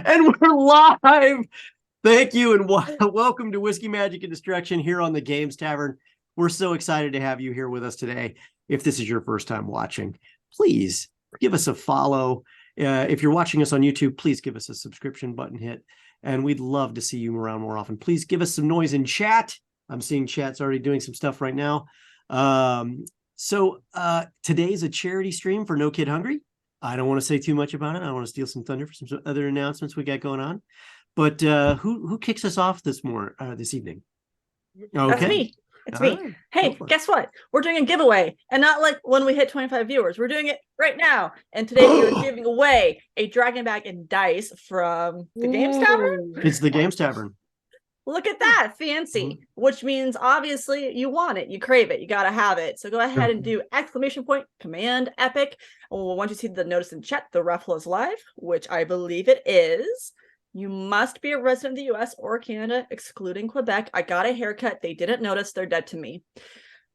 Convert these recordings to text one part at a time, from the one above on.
And we're live. Thank you, and welcome to Whiskey, Magic, and Destruction here on the Games Tavern. We're so excited to have you here with us today. If this is your first time watching, please give us a follow. If you're watching us on YouTube, please give us a subscription button hit, and we'd love to see you around more often. Please give us some noise in chat. I'm seeing chat's already doing some stuff right now. Today's a charity stream for No Kid Hungry. I don't want to say too much about it. I don't want to steal some thunder for some other announcements we got going on. But who kicks us off this evening? Okay. That's me. It's me. Right. Hey, guess what? We're doing a giveaway, and not like when we hit 25 viewers. We're doing it right now. And today we are giving away a dragon bag and dice from the Games Tavern. It's the Games Tavern. Look at that, fancy. Which means obviously you want it, you crave it, you gotta have it. So go ahead and do ! Command epic. Once you see the notice in chat, the raffle is live, which I believe it is. You must be a resident of the US or Canada, excluding Quebec. I got a haircut. They didn't notice. They're dead to me.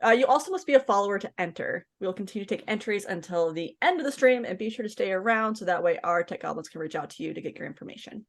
You also must be a follower to enter. We will continue to take entries until the end of the stream, and be sure to stay around so that way our tech goblins can reach out to you to get your information.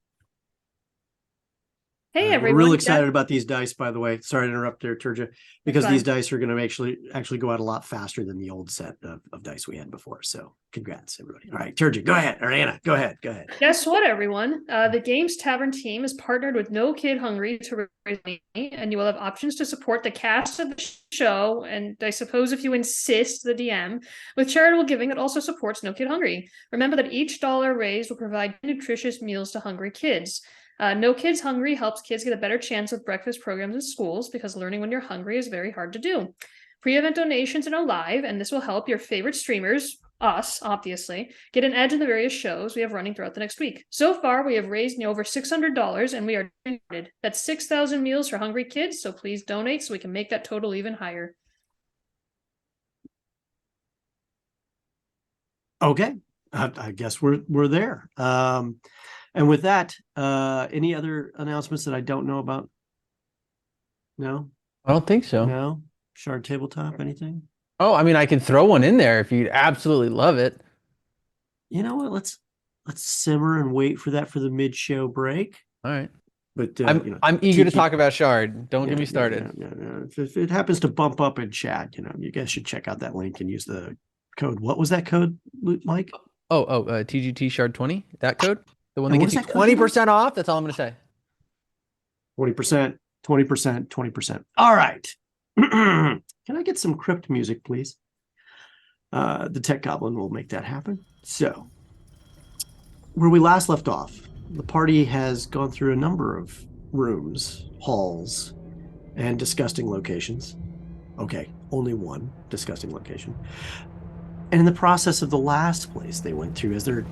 Hey, everyone. We're real excited about these dice, by the way. Sorry to interrupt there, Turja, because these dice are going to actually go out a lot faster than the old set of dice we had before. So congrats, everybody. All right, Turja, go ahead. Or Anna, go ahead. Guess what, everyone? The Games Tavern team is partnered with No Kid Hungry to raise money, and you will have options to support the cast of the show, and I suppose if you insist, the DM, with charitable giving that also supports No Kid Hungry. Remember that each dollar raised will provide nutritious meals to hungry kids. No Kids Hungry helps kids get a better chance with breakfast programs in schools because learning when you're hungry is very hard to do. Pre-event donations are now live, and this will help your favorite streamers, us, obviously, get an edge in the various shows we have running throughout the next week. So far, we have raised over $600, and we are donated. That's 6,000 meals for hungry kids, so please donate so we can make that total even higher. Okay, I guess we're there. And with that, any other announcements that I don't know about? No? I don't think so. No? Shard Tabletop, anything? Oh, I mean, I can throw one in there if you'd absolutely love it. You know what? Let's simmer and wait for that for the mid-show break. All right. But I'm eager to talk about Shard. Don't get me started. If it happens to bump up in chat, you guys should check out that link and use the code. What was that code, Mike? TGT Shard 20, that code? The one that gets you 20% off? That's all I'm going to say. 20%, 20%, 20%. All right. Can I get some crypt music, please? The Tech Goblin will make that happen. So, where we last left off, the party has gone through a number of rooms, halls, and disgusting locations. Okay, only one disgusting location. And in the process of the last place they went through, as they're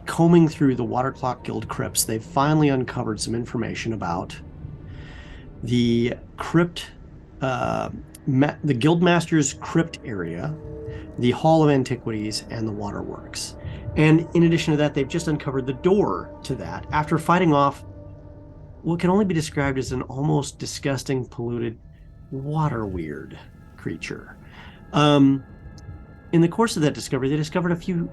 combing through the Waterclock Guild crypts, they've finally uncovered some information about the crypt, the Guildmaster's crypt area, the Hall of Antiquities, and the Waterworks. And in addition to that, they've just uncovered the door to that after fighting off what can only be described as an almost disgusting, polluted, water weird creature. In the course of that discovery, they discovered a few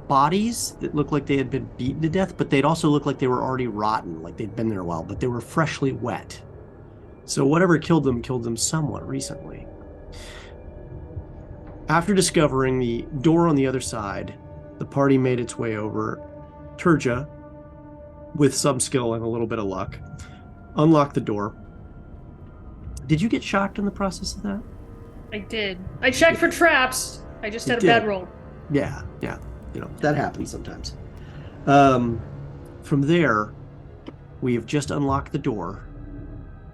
bodies that looked like they had been beaten to death, but they'd also looked like they were already rotten, like they'd been there a while, but they were freshly wet. So whatever killed them somewhat recently. After discovering the door on the other side, the party made its way over. Turja, with some skill and a little bit of luck, unlocked the door. Did you get shocked in the process of that? I did. I checked for traps. I just had a bad roll. Yeah. That happens sometimes. From there, we have just unlocked the door.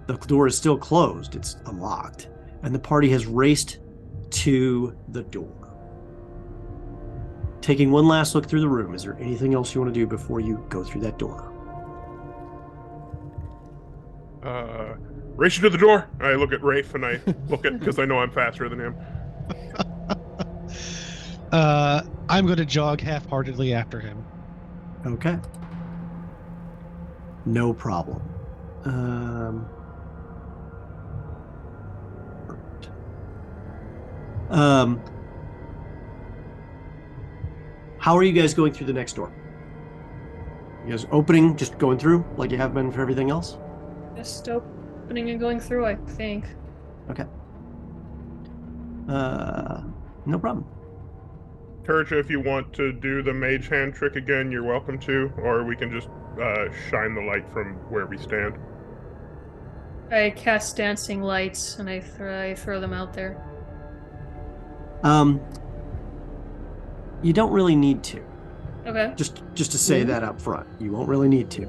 The door is still closed. It's unlocked. And the party has raced to the door. Taking one last look through the room, is there anything else you want to do before you go through that door? Racing to the door. I look at Rafe and I look at, because I know I'm faster than him. I'm going to jog half-heartedly after him. Okay. No problem. How are you guys going through the next door? You guys opening, just going through like you have been for everything else? Just opening and going through, I think. Okay. No problem. Turja, if you want to do the mage hand trick again, you're welcome to, or we can just shine the light from where we stand. I cast dancing lights and I throw them out there. You don't really need to. Okay. Just to say that up front. You won't really need to.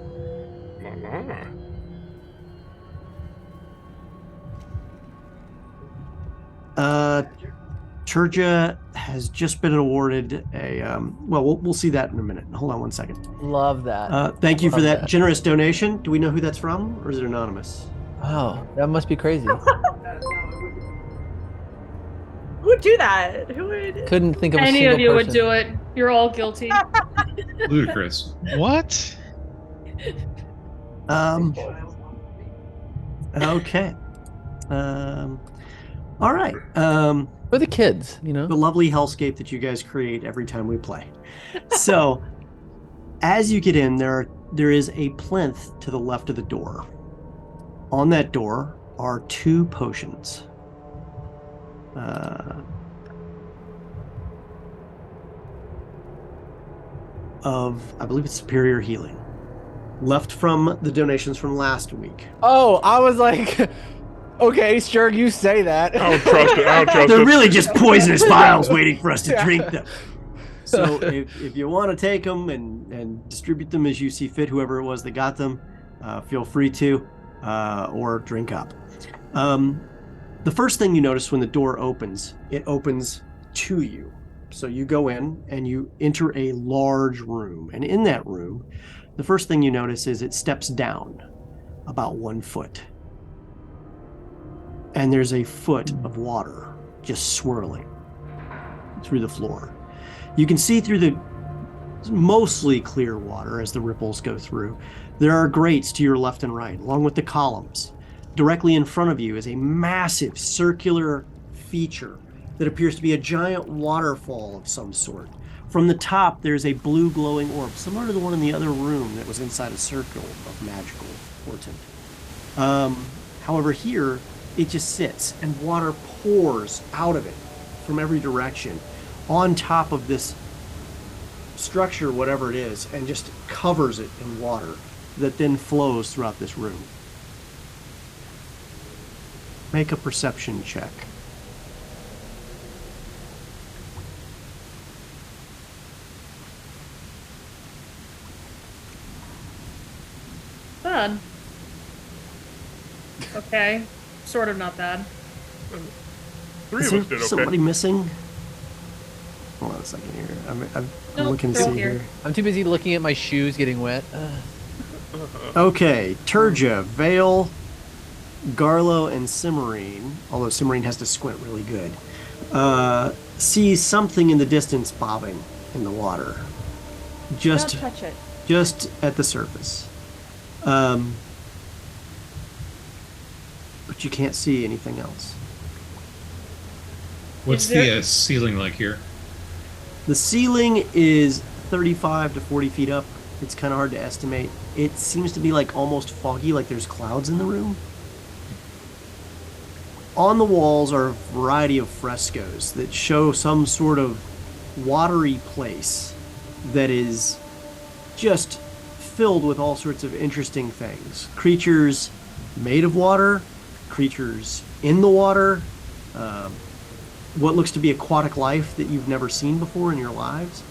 Turja has just been awarded a we'll see that in a minute. Hold on one second. Love that. Thank you for Love that generous donation. Do we know who that's from, or is it anonymous? Oh, that must be crazy. Who would do that? Who would? Couldn't think of a Any single of you would person. do it. You're all guilty. Ludicrous. What? Okay. All right. For the kids, you know. The lovely hellscape that you guys create every time we play. So, as you get in, there is a plinth to the left of the door. On that door are 2 potions. Of, I believe it's superior healing, left from the donations from last week. Oh, I was like, okay, sure, you say that. I don't trust it. I don't trust They're it. really just poisonous vials waiting for us to drink them. So if you want to take them and distribute them as you see fit, whoever it was that got them, feel free to, or drink up. The first thing you notice when the door opens, it opens to you. So you go in and you enter a large room. And in that room, the first thing you notice is it steps down about 1 foot. And there's a foot of water just swirling through the floor. You can see through the mostly clear water as the ripples go through. There are grates to your left and right, along with the columns. Directly in front of you is a massive circular feature that appears to be a giant waterfall of some sort. From the top, there's a blue glowing orb, similar to the one in the other room that was inside a circle of magical portent. However, here, it just sits and water pours out of it from every direction on top of this structure, whatever it is, and just covers it in water that then flows throughout this room. Make a perception check. Bad. Okay. Sort of not bad. 3 Is of there us did okay. somebody missing? Hold on a second here. I'm No, looking to they're see all here. here. I'm too busy looking at my shoes getting wet. Okay, Turja, Vale, Garlo, and Cimarine, although Cimarine has to squint really good, sees something in the distance bobbing in the water. Don't Just touch it. at the surface. But you can't see anything else. What's Is there- the ceiling like here? The ceiling is 35 to 40 feet up. It's kind of hard to estimate. It seems to be like almost foggy, like there's clouds in the room. On the walls are a variety of frescoes that show some sort of watery place that is just filled with all sorts of interesting things. Creatures made of water, creatures in the water, what looks to be aquatic life that you've never seen before in your lives.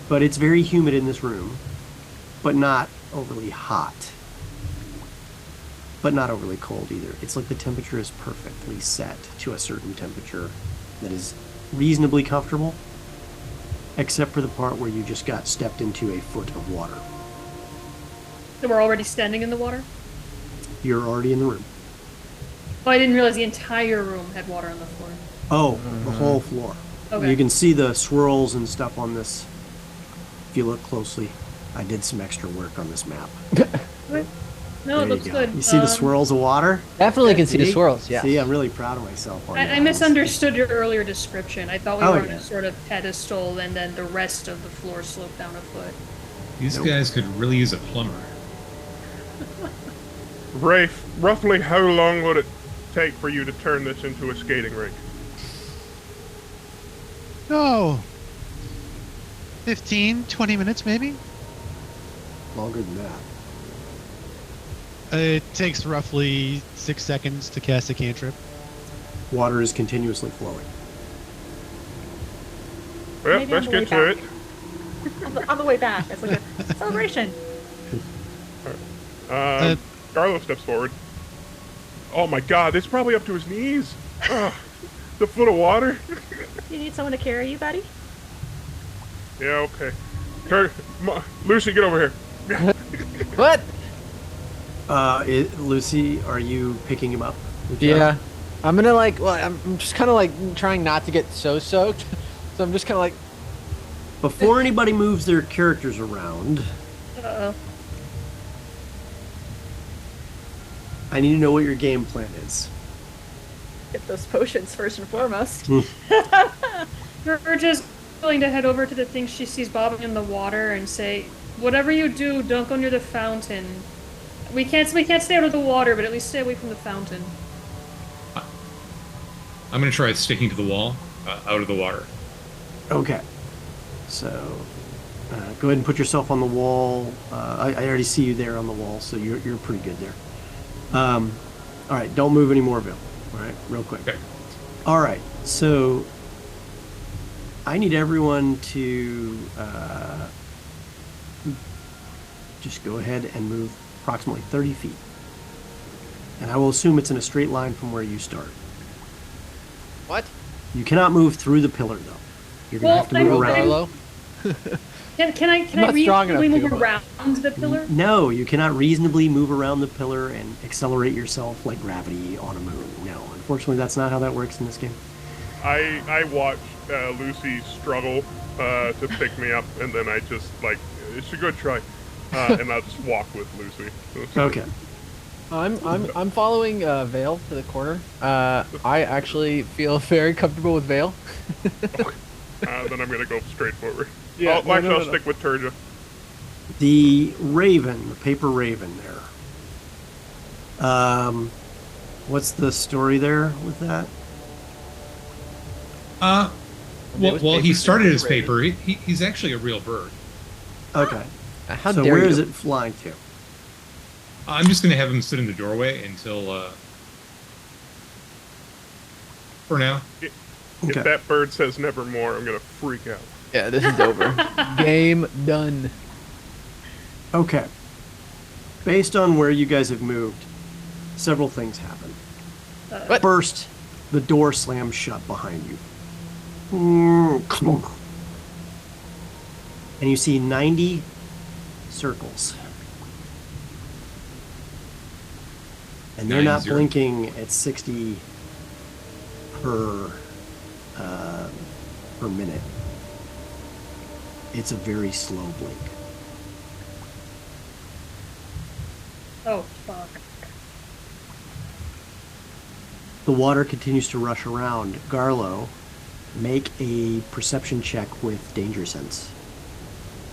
But it's very humid in this room, but not overly hot. But not overly cold either. It's like the temperature is perfectly set to a certain temperature that is reasonably comfortable, except for the part where you just got stepped into a foot of water. So we're already standing in the water? You're already in the room. Oh, I didn't realize the entire room had water on the floor. Oh, the whole floor. Okay. You can see the swirls and stuff on this. If you look closely, I did some extra work on this map. Okay. No, There it you looks go. good. You see the swirls of water? Definitely can see the See? swirls. Yeah. See, I'm really proud of myself. On I that. misunderstood your earlier description. I thought we Oh, were on yeah. a sort of pedestal, and then the rest of the floor sloped down a foot. These Nope. guys could really use a plumber. Rafe, roughly how long would it take for you to turn this into a skating rink? Oh, 15, 20 minutes maybe? Longer than that. It takes roughly 6 seconds to cast a cantrip. Water is continuously flowing. Well, Maybe let's on the get way to it. On the way back, it's like a celebration. Carlo steps forward. Oh my god, it's probably up to his knees. Ugh, the foot of water. You need someone to carry you, buddy? Yeah, okay. Lucy, get over here. What? Lucy, are you picking him up? with you? Yeah. I'm gonna like. Well, I'm just kind of like trying not to get so soaked. So I'm just kind of like. Before anybody moves their characters around, Uh-oh. I need to know what your game plan is. Get those potions first and foremost. We're just going to head over to the thing she sees bobbing in the water and say, "Whatever you do, don't go near the fountain. We can't stay out of the water, but at least stay away from the fountain." I'm gonna try sticking to the wall, out of the water. Okay. So, go ahead and put yourself on the wall. I already see you there on the wall, so you're pretty good there. All right, don't move any more, Bill. All right, real quick. Okay. All right, so I need everyone to just go ahead and move approximately 30 feet. And I will assume it's in a straight line from where you start. What? You cannot move through the pillar, though. You're going to Well, have to move around. Carlo? Can I not strong enough reasonably to move go up. around the pillar? No, you cannot reasonably move around the pillar and accelerate yourself like gravity on a moon. No, unfortunately, that's not how that works in this game. I watched Lucy struggle to pick me up, and then I just like, it's a good try, and I'll just walk with Lucy. Okay. I'm following Vale to the corner. I actually feel very comfortable with Vale. Then I'm gonna go straight forward. Yeah, I'll stick with Turja. The raven, the paper raven there. What's the story there with that? Well, he started as paper. He's actually a real bird. Okay. How So dare where you? is it flying to? I'm just gonna have him sit in the doorway until, for now. If Okay. that bird says nevermore, I'm gonna freak out. Yeah, this is over. Game done. Okay. Based on where you guys have moved, several things happen. What? First, the door slams shut behind you. And you see 90 circles. And they're not 90. blinking at 60 per minute. It's a very slow blink. Oh, fuck. The water continues to rush around. Garlo, make a perception check with danger sense.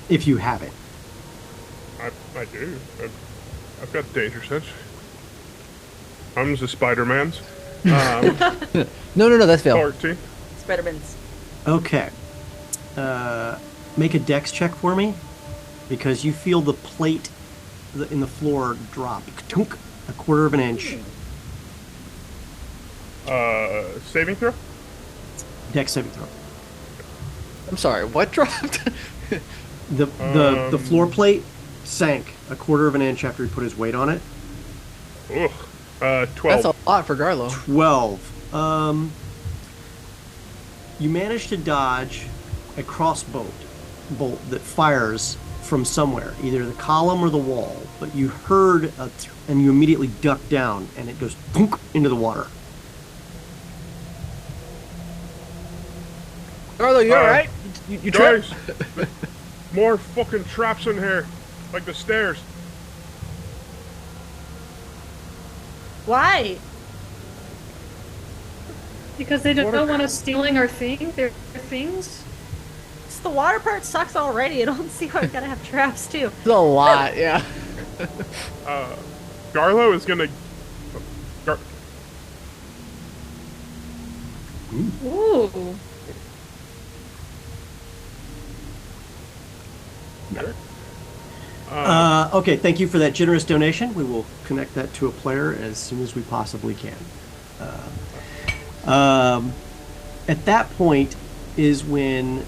If you have it. I do. I've got danger sense. I'm the Spider-Man's. No, that's Vale. 14. Spider-Man's. Okay. Make a dex check for me, because you feel the plate in the floor drop. Tunk, a quarter of an inch. Saving throw? Dex saving throw. I'm sorry, what dropped? The floor plate sank a quarter of an inch after he put his weight on it. Ugh. 12. That's a lot for Garlo. 12. You managed to dodge a crossbow bolt that fires from somewhere, either the column or the wall, but you heard and you immediately duck down, and it goes thunk into the water. Garlo, you alright? You tripped? Guys, more fucking traps in here. Like the stairs. Why? Because they don't want us stealing their things. It's the water part sucks already. I don't see why we gotta have traps too. It's a lot, yeah. Garlo is gonna. Ooh. Okay, thank you for that generous donation. We will connect that to a player as soon as we possibly can. At that point is when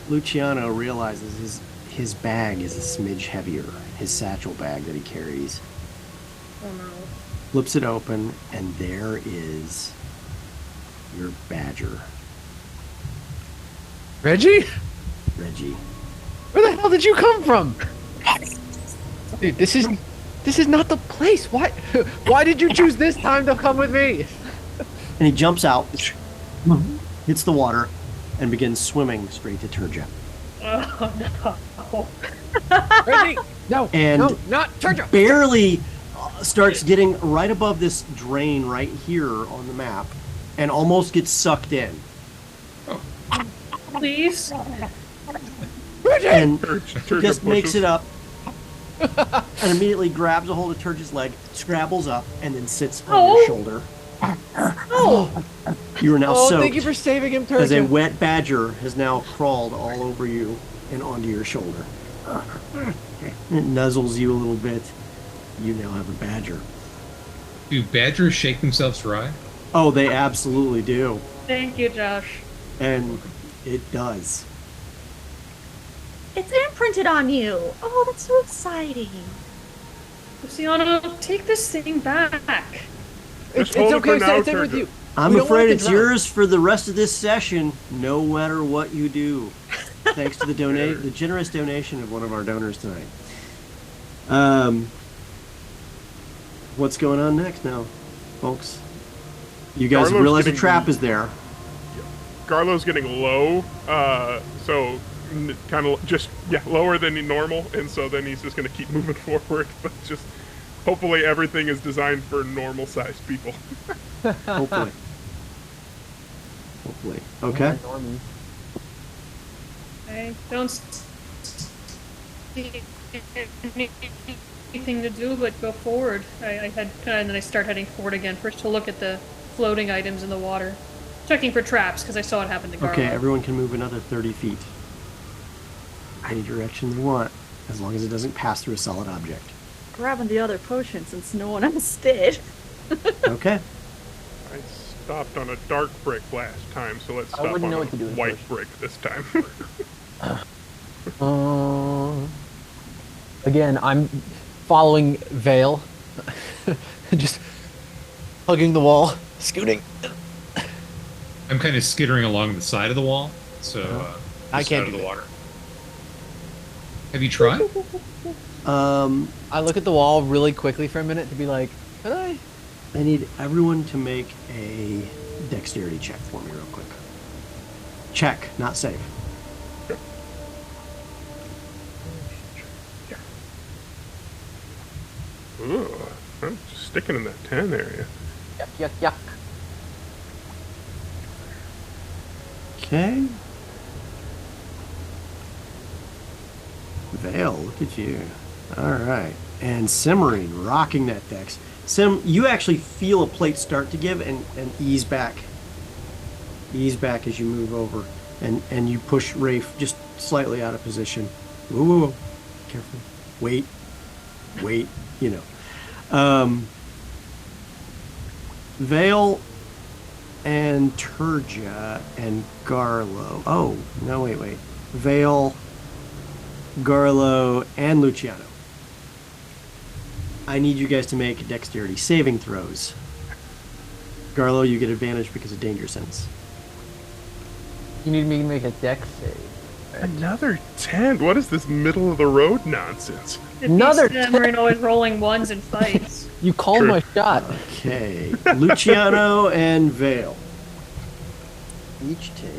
Luciano realizes his bag is a smidge heavier, his satchel bag that he carries. Oh no. Flips it open, and there is your badger, Reggie? Reggie. Where the hell did you come from? Dude, this is not the place. Why did you choose this time to come with me? And he jumps out, hits the water, and begins swimming straight to Turja. Oh no. Reggie! No, And no, not Turja! Barely starts getting right above this drain right here on the map, and almost gets sucked in. Please. And Turja just makes pushes. it up, and immediately grabs a hold of Turja's leg, scrabbles up, and then sits on your shoulder. Oh. You are now Oh, soaked, thank you for saving him, as a Turja. wet badger has now crawled all over you and onto your shoulder. It nuzzles you a little bit. You now have a badger. Do badgers shake themselves dry? Oh, they absolutely do. Thank you, Josh. And it does. It's imprinted on you. Oh, that's so exciting. Luciano, take this thing back. It's hold it okay, for now, stay with Turja. you. I'm We don't want afraid it to it's drown. yours for the rest of this session, no matter what you do. Thanks to the the generous donation of one of our donors tonight. What's going on next now, folks? You guys Garlo's realize a getting trap the- is there. Garlo's getting low, so kind of just lower than normal, and so then he's just gonna keep moving forward. But just hopefully everything is designed for normal-sized people. Hopefully. Hopefully. Okay. I don't see anything to do but go forward. I had and then I start heading forward again, first to look at the floating items in the water, checking for traps because I saw it happen to Garlo. Okay, everyone can move another 30 feet. Any direction they want, as long as it doesn't pass through a solid object. Grabbing the other potion since no one else did. Okay. I stopped on a dark brick last time, so let's stop wouldn't on know a what to do with white first. brick this time. Again, I'm following Vale. Just hugging the wall, scooting. I'm kind of skittering along the side of the wall, so I just can't out of do the that. water. Have you tried? I I look at the wall really quickly for a minute to be like, could I? need everyone to make a dexterity check for me real quick. Check, not save. Ooh, I'm just sticking in that 10 area. Yuck, yuck, yuck. Okay. Vale, look at you. All right. And Simmering, rocking that dex. Sim, you actually feel a plate start to give and ease back. Ease back as you move over. And you push Rafe just slightly out of position. Whoa, whoa, whoa. Careful. Wait. Wait. You know. Vale and Turja and Garlo. Oh, no, wait. Vale, Garlo, and Luciano. I need you guys to make dexterity saving throws. Garlo, you get advantage because of danger sense. You need me to make a dex save. Another 10? What is this middle of the road nonsense? Another We're always rolling ones in fights. You called Sure. my shot. Okay. Luciano and Vale. Each take.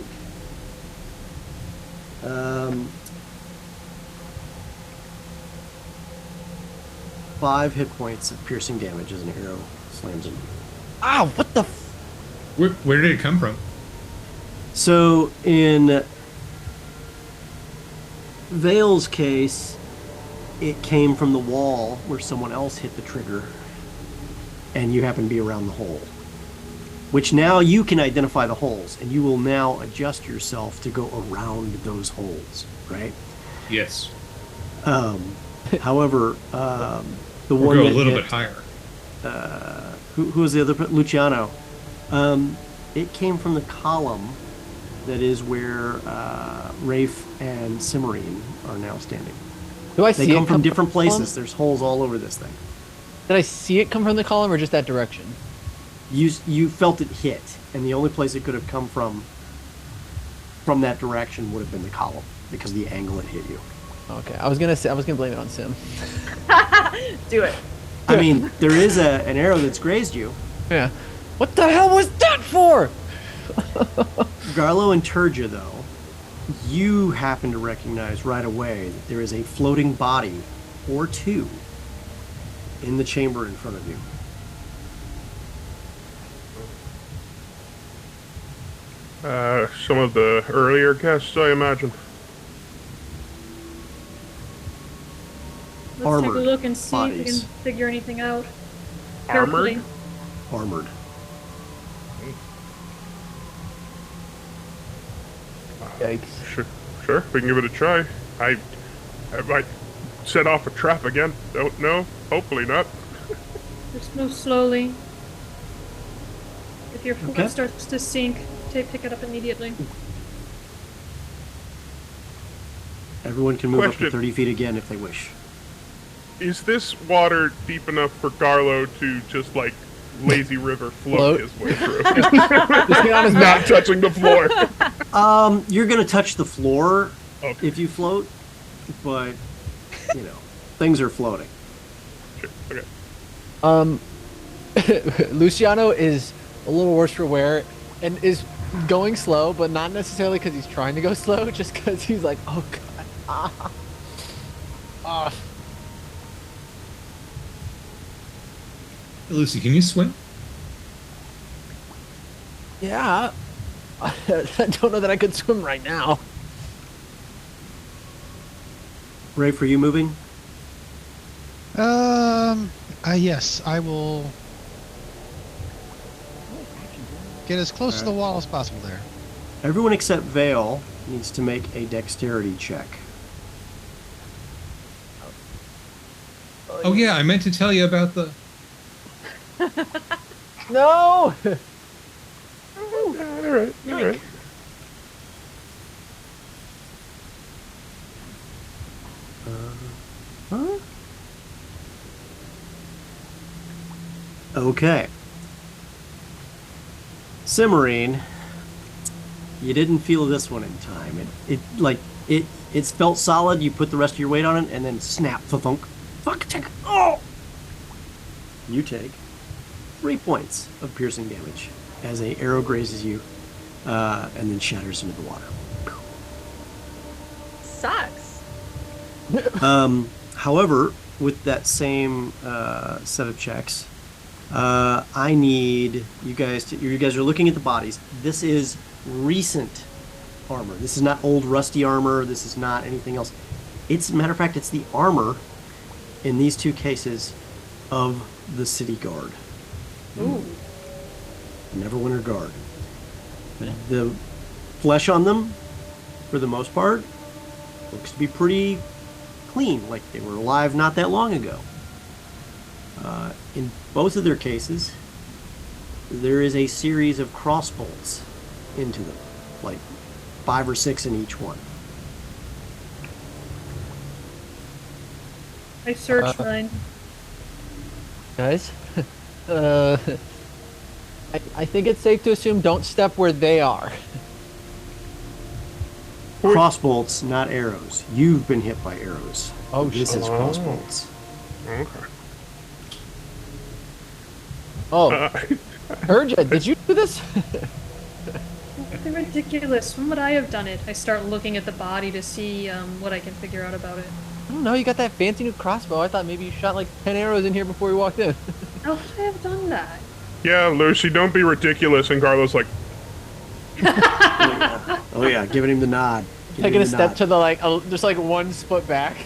5 hit points of piercing damage as an arrow slams into you. Ow, what the? Where did it come from? So in Vale's case, it came from the wall where someone else hit the trigger, and you happen to be around the hole. Which now you can identify the holes, and you will now adjust yourself to go around those holes, right? Yes. However, the We'll one go a that little hit, bit higher. who was the other? Luciano. It came from the column that is where Rafe and Cimarine are now standing. Do I They see come it from come different the column? places. There's holes all over this thing. Did I see it come from the column or just that direction? You felt it hit, and the only place it could have come from that direction would have been the column because of the angle it hit you. Okay, I was gonna blame it on Sim. Do it. I mean, there is an arrow that's grazed you. Yeah. What the hell was that for? Garlo and Turja, though, you happen to recognize right away that there is a floating body or two in the chamber in front of you. Some of the earlier guests, I imagine. Let's Armored take a look and see if we bodies. can figure anything out. Armored? Carefully. Armored. Yikes. Sure, we can give it a try. I might set off a trap again. Don't know. Hopefully not. Just move slowly. If your foot Okay. starts to sink, pick it up immediately. Everyone can move up to Question. 30 feet again if they wish. Is this water deep enough for Garlo to just like lazy river float Float? his way through? Just get on his Not back. touching the floor. You're gonna touch the floor Okay. if you float, but you know, things are floating. Sure. Okay. Luciano is a little worse for wear and is going slow, but not necessarily because he's trying to go slow, just because he's like, oh god, ah. Hey, Lucy, can you swim? Yeah. I don't know that I could swim right now. Ray, for you moving? Yes, I will get as close to the wall as possible there. Everyone except Vale needs to make a dexterity check. Oh yeah, I meant to tell you about the. No! All right. Huh? Okay. Cimarine, you didn't feel this one in time. It felt solid. You put the rest of your weight on it, and then snap, thunk, fuck, oh! You take 3 points of piercing damage as a arrow grazes you, and then shatters into the water. Sucks. However, with that same set of checks, I need you guys to. You guys are looking at the bodies. This is recent armor. This is not old rusty armor. This is not anything else. It's, matter of fact, it's the armor in these two cases of the city guard. Ooh. Neverwinter Guard. The flesh on them, for the most part, looks to be pretty clean, like they were alive not that long ago. In both of their cases, there is a series of crossbolts into them, like 5 or 6 in each one. I searched mine. Guys, I think it's safe to assume don't step where they are. Crossbolts, not arrows. You've been hit by arrows. Oh, This shit. is crossbolts. Okay. Oh, Urja, did you do this? They're ridiculous. When would I have done it? I start looking at the body to see what I can figure out about it. I don't know. You got that fancy new crossbow. I thought maybe you shot like 10 arrows in here before you walked in. How could I have done that? Yeah, Lucy, don't be ridiculous. And Carlos like, Oh yeah, giving him the nod. Taking a step to the like, just like 1 foot back.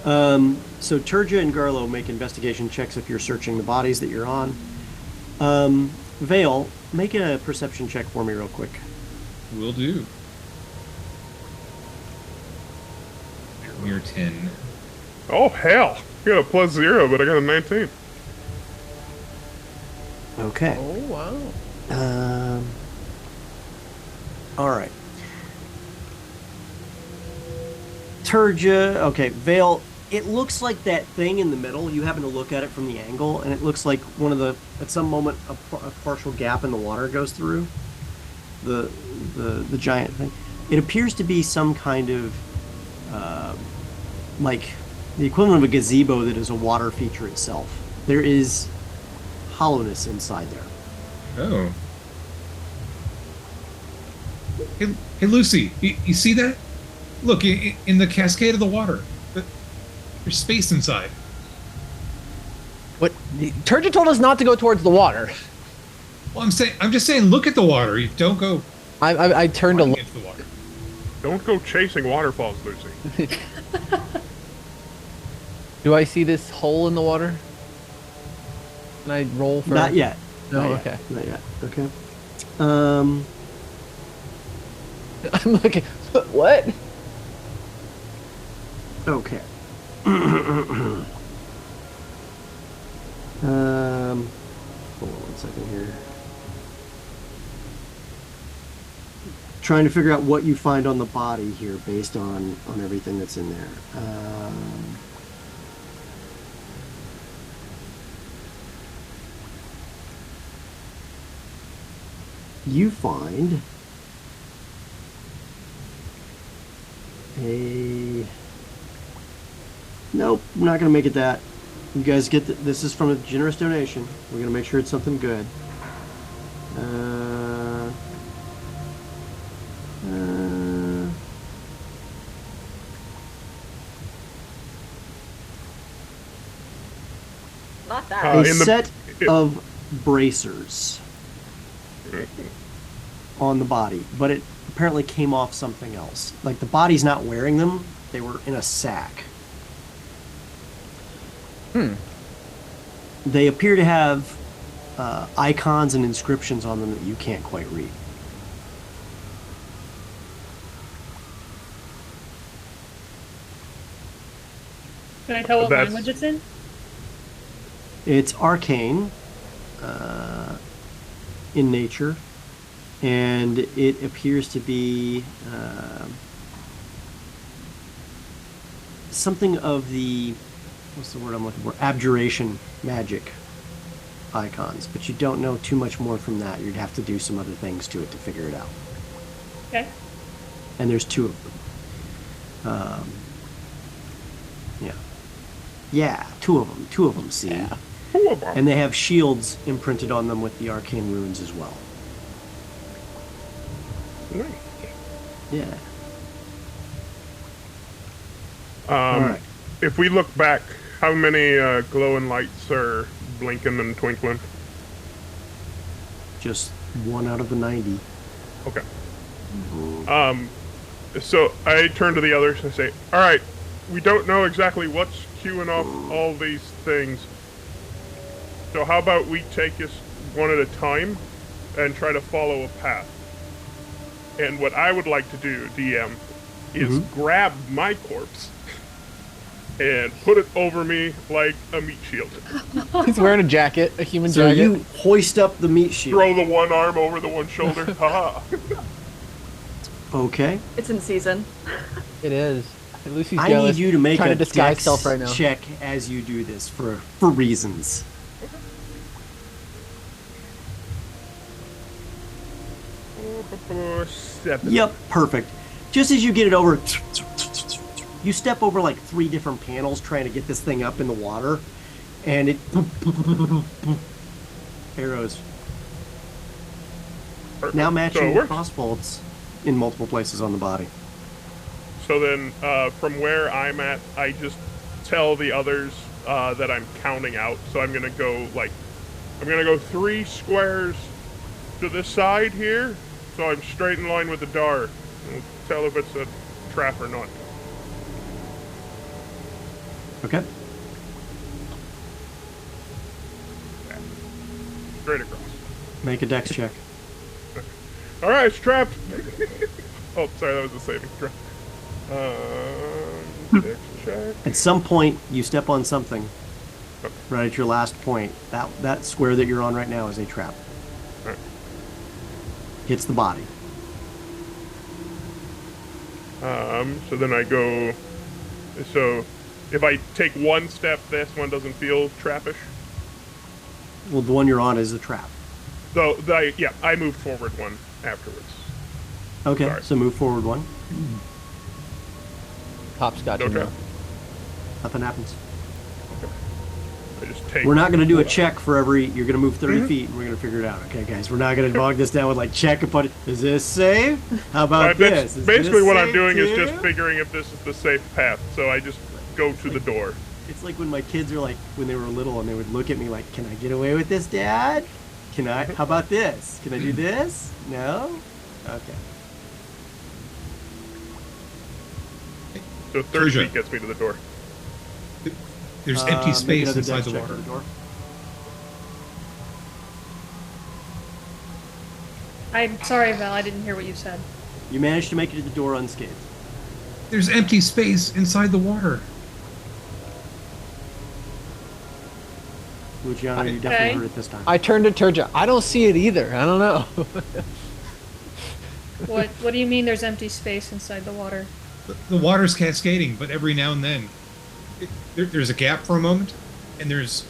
So Turja and Garlo make investigation checks if you're searching the bodies that you're on. Vale, make a perception check for me real quick. Will do. Mere 10. oh hell, you got a +0, but I got a 19. Okay. Oh wow. All right. Turja, okay, Vale, it looks like that thing in the middle. You happen to look at it from the angle, and it looks like one of the, at some moment, a partial gap in the water goes through the giant thing. It appears to be some kind of, like, the equivalent of a gazebo that is a water feature itself. There is hollowness inside there. Oh. Hey Lucy, you see that? Look, in the cascade of the water. There's space inside. What? Turja told us not to go towards the water. Well, I'm just saying, look at the water. You don't go I turned to running look. into the water. Don't go chasing waterfalls, Lucy. Do I see this hole in the water? Can I roll for? Not yet. No. Not Okay. Yet. Not yet. Okay. I'm looking. What? Okay. Hold on 1 second here. Trying to figure out what you find on the body here based on everything that's in there. You find a... Nope, I'm not going to make it that. You guys get this is from a generous donation. We're going to make sure it's something good. Not that. A set of bracers on the body, but it apparently came off something else. Like the body's not wearing them; they were in a sack. They appear to have icons and inscriptions on them that you can't quite read. Can I tell what That's- language it's in? It's arcane in nature, and it appears to be something of the, what's the word I'm looking for? Abjuration magic icons, but you don't know too much more from that. You'd have to do some other things to it to figure it out. Okay. And there's 2 of them. Yeah, 2 of them. 2 of them, see? Yeah. And they have shields imprinted on them with the arcane runes as well. Nice. Yeah. Alright. If we look back, how many glowing lights are blinking and twinkling? Just 1 out of the 90. Okay. So I turn to the others and say, alright, we don't know exactly what's queuing off all these things. So how about we take us one at a time and try to follow a path? And what I would like to do, DM, is grab my corpse and put it over me like a meat shield. He's wearing a jacket, a human So jacket. you hoist up the meat shield. Throw the one arm over the one shoulder. Haha. Okay. It's in season. It is. Lucy's I jealous, need you to make trying a to disguise dex self right now. check as you do this for reasons. Seven. Yep, perfect. Just as you get it over, you step over like 3 different panels trying to get this thing up in the water, and it arrows Perfect. Now So matching it the works. cross bolts in multiple places on the body. So then, from where I'm at, I just tell the others that I'm counting out. So I'm gonna go I'm gonna go 3 squares to this side here. So I'm straight in line with the door. We'll tell if it's a trap or not. Okay. Straight across. Make a dex check. All right, it's trapped. Oh, sorry, that was a saving throw. Dex check. At some point, you step on something. Okay. Right at your last point. That square that you're on right now is a trap. Alright. Hits the body. So then I go. So if I take one step, this one doesn't feel trappish. Well, the one you're on is a trap. So I moved forward one afterwards. Okay, Sorry. so move forward one. Pop's got No you trap. now. Nothing happens. I just take. We're not going to do a check for every. You're going to move 30 feet, and we're going to figure it out. Okay, guys, we're not going to bog this down with like check upon. Is this safe? How about That's this? Is basically this what I'm safe doing is too? just figuring if this is the safe path. So I just go to the door. It's like when my kids are like when they were little, and they would look at me like, "Can I get away with this, Dad? Can I? How about this? Can I do this? No? Okay." So 30 Persia. feet gets me to the door. There's Make empty space another inside dex the check water. for the door. I'm sorry, Val. I didn't hear what you said. You managed to make it to the door unscathed. There's empty space inside the water. Luciano, you definitely Okay. heard it this time. I turned to Turja. I don't see it either. I don't know. What do you mean there's empty space inside the water? The water's cascading, but every now and then there's a gap for a moment, and there's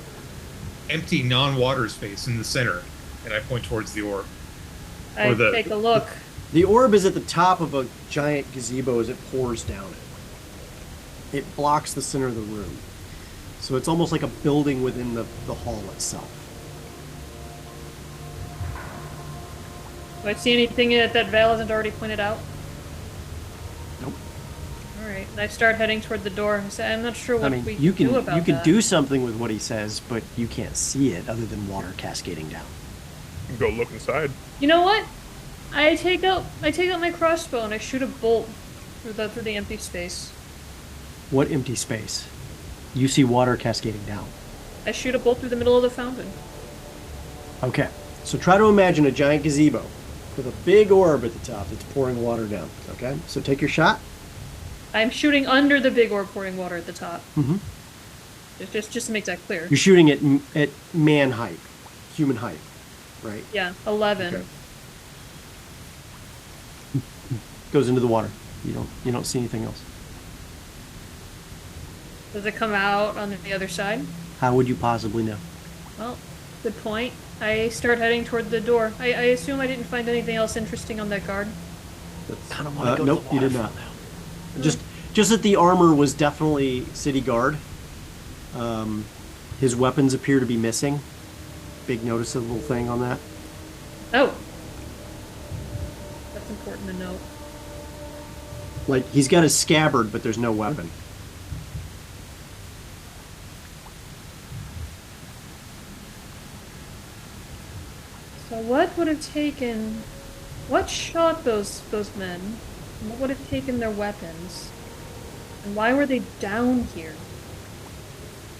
empty non-water space in the center. And I point towards the orb. I Or the- take a look. The orb is at the top of a giant gazebo as it pours down it. It blocks the center of the room. So it's almost like a building within the hall itself. Do I see anything that Val hasn't already pointed out? Nope. All right. I start heading toward the door. I say, I'm not sure what I mean, we you can can do about you can that. do something with what he says, but you can't see it other than water cascading down. Go look inside. You know what? I take out my crossbow and I shoot a bolt through the empty space. What empty space? You see water cascading down. I shoot a bolt through the middle of the fountain. Okay. So try to imagine a giant gazebo with a big orb at the top that's pouring water down. Okay? So take your shot. I'm shooting under the big orb pouring water at the top. Mm-hmm. Just to make that clear. You're shooting at man height, human height, right? Yeah, 11. Okay. Goes into the water. You don't see anything else. Does it come out on the other side? How would you possibly know? Well, good point. I start heading toward the door. I assume I didn't find anything else interesting on that guard. kind of want to go Nope, to the you did not. waterfall now. Just that the armor was definitely city guard. His weapons appear to be missing. Big noticeable thing on that. Oh. That's important to note. Like he's got a scabbard, but there's no weapon. So what would have taken... What shot those men? And what would have taken their weapons? And why were they down here?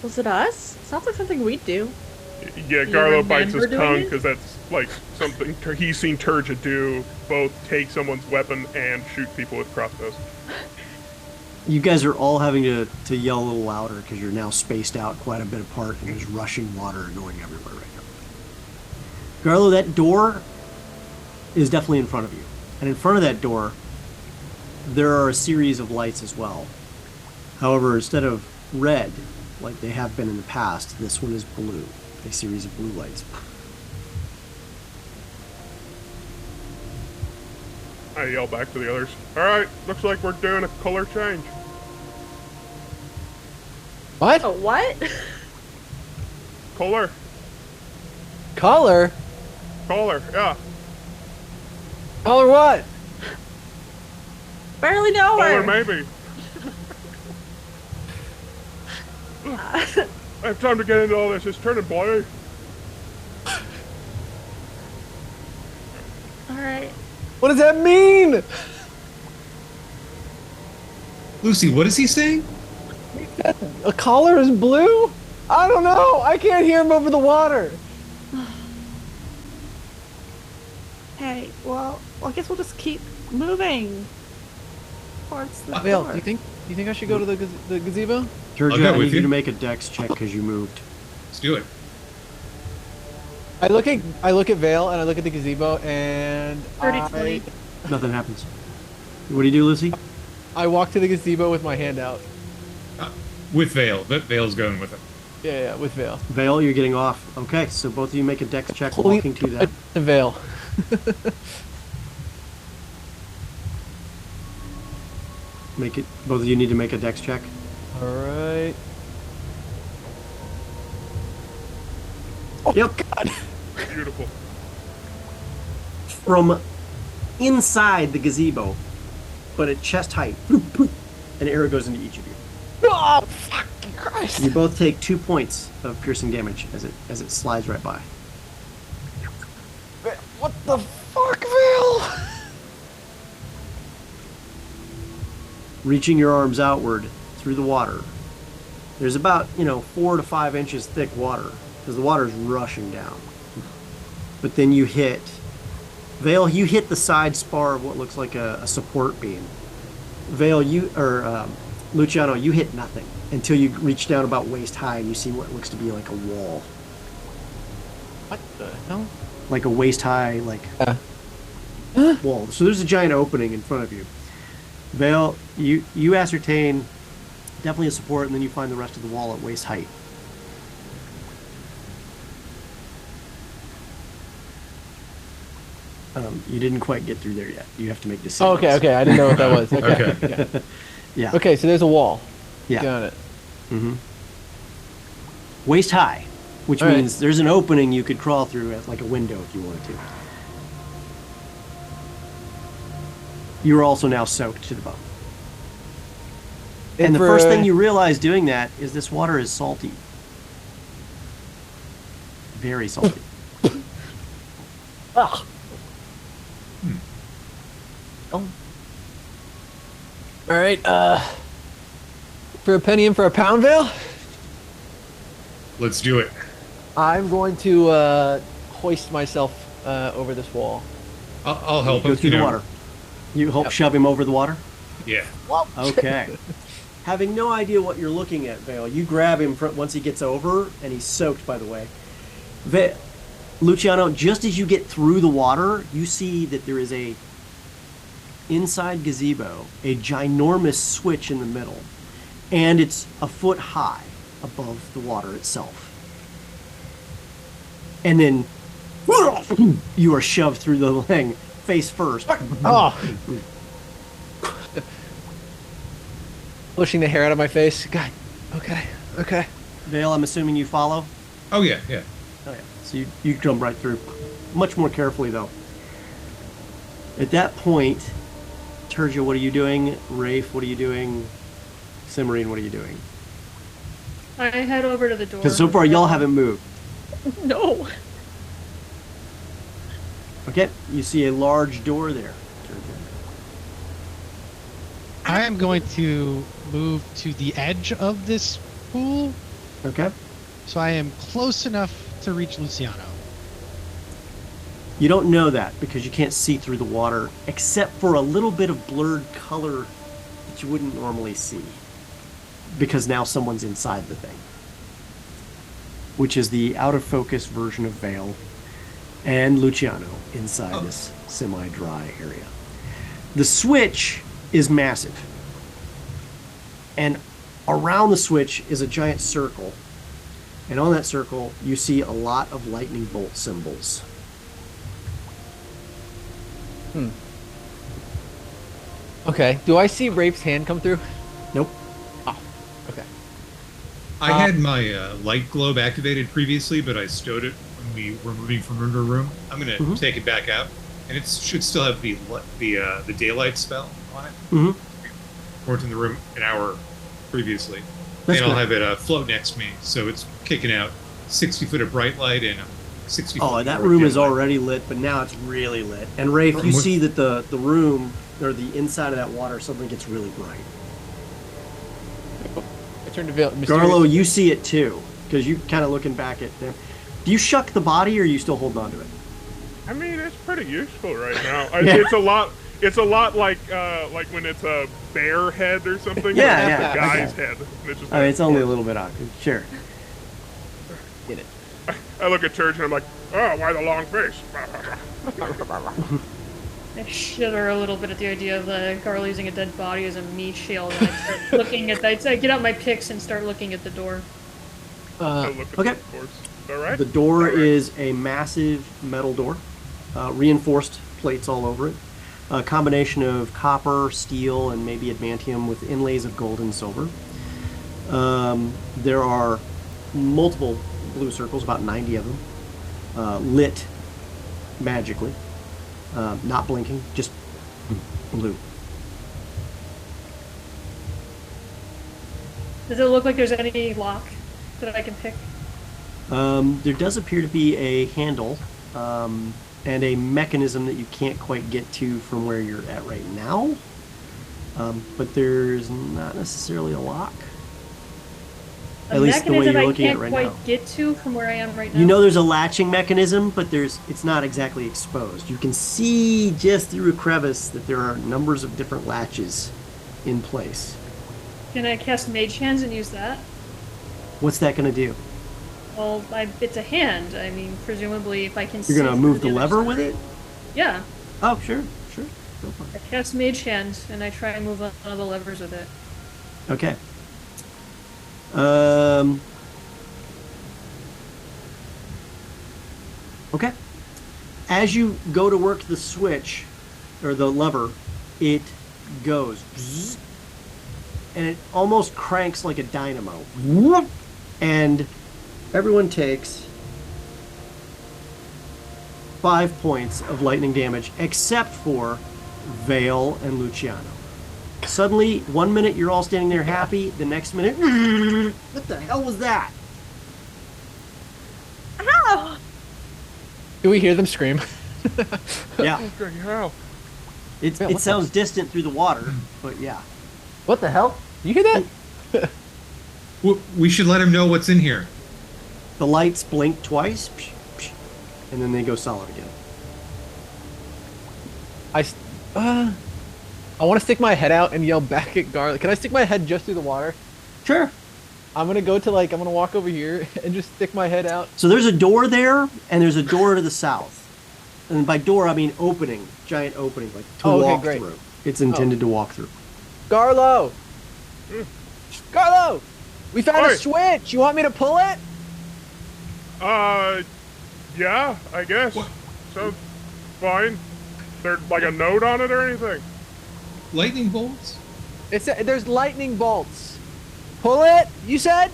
Was it us? Sounds like something we'd do. Yeah, You Garlo bites his remember doing tongue it? because that's like something he's seen Turja do. Both take someone's weapon and shoot people with crossbows. You guys are all having to yell a little louder because you're now spaced out quite a bit apart and there's rushing water going everywhere right now. Garlo, that door is definitely in front of you. And in front of that door, there are a series of lights as well. However, instead of red, like they have been in the past, this one is blue. A series of blue lights. I yell back to the others. Alright, looks like we're doing a color change. What? Oh, what? Color. Color? Color, yeah. Call her what? Barely know Or her. maybe. I have time to get into all this. It's turning blue. All right. What does that mean? Lucy, what is he saying? A collar is blue? I don't know. I can't hear him over the water. Hey, well, I guess we'll just keep moving towards the Vale, door. do you think I should go to the gazebo? I'll Turja, go I with need you you. to make a dex check because you moved. Let's do it. I look at Vale and I look at the gazebo and 30-20. Nothing happens. What do you do, Lucy? I walk to the gazebo with my hand out. With Vale. Vale's going with him. Yeah, with Vale. Vale, you're getting off. Okay, so both of you make a dex check Holy- walking to that. Vale. Make it. Both of you need to make a dex check. All right. Yep. God. Beautiful. From inside the gazebo, but at chest height, an arrow goes into each of you. Oh, fucking Christ. You both take 2 points of piercing damage as it slides right by. What the fuck, Vale? Reaching your arms outward through the water. There's about 4 to 5 inches thick water because the water is rushing down. But then you hit Vale. You hit the side spar of what looks like a support beam. Vale, Luciano, you hit nothing until you reach down about waist high and you see what looks to be like a wall, What the hell? like a waist high wall. So there's a giant opening in front of you. Vale, you ascertain definitely a support, and then you find the rest of the wall at waist height. You didn't quite get through there yet. You have to make decisions. Oh, okay. I didn't know what that was. Okay. Okay. Yeah. Okay, so there's a wall. Yeah. Got it. Mm-hmm. Waist high, which All right. means there's an opening you could crawl through at like a window if you wanted to. You're also now soaked to the bone. And the for, first thing you realize doing that is this water is salty. Very salty. Oh. Oh. All right. For a penny and for a pound, Vale, Let's do it. I'm going to hoist myself over this wall. I'll help Go him. through the water. You help shove him over the water? Yeah. Okay. Having no idea what you're looking at, Vale, you grab him once he gets over, and he's soaked, by the way. Luciano, just as you get through the water, you see that there is inside gazebo, a ginormous switch in the middle, and it's a foot high above the water itself. And then you are shoved through the thing, face first. Oh. Pushing the hair out of my face. God. Okay. Vale, I'm assuming you follow? Oh, yeah, yeah. Oh yeah. So you jump right through. Much more carefully, though. At that point, Turja, what are you doing? Rafe, what are you doing? Cimarine, what are you doing? I head over to the door. Because so far, y'all haven't moved. No. Okay, you see a large door there. I am going to move to the edge of this pool, Okay. so I am close enough to reach Luciano. You don't know that because you can't see through the water, except for a little bit of blurred color that you wouldn't normally see. Because now someone's inside the thing. Which is the out of focus version of Vale and Luciano inside this semi-dry area. The switch is massive. And around the switch is a giant circle. And on that circle, you see a lot of lightning bolt symbols. Okay. Do I see Rafe's hand come through? Nope. Okay. I had my light globe activated previously, but I stowed it when we were moving from room to room. I'm going to take it back out. and it should still have the daylight spell on it. Mm-hmm. Weren't in the room an hour previously. That's and I'll good. have it float next to me, so it's kicking out 60 foot of bright light and 60 foot. Oh, that of room dim is light. already lit, but now it's really lit. And Rafe, you see that the room or the inside of that water suddenly gets really bright. I turned to Veil. Garlo, you see it too, because you kind of looking back at them. Do you shuck the body, or are you still holding on to it? I mean, it's pretty useful right now. Yeah. It's a lot like when it's a bear head or something. Yeah, it's yeah, the guy's okay. head. And it's just I mean, it's only a little bit awkward. Sure. Get it. I look at Church and I'm like, oh, why the long face? I shudder a little bit at the idea of Garl using a dead body as a meat shield. And I start looking at that. I get out my picks and start looking at the door. I look at Okay. the corpse. All right. The door All right. is a massive metal door, reinforced plates all over it. A combination of copper, steel, and maybe adamantium with inlays of gold and silver. There are multiple blue circles, about 90 of them, lit magically, not blinking, just blue. Does it look like there's any lock that I can pick? There does appear to be a handle and a mechanism that you can't quite get to from where you're at right now, but there's not necessarily a lock. A At least the way mechanism you're I looking at can't it right quite now. get to from where I am right now. You know there's a latching mechanism, but it's not exactly exposed. You can see just through a crevice that there are numbers of different latches in place. Can I cast Mage Hands and use that? What's that going to do? Well, it's a hand. I mean, presumably, if I can. You're going to see move through the other lever side. with it? Yeah. Oh, sure. Go for I it. cast Mage Hands and I try and move one of the levers with it. Okay. Okay. As you go to work the switch or the lever, it goes bzzz, and it almost cranks like a dynamo. Whoop, and everyone takes 5 points of lightning damage, except for Vale and Luciano. Suddenly, 1 minute you're all standing there happy, the next minute, what the hell was that? Ow! Do we hear them scream? Yeah, Okay, how? Yeah, it what sounds distant through the water, but yeah. What the hell? You hear that? We should let him know what's in here. The lights blink twice, and then they go solid again. I want to stick my head out and yell back at Garlic. Can I stick my head just through the water? Sure. I'm gonna walk over here and just stick my head out. So there's a door there, and there's a door to the south. And by door, I mean opening, giant opening, like to Oh, okay, walk great. through. It's intended to walk through. Garlo! Garlo! We found Oi. a switch! You want me to pull it? Yeah, I guess. Sounds fine. There like a note on it or anything? Lightning bolts? There's lightning bolts. Pull it, you said?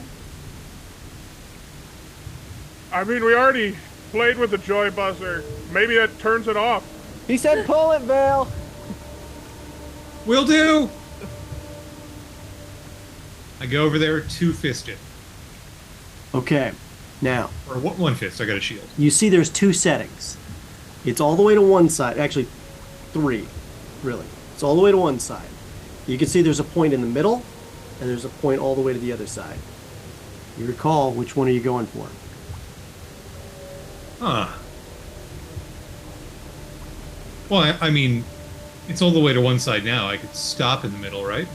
I mean, we already played with the joy buzzer. Maybe that turns it off. He said pull it, Vale. Will do! I go over there two-fisted. Okay. Now, Or what one fist? I got a shield. you see there's two settings. It's all the way to one side. Actually, three, really. It's all the way to one side. You can see there's a point in the middle, and there's a point all the way to the other side. You recall, which one are you going for? Huh. Well, I mean, it's all the way to one side now. I could stop in the middle, right?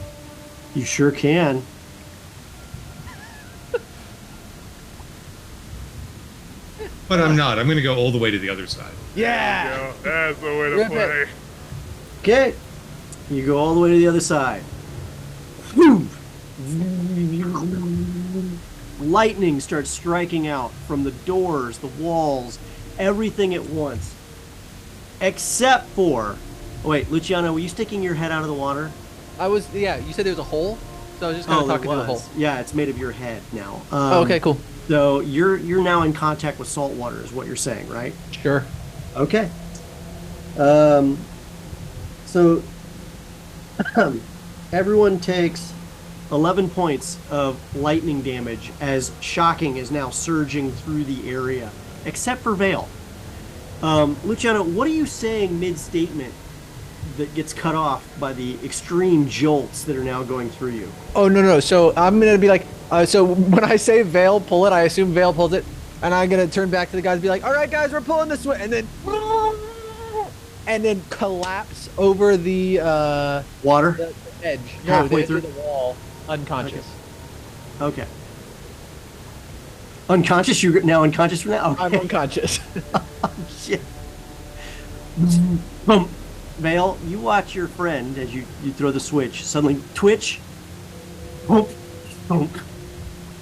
You sure can. But I'm not. I'm going to go all the way to the other side. Yeah. Yeah, that's the way to Rip play. it. Okay. You go all the way to the other side. Whew. Lightning starts striking out from the doors, the walls, everything at once. Except for... Oh, wait, Luciano, were you sticking your head out of the water? Yeah, you said there's a hole? So I was just kind of there talking to the hole. Yeah, it's made of your head now. Oh, okay, cool. So you're now in contact with salt water is what you're saying, right? Sure. Okay. So everyone takes 11 points of lightning damage as shocking is now surging through the area, except for Vale. Luciano, what are you saying mid-statement that gets cut off by the extreme jolts that are now going through you? Oh, no. So I'm going to be like, so when I say Vale, pull it, I assume Vale pulls it. And I'm going to turn back to the guys and be like, all right, guys, we're pulling this way. And then collapse over the Water? the edge. Halfway the edge of the wall, unconscious. Okay. Unconscious? You're now unconscious from that? Okay. I'm unconscious. Oh, shit. Vale, you watch your friend as you throw the switch. Suddenly, twitch. Boom, boom,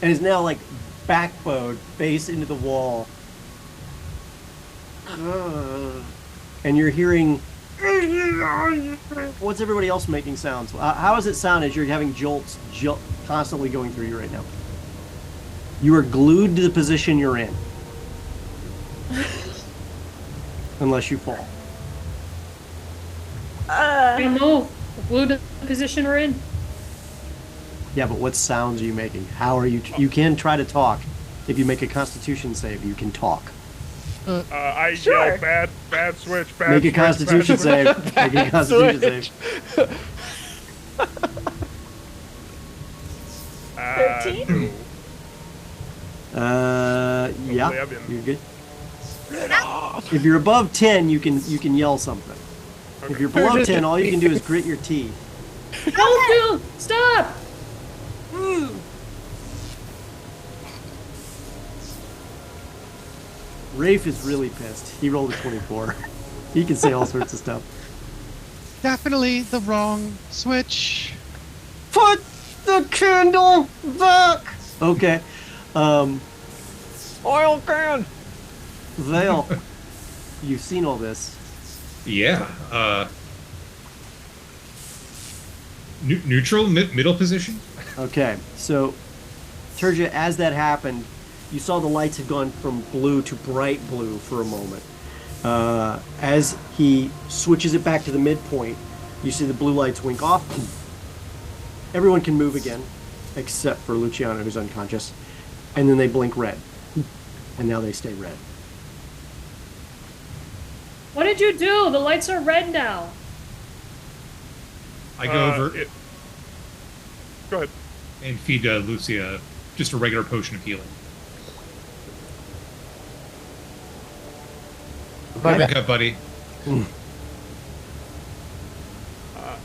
and is now like backbone, face into the wall. And you're hearing. What's everybody else making sounds? How does it sound as you're having jolts constantly going through you right now? You are glued to the position you're in. Unless you fall. We move. We're glued to the position we're in. Yeah, but what sounds are you making? How are you? You can try to talk. If you make a Constitution save, you can talk. I Sure. yell, bad switch, bad Make a switch, Constitution bad switch." save. Make a Constitution save. 13? Yeah, 11. you're good. If you're above 10, you can yell something. If you're below 10, all you can do is grit your teeth. Don't do! Stop! Rafe is really pissed. He rolled a 24. He can say all sorts of stuff. Definitely the wrong switch. Put the candle back. Okay. Oil can. Vale, you've seen all this. Yeah. Neutral, middle position. Okay, so Turgia, as that happened, you saw the lights had gone from blue to bright blue for a moment. As he switches it back to the midpoint, you see the blue lights wink off. Everyone can move again, except for Luciano, who's unconscious. And then they blink red. And now they stay red. What did you do? The lights are red now. I go over Go ahead. and feed Lucia just a regular potion of healing. Back up, buddy.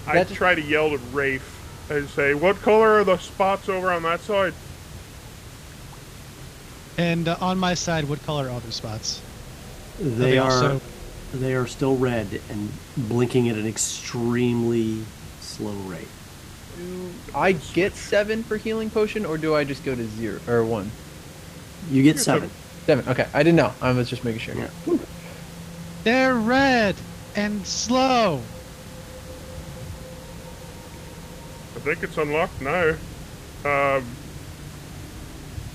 I That's- try to yell to Rafe and say, "What color are the spots over on that side?" And on my side, what color are those spots? They also- they are still red and blinking at an extremely slow rate. Do I get 7 for healing potion, or do I just go to 0 or 1? You get 7. 7. Okay, I didn't know. I was just making sure. Yeah. They're red and slow. I think it's unlocked now.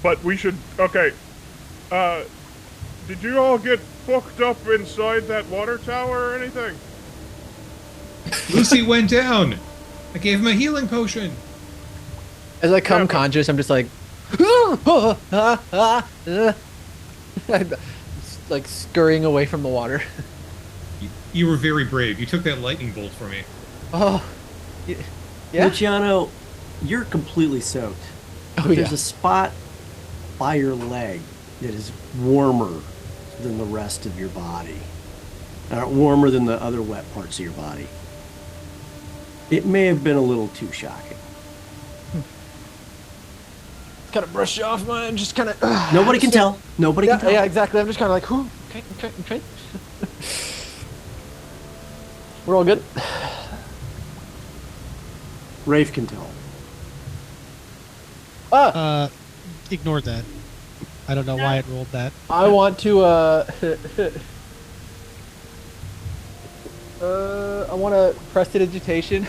But we should. Okay. Did you all get fucked up inside that water tower or anything? Lucy went down. I gave him a healing potion. As I come Yeah, but- conscious, I'm just like, like scurrying away from the water. You were very brave. You took that lightning bolt from me. Oh, yeah. Luciano, you're completely soaked. Oh, There's yeah. a spot by your leg that is warmer than the rest of your body. Warmer than the other wet parts of your body. It may have been a little too shocking. Kind of brush off my, just kind of. Nobody can tell. Nobody Yeah, can tell. yeah, exactly. I'm just kind of like, whew, okay. We're all good. Rafe can tell. Ignore that. I don't know why it rolled that. I want to, I want to prestidigitation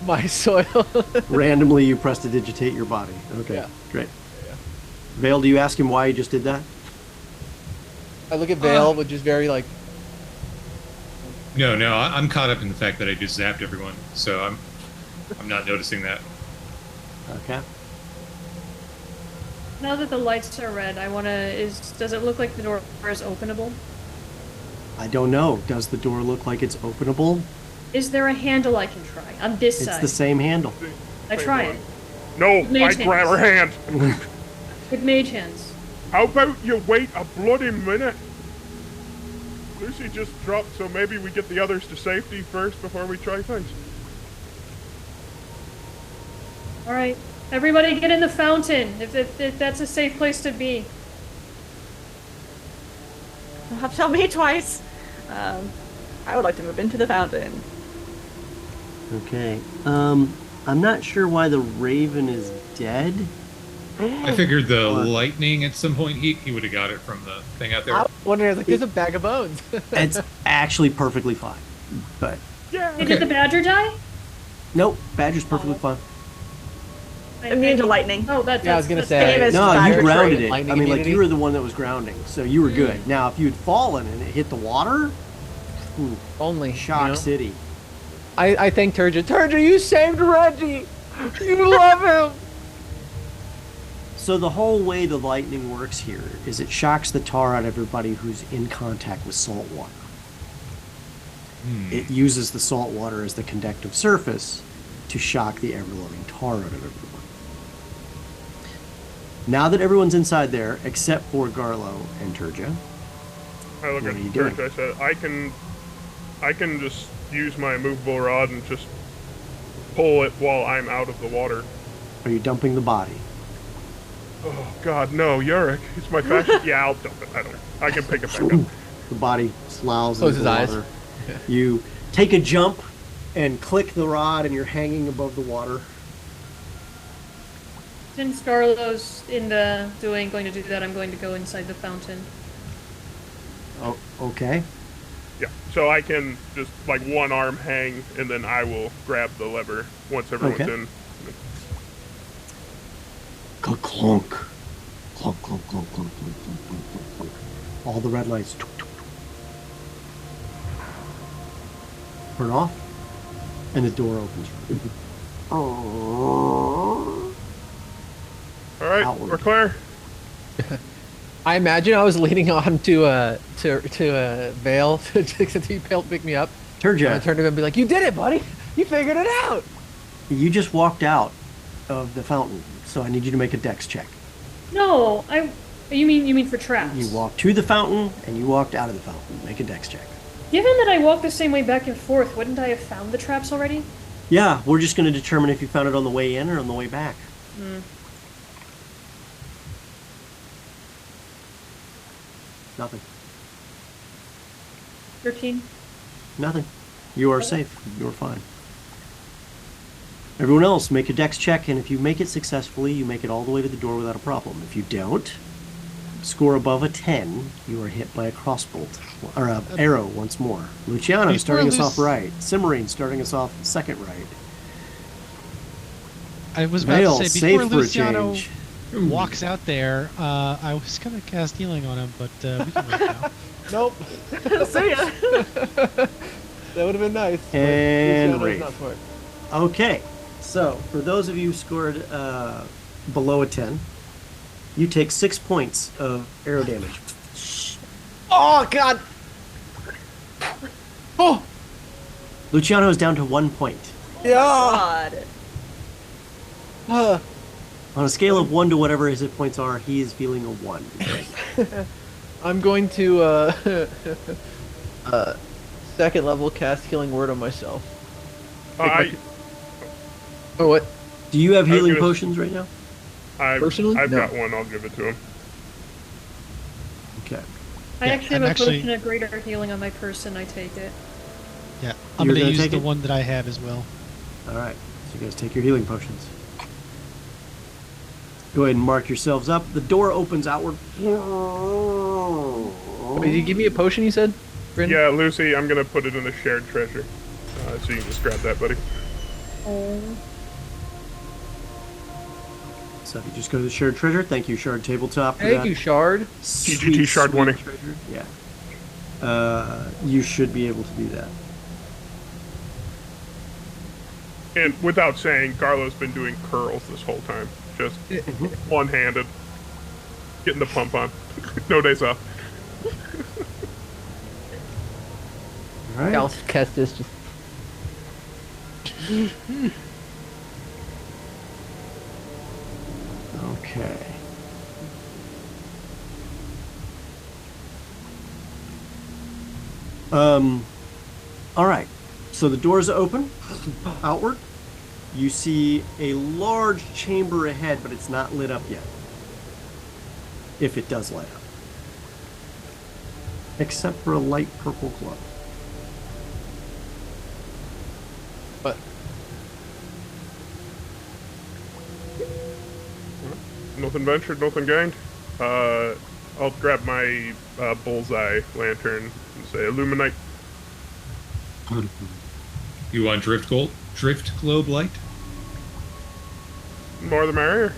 my soil. Randomly, you prestidigitate your body. Okay, Yeah. great. Vale, do you ask him why he just did that? I look at Vale, which is very like No, I'm caught up in the fact that I just zapped everyone, so I'm not noticing that. Okay. Now that the lights are red, does it look like the door is openable? I don't know. Does the door look like it's openable? Is there a handle I can try on this It's side? the same handle. I try it No, Mage I grab her hand. with mage hands. How about you wait a bloody minute? Lucy just dropped, so maybe we get the others to safety first before we try things. All right, everybody get in the fountain if that's a safe place to be. You'll have to tell me twice. I would like to move into the fountain. Okay. I'm not sure why the raven is dead. I figured the lightning at some point, he would have got it from the thing out there. I was wondering, like, there's a bag of bones. It's actually perfectly fine. But Yeah. Hey, did the badger die? nope, Badger's perfectly fine. Immune to lightning. Oh, that's Yeah, I was gonna that's say. famous. No, you Badger grounded trait. it. Lightning I mean, like immunity. you were the one that was grounding, so you were good. Now, if you had fallen and it hit the water, Only. shock you know? city. I thank Turja. Turja, you saved Reggie. You love him. So the whole way the lightning works here is it shocks the tar out of everybody who's in contact with salt water. It uses the salt water as the conductive surface to shock the ever-loving tar out of everyone. Now that everyone's inside there, except for Garlo and Turja, I look What at are you doing? Church, I said, I can just use my movable rod and just pull it while I'm out of the water. are you dumping the body? Oh God, no, Yurik, it's my fashion. Yeah, I'll dump it. I can pick it back up. The body sloughs Close into the his eyes. water. You take a jump and click the rod, and you're hanging above the water. Since Carlos going to do that, I'm going to go inside the fountain. Oh, okay. Yeah, so I can just like one arm hang, and then I will grab the lever once everyone's Okay. in. Clunk, clunk, clunk, clunk, clunk, clunk, clunk, clunk, clunk, clunk, clunk. All the red lights turn off, and the door opens. All right, Outward. we're clear. I imagine I was leaning on to a veil to help pick me up. And I Turja, turned to him and be like, "You did it, buddy! You figured it out." you just walked out of the fountain, so I need you to make a dex check. No, you mean for traps? You walked to the fountain, and you walked out of the fountain. Make a dex check. Given that I walked the same way back and forth, wouldn't I have found the traps already? Yeah, we're just going to determine if you found it on the way in or on the way back. Nothing. 13. Nothing. You are safe. You are fine. Everyone else, make a dex check, and if you make it successfully, you make it all the way to the door without a problem. If you don't, score above a 10, you are hit by a crossbolt, or an arrow once more. Luciano Before starting us off Luc- right. Cimarine starting us off second right. I was about Vale, to say, safe before for a Luciano change. walks out there, I was going to cast healing on him, but we can wait now. Nope. See ya. That would have been nice. but And Luciano's Wraith. not for it. Okay, so for those of you who scored below a 10, you take 6 points of arrow damage. Oh God! Oh Luciano is down to 1 point. yeah. God. On a scale of 1 to whatever his hit points are, he is feeling a 1. I'm going to second level cast healing word on myself. Oh what? Do you have I was healing gonna- potions right now? Personally? I've No. got one. I'll give it to him. Okay. I Yeah, actually have I'm a actually- potion of greater healing on my person. I take it. Yeah, I'm You're going to gonna use take the it? one that I have as well. All right. So you guys take your healing potions. Go ahead and mark yourselves up. The door opens outward. Wait, did you give me a potion? You said, Brandon? Yeah, Lucy, I'm gonna put it in a shared treasure. So you can just grab that, buddy. Oh. So if you just go to the shared treasure, thank you, Shard Tabletop. For Thank that. you, Sweet, TGT Shard sweet winning. treasure. Yeah. You should be able to do that. And without saying, Carlo's been doing curls this whole time. Just one-handed. Getting the pump on. No days off. All right. Kestis just. Okay. All right. So the doors open outward. You see a large chamber ahead, but it's not lit up yet. If it does light up. Except for a light purple glow. But Nothing ventured, nothing gained. I'll grab my bullseye lantern and say, illuminate. You want drift globe light? More the merrier.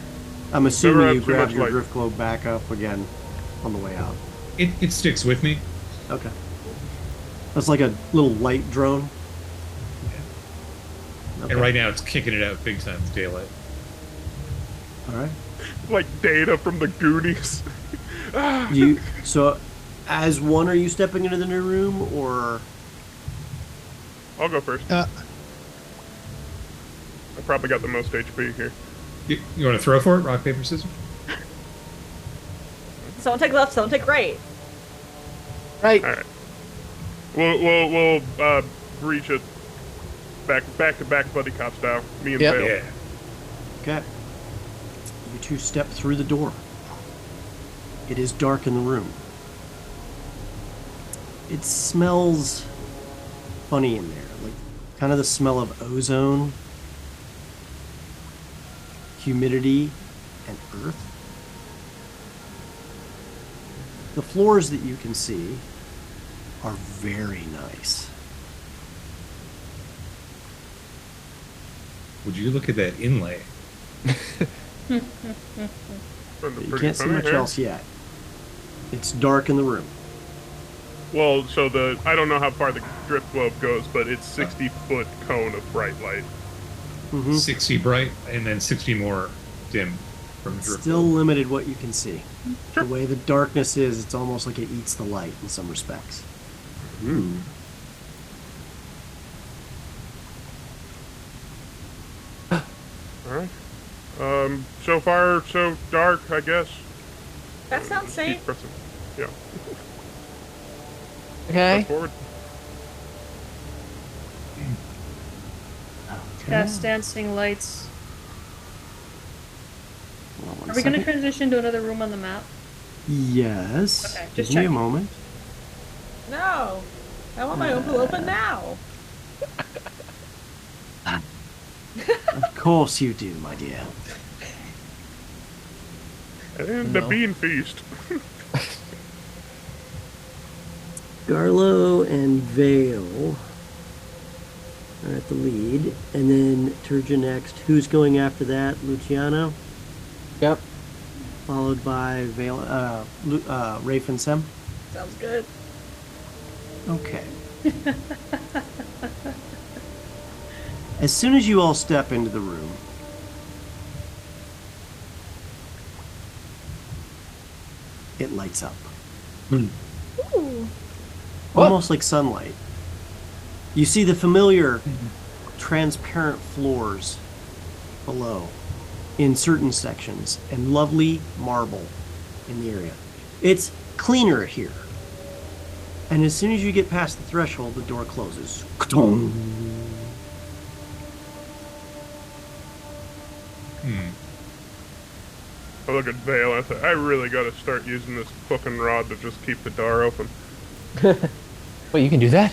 I'm assuming Never you have too grabbed much your light. drift globe back up again on the way out. It sticks with me. Okay. That's like a little light drone. Okay. And right now it's kicking it out big time with daylight. All right. Like Data from the Goonies. So, as one, are you stepping into the new room, or? I'll go first. I probably got the most HP here. You want to throw for it? Rock, paper, scissors? Someone take left, someone take right. right. All right. We'll reach it back to back buddy cop style. Me and Yep. Vale. Yeah. Okay. You two step through the door. It is dark in the room. It smells funny in there, like kind of the smell of ozone, humidity, and earth. The floors that you can see are very nice. Would you look at that inlay? Pretty You can't see funny much here. else yet. It's dark in the room. Well, so I don't know how far the drift globe goes, but it's 60-foot cone of bright light. Mhm. 60 bright and then 60 more dim from drift. Still limited what you can see. The way the darkness is, it's almost like it eats the light in some respects. All right. So far so dark, I guess. That sounds Just safe. keep pressing. Yeah. Okay. Press forward. Cast dancing lights. Hold on one Are we going to second. transition to another room on the map? Yes. Okay, Give just me a checking. moment. No. I want my opal open now. Of course you do, my dear. And No. the bean feast. Garlo and Vale are at the lead, and then Turja next. Who's going after that? Luciano, Yep. followed by Vale, Rafe and Sem. Sounds good. Okay. As soon as you all step into the room, it lights up. Ooh. What? Almost like sunlight. You see the familiar transparent floors below in certain sections and lovely marble in the area. It's cleaner here. And as soon as you get past the threshold, the door closes. I look at Vale and I say, I really gotta start using this fucking rod to just keep the door open. Wait, you can do that?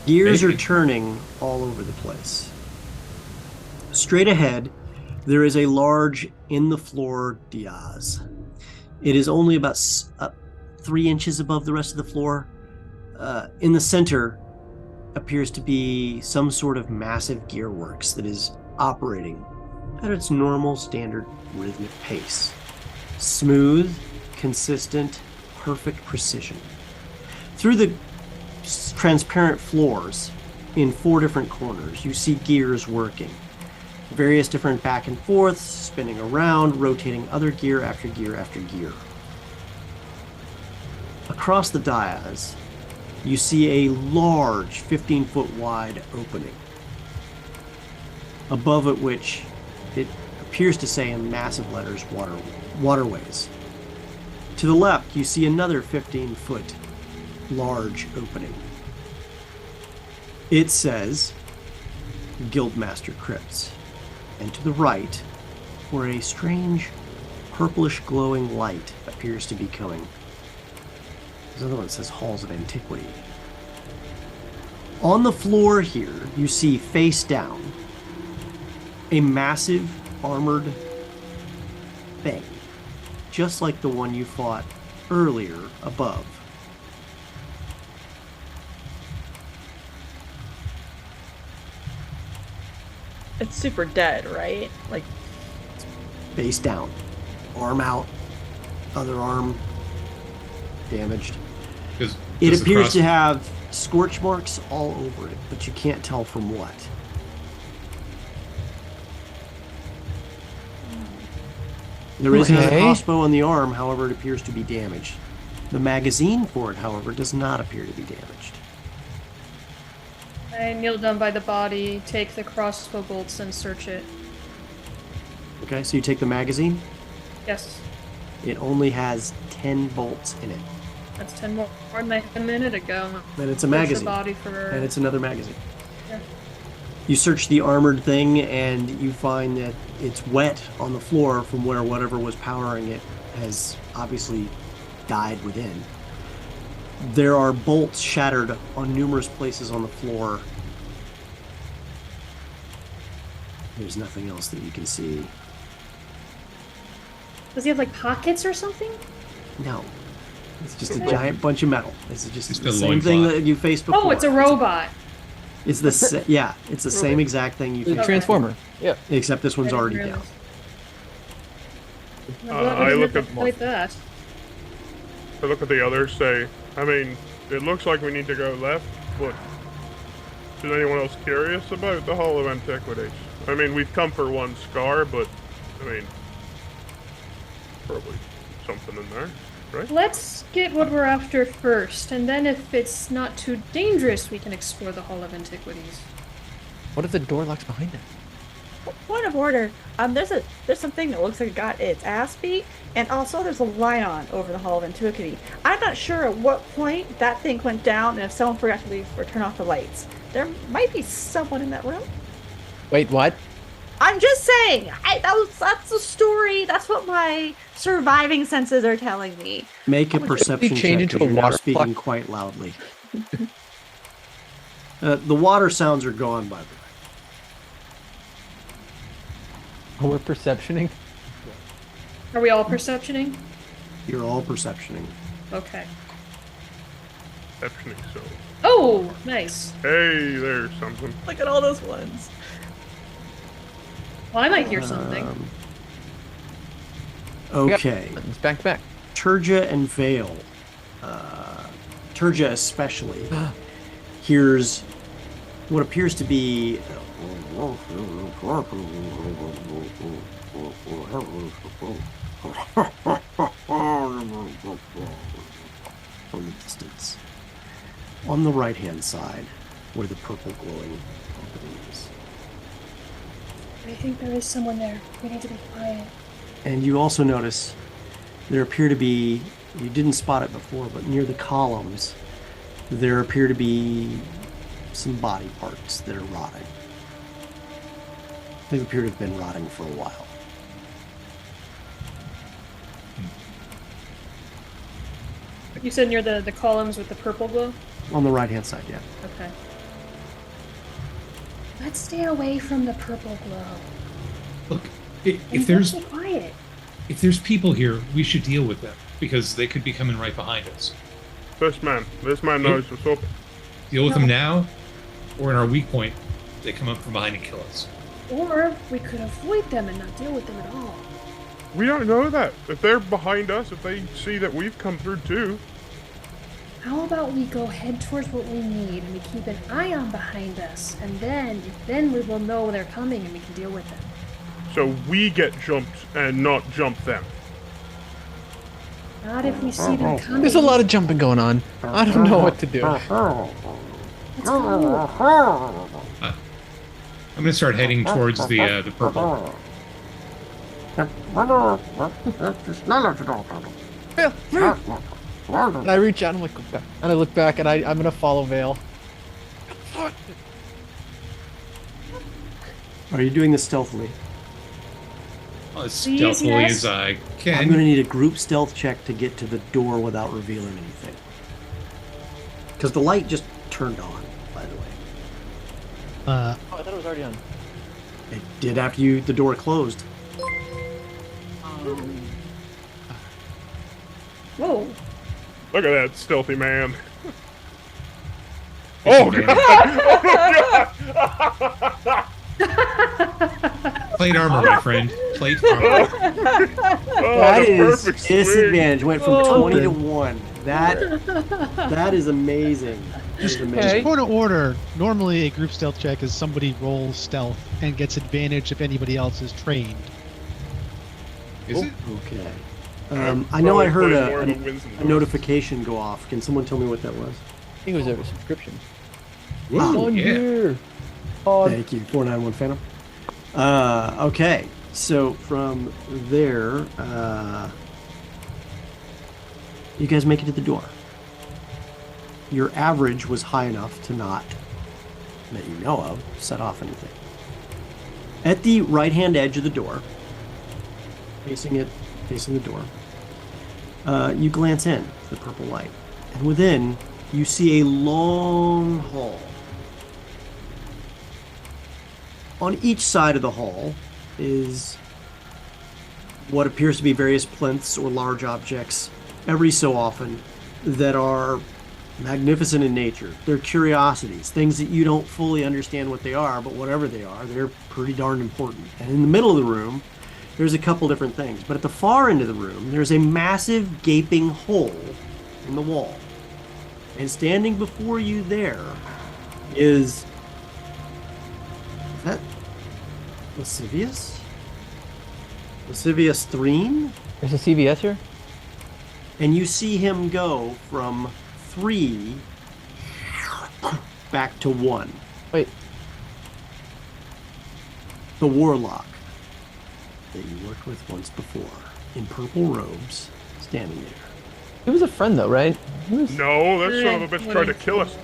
Gears Maybe. are turning all over the place. Straight ahead, there is a large in-the-floor dais. It is only about 3 inches above the rest of the floor. In the center appears to be some sort of massive gearworks that is operating at its normal standard rhythmic pace. Smooth, consistent, perfect precision. Through the transparent floors, in 4 different corners. You see gears working. Various different back and forths, spinning around, rotating other gear after gear after gear. Across the dais, you see a large 15-foot wide opening, above it which it appears to say in massive letters, waterways. To the left, you see another 15-foot large opening. It says Guildmaster Crypts. And to the right, where a strange purplish glowing light appears to be coming. This other one says Halls of Antiquity. On the floor here, you see face down a massive armored thing, just like the one you fought earlier above. It's super dead, right? Like, Face down, arm out, other arm damaged. It appears to have scorch marks all over it, but you can't tell from what. There is another crossbow on the arm, however, it appears to be damaged. The magazine for it, however, does not appear to be damaged. I kneel down by the body, take the crossbow bolts, and search it. Okay, so you take the magazine. Yes, It only has 10 bolts in it. that's 10 more than I had a minute ago. Then it's a Search magazine. the body for... And it's another magazine. Yeah. You search the armored thing, and you find that it's wet on the floor from where whatever was powering it has obviously died within. There are bolts shattered on numerous places on the floor. There's nothing else that you can see. Does he have like pockets or something? No. It's just a giant bunch of metal. This is just It's the the same thing loincloth. that you faced before. Oh, it's a robot. It's the yeah, it's the same exact thing you The faced Transformer. Yeah. before, except this one's I didn't already realize. down. I look at like that. I look at the others. Say, I mean, it looks like we need to go left, but is anyone else curious about the Hall of Antiquities? I mean, we've come for one scar, but I mean, probably something in there, right? Let's get what we're after first, and then if it's not too dangerous, we can explore the Hall of Antiquities. What if the door locks behind it? point of order. There's something that looks like it got its ass beat, and also there's a light on over the Hall of Antiquity. I'm not sure at what point that thing went down, and if someone forgot to leave or turn off the lights. There might be someone in that room. Wait, what? I'm just saying. That's the story. That's what my surviving senses are telling me. Make a perception change check into because a you're now water speaking clock. quite loudly. The water sounds are gone, by the way. Oh, we're perceptioning? Are we all perceptioning? You're all perceptioning. Okay. Perceptioning, so. Oh, nice. Hey, there's something. Look at all those ones. Well, I might hear something. Okay. It's back to back. Turja and Vale, Turja especially, hears what appears to be from the distance. On the right-hand side, where the purple glowing opening is. I think there is someone there. We need to be quiet. And you also notice there appear to be, you didn't spot it before, but near the columns, there appear to be some body parts that are rotting. They appear to have been rotting for a while. You said near the columns with the purple glow? On the right-hand side, yeah. Okay. Let's stay away from the purple glow. Look, And if there's let's be quiet. if there's people here, we should deal with them because they could be coming right behind us. This man knows what's up. Deal with them now, or in our weak point, they come up from behind and kill us. Or we could avoid them and not deal with them at all. We don't know that. If they're behind us, if they see that we've come through too. How about we go head towards what we need and we keep an eye on behind us, and then we will know they're coming and we can deal with them. So we get jumped and not jump them. Not if we see them coming. There's a lot of jumping going on. I don't know what to do. Let's go. I'm gonna start heading towards the purple. And I reach out and I look back and I'm gonna follow Vale. Are you doing this stealthily? As stealthily as I I'm can. going to need a group stealth check to get to the door without revealing anything. Because the light just turned on, by the way. Oh, I thought it was already on. It did after the door closed. Whoa. Look at that stealthy man. Oh, God! Plate armor, my friend. Plate armor. That the is perfect swing. disadvantage. Went from Oh. 20 to 1. That is amazing. That is amazing. Just point of order. Normally, a group stealth check is somebody rolls stealth and gets advantage if anybody else is trained. Is it? Okay. I know I heard Probably more of a wins than a loses. notification go off. Can someone tell me what that was? I think it was a subscription. Ooh, On yeah. here. Oh, Thank you, 491 Phantom. Okay, so from there, you guys make it to the door. Your average was high enough to not, that you know of, set off anything. At the right-hand edge of the door, facing the door, you glance in to the purple light, and within, you see a long hall. On each side of the hall is what appears to be various plinths or large objects, every so often, that are magnificent in nature. They're curiosities, things that you don't fully understand what they are, but whatever they are, they're pretty darn important. And in the middle of the room, there's a couple different things. But at the far end of the room, there's a massive gaping hole in the wall. And standing before you there is that Lascivious? Lascivious Threen? there's a CVS here? And you see him go from 3 back to 1. Wait, The warlock that you worked with once before, in purple robes, standing there. he was a friend though, right? He was... No, that son of a bitch tried to kill us.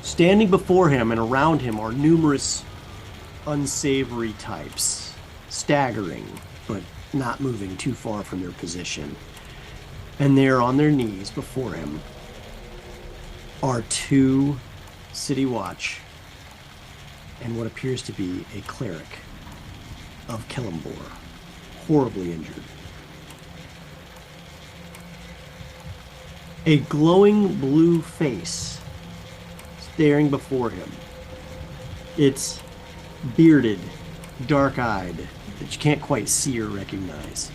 Standing before him and around him are numerous unsavory types, staggering, but not moving too far from their position. And there on their knees before him are 2 City Watch and what appears to be a cleric of Kellumbor, horribly injured. A glowing blue face staring before him. It's bearded, dark-eyed, that you can't quite see or recognize.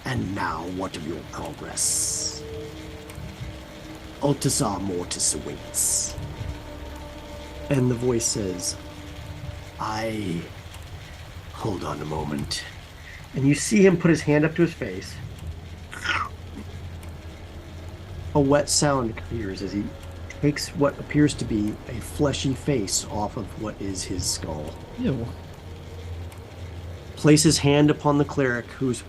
And now, what of your progress? Altasar Mortis awaits. And the voice says, hold on a moment. And you see him put his hand up to his face. A wet sound appears as he takes what appears to be a fleshy face off of what is his skull. Ew. Place his hand upon the cleric, who's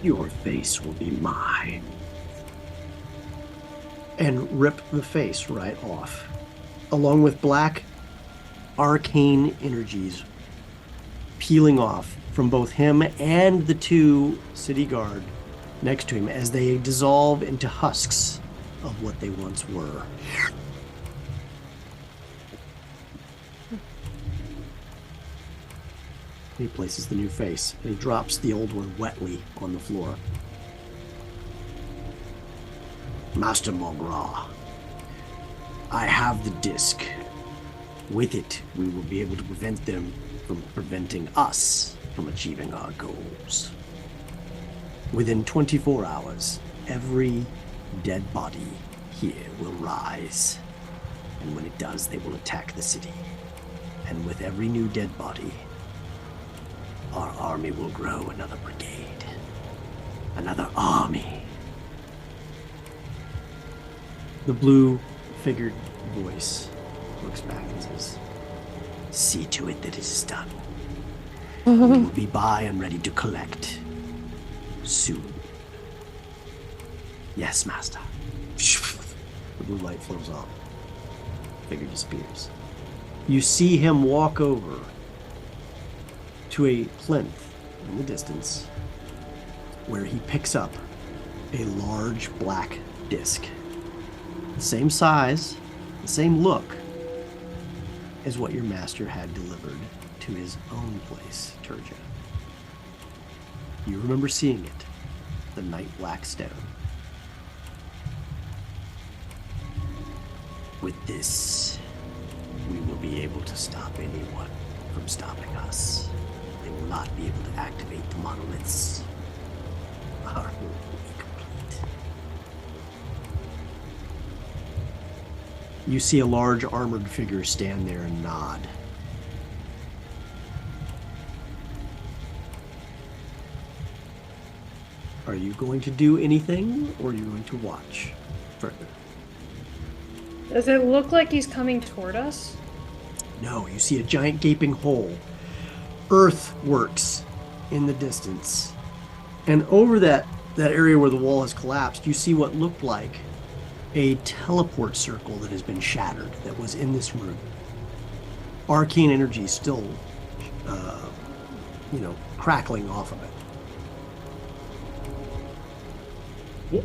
your face will be mine, and rip the face right off, along with black arcane energies peeling off from both him and the 2 city guard next to him as they dissolve into husks of what they once were. He places the new face, and he drops the old one wetly on the floor. Master Mogra, I have the disc. With it, we will be able to prevent them from preventing us. from achieving our goals. Within 24 hours, every dead body here will rise. And when it does, they will attack the city. And with every new dead body, our army will grow another brigade. Another army. The blue-figured voice looks back and says, "See to it that it is done. We will be by and ready to collect soon." "Yes, master." The blue light flows off. Figure disappears. You see him walk over to a plinth in the distance where he picks up a large black disc. The same size, the same look as what your master had delivered to his own place, Turja. You remember seeing it, the night black stone. With this, we will be able to stop anyone from stopping us. They will not be able to activate the monoliths. Our work will be complete. You see a large armored figure stand there and nod. Are you going to do anything, or are you going to watch further? Does it look like he's coming toward us? No, you see a giant gaping hole. Earthworks in the distance. And over that area where the wall has collapsed, you see what looked like a teleport circle that has been shattered that was in this room. Arcane energy still, crackling off of it.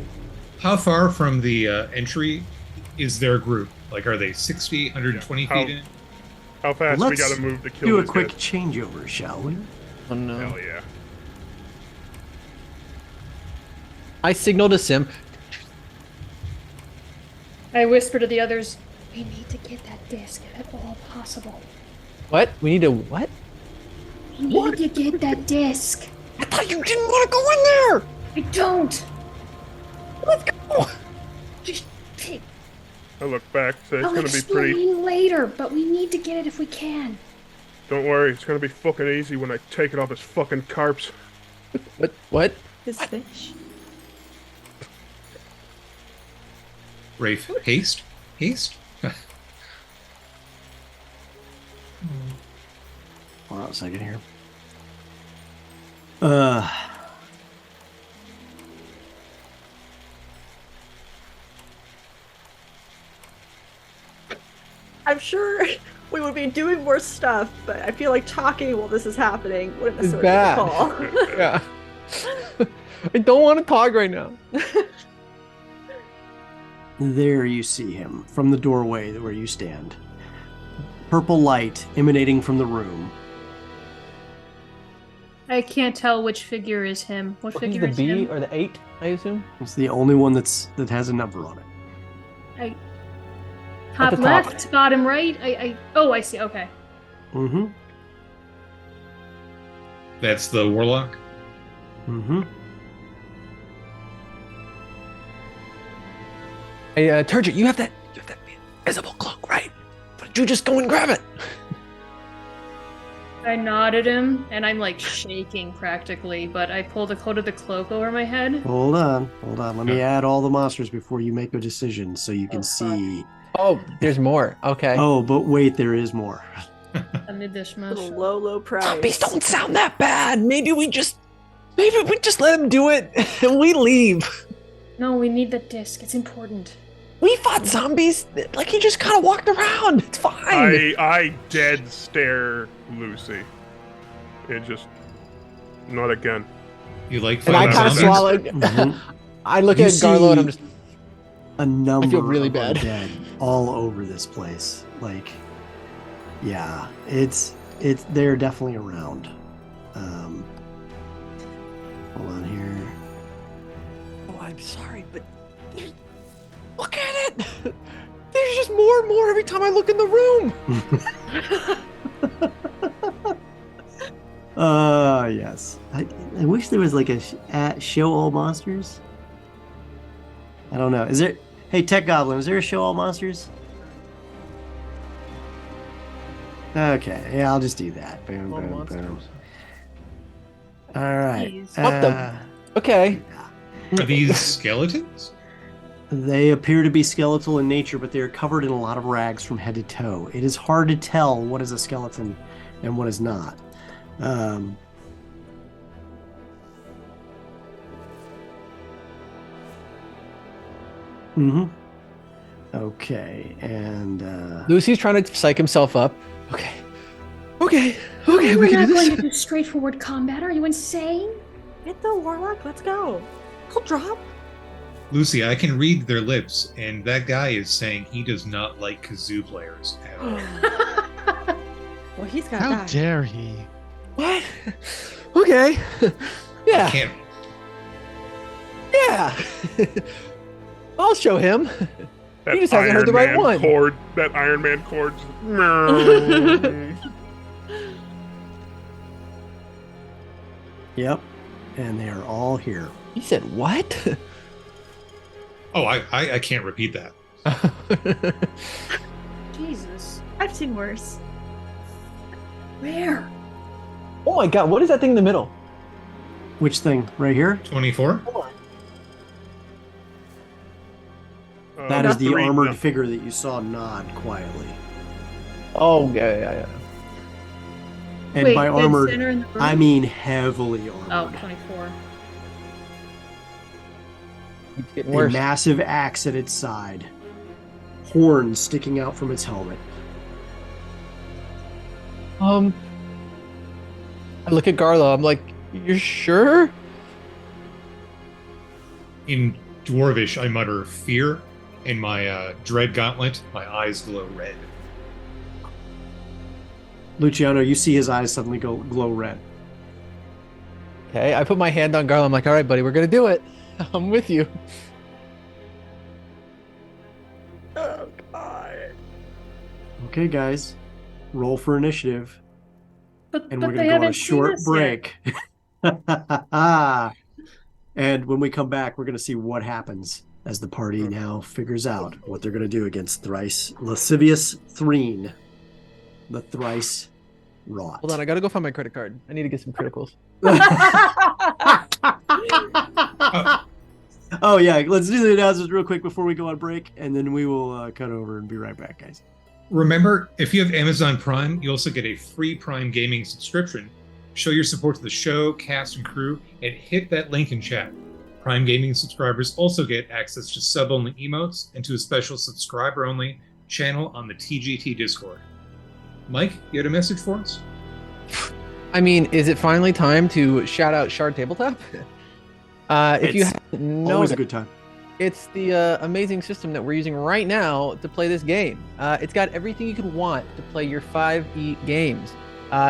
How far from the entry is their group? Like, are they 60, 120 feet in? How fast we Let's gotta move to kill do a these quick guys? changeover, shall we? Oh no. Hell yeah. I signal to Sim. I whisper to the others, we need to get that disc if at all possible. What? We need to what? We need to get that disc. I thought you didn't want to go in there! I don't. Let's go! Just take. I look back, so it's I'll gonna be pretty. explain later, but we need to get it if we can. Don't worry, it's gonna be fucking easy when I take it off his fucking carps. What? What? His fish. Rafe, haste? Haste? Hold on a second here. I'm sure we would be doing more stuff, but I feel like talking while this is happening wouldn't It's necessarily be the call. Yeah. I don't want to talk right now. There you see him from the doorway where you stand. Purple light emanating from the room. I can't tell which figure is him. What He's figure the is B him? or the 8, I assume? It's the only one that has a number on it. Top the top. left, bottom right. I see. Okay. Mm-hmm. That's the warlock? Mm-hmm. Hey, Turgid, you have that invisible cloak, right? Why don't you just go and grab it? I nod at him, and I'm like shaking practically, but I pull the coat of the cloak over my head. Hold on. Let me add all the monsters before you make a decision so you can see. Oh, there's more. Okay. Oh, but wait, there is more. Amid this much. Little low price. Zombies don't sound that bad. Maybe we just let him do it and we leave. No, we need the disc. It's important. We fought zombies. Like, he just kind of walked around. It's fine. I dead stare Lucy. It just not again. You like And I fighting kind of zombies? swallowed. Mhm. I look You at Garlo and I'm see- just. A number really of bad. undead all over this place. Like, yeah, it's they're definitely around. Hold on here. Oh, I'm sorry, but look at it. There's just more and more every time I look in the room. Yes. I wish there was like a at show all monsters. I don't know. Is there? Hey, Tech Goblin, is there a show all monsters? Okay, yeah, I'll just do that. Boom, All boom, monsters. boom. All right. Jeez. What the- Okay. Are these skeletons? They appear to be skeletal in nature, but they are covered in a lot of rags from head to toe. It is hard to tell what is a skeleton and what is not. Okay, and Lucy's trying to psych himself up. Okay. Okay. We're We can not do going this. to do straightforward combat. Are you insane? Get the warlock. Let's go. I'll drop. Lucy, I can read their lips, and that guy is saying he does not like kazoo players at all. Well, he's got How that. dare he? What? Okay. I Yeah. can't. Yeah. I'll show him. That He just hasn't heard the right Iron Man one. Chord, that Iron Man chord. yep, and they are all here. He said what? Oh, I can't repeat that. Jesus. I've seen worse. Where? Oh my god, what is that thing in the middle? Which thing? Right here? 24? That is the three, armored no. figure that you saw nod quietly. Oh, yeah. And Wait, by dead armored, center in the room? I mean heavily Oh, armored. 24. It's getting A worse. massive axe at its side, horns sticking out from its helmet. I look at Garlo. I'm like, you're sure? In Dwarvish, I mutter fear. In my dread gauntlet, my eyes glow red. Luciano, you see his eyes suddenly glow red. Okay, I put my hand on Garlo. I'm like, all right, buddy, we're gonna do it. I'm with you. Oh, God. Okay, guys, roll for initiative, But, and but we're they gonna go on a haven't seen short us break. And when we come back, we're gonna see what happens as the party now figures out what they're gonna do against thrice lascivious Threen, the thrice wrought. Hold on, I gotta go find my credit card. I need to get some criticals. Oh yeah, let's do the announcements real quick before we go on break, and then we will cut over and be right back, guys. Remember, if you have Amazon Prime, you also get a free Prime Gaming subscription. Show your support to the show, cast, and crew, and hit that link in chat. Prime Gaming subscribers also get access to sub-only emotes and to a special subscriber-only channel on the TGT Discord. Mike, you had a message for us? I mean, is it finally time to shout out Shard Tabletop? If you It's haven't Always known, a good time. it's the amazing system that we're using right now to play this game. It's got everything you could want to play your 5e games.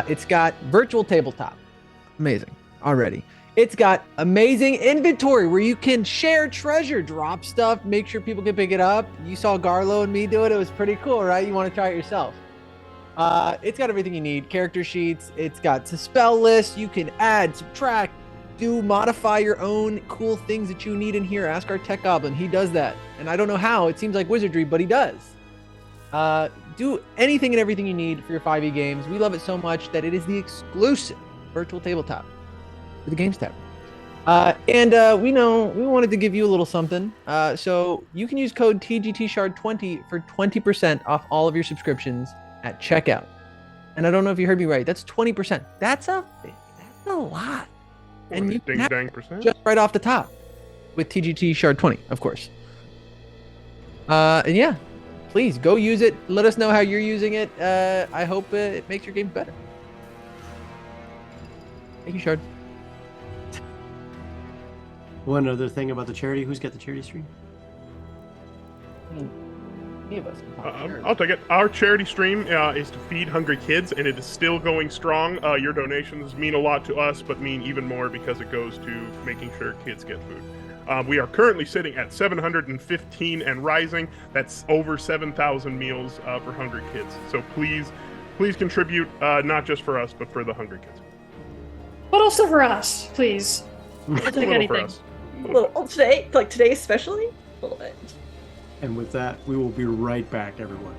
It's got virtual tabletop. Amazing already. It's got amazing inventory where you can share treasure, drop stuff, make sure people can pick it up. You saw Garlo and me do it. It was pretty cool, right? You want to try it yourself. It's got everything you need. Character sheets. It's got the spell list. You can add, subtract, modify your own cool things that you need in here. Ask our tech goblin. He does that. And I don't know how. It seems like wizardry, but he does. Do anything and everything you need for your 5e games. We love it so much that it is the exclusive virtual tabletop for the Games Tavern. We know we wanted to give you a little something. So you can use code TGTShard20 for 20% off all of your subscriptions at checkout. And I don't know if you heard me right. That's 20%. That's a lot. And you can Ding have dang it percent. just right off the top with TGT Shard 20, of course. And yeah, please go use it. Let us know how you're using it. I hope it makes your games better. Thank you, Shard. One other thing about the charity. Who's got the charity stream? Any of us can talk Shard. I'll take it. Our charity stream is to feed hungry kids, and it is still going strong. Your donations mean a lot to us, but mean even more because it goes to making sure kids get food. We are currently sitting at 715 and rising. That's over 7,000 meals for hungry kids. So please contribute, not just for us, but for the hungry kids. But also for us, please. It's a Take little for anything. us. A little today, like today especially, a little bit. And with that, we will be right back, everyone.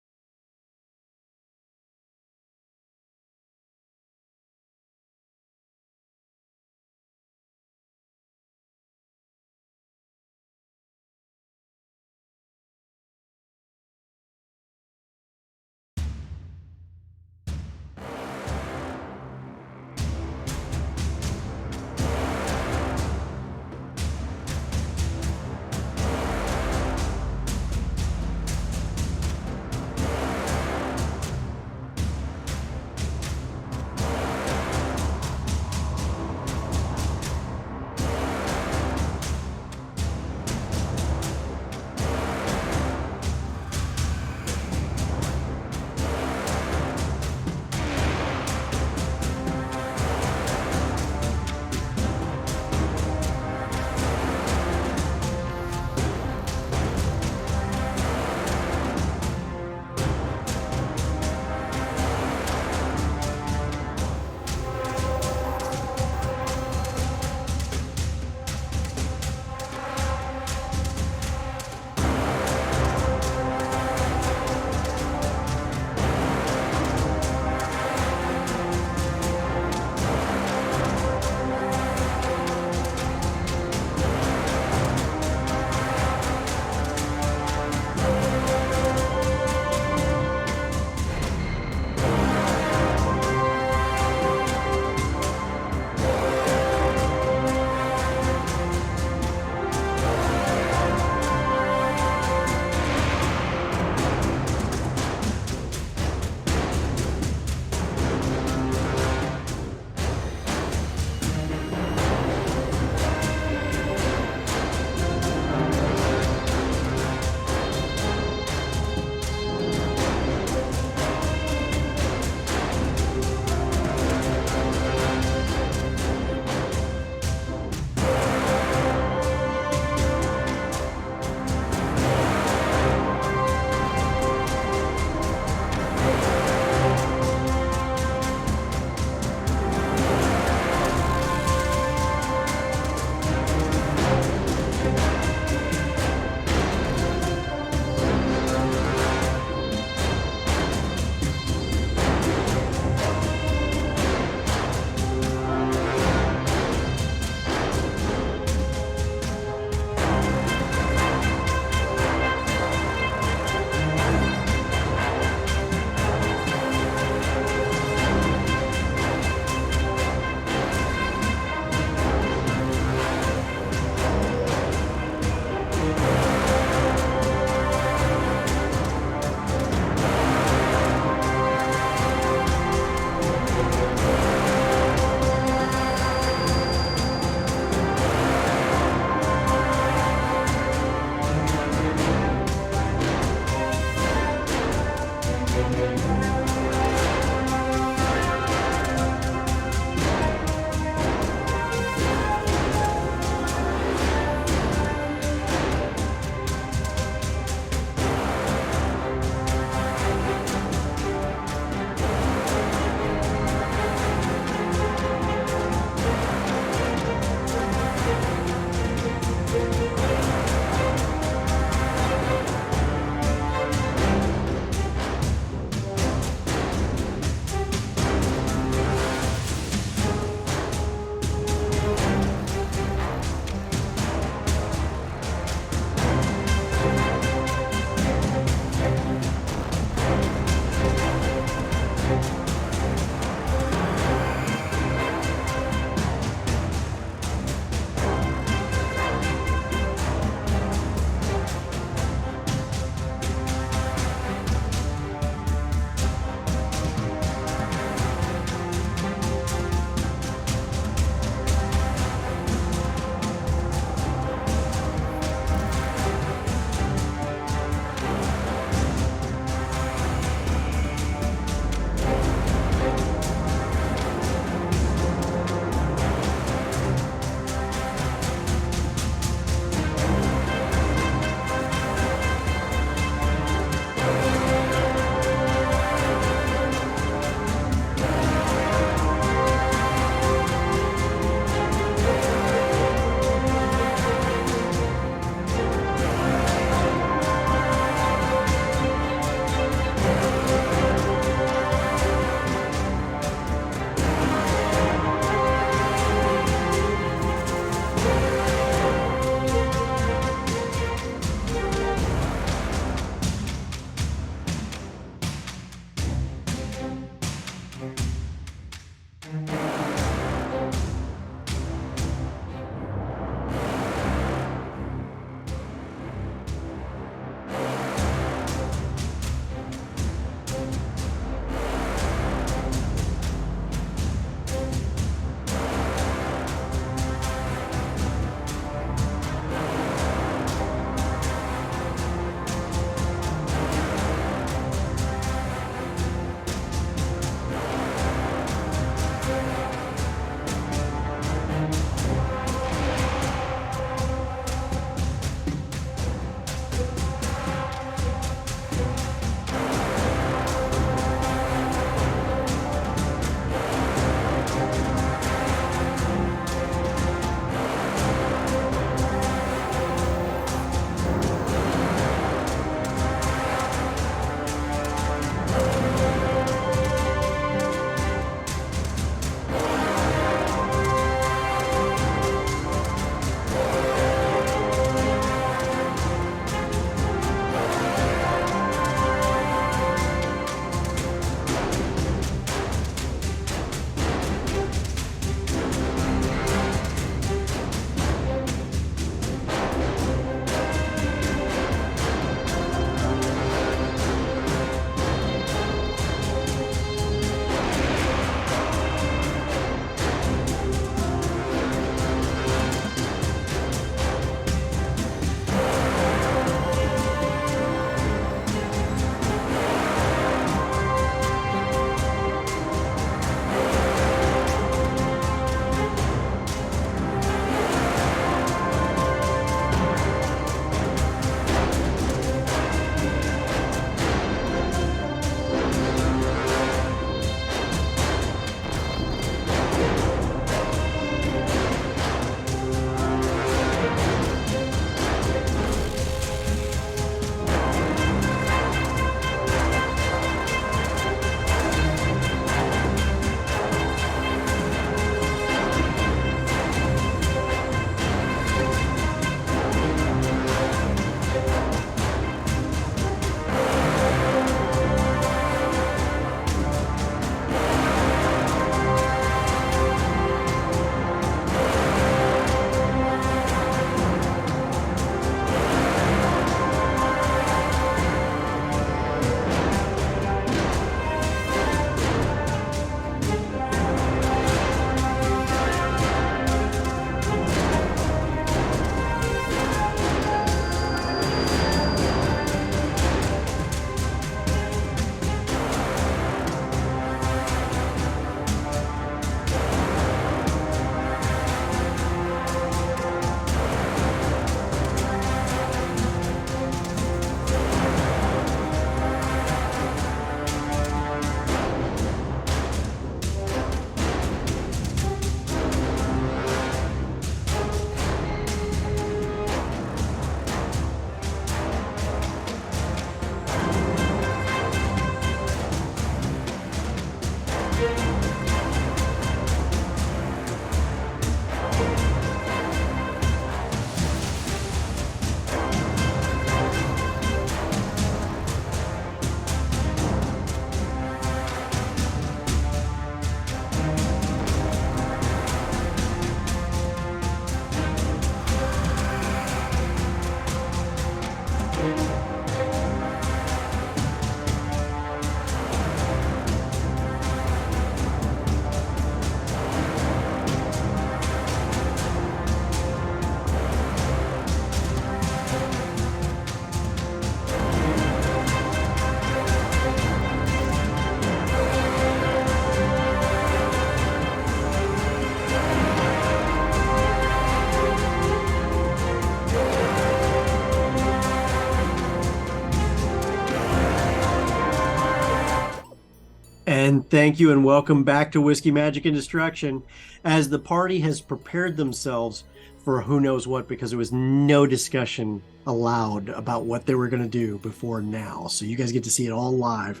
And thank you and welcome back to Whiskey, Magic, and Destruction, as the party has prepared themselves for who knows what, because there was no discussion allowed about what they were going to do before now. So you guys get to see it all live.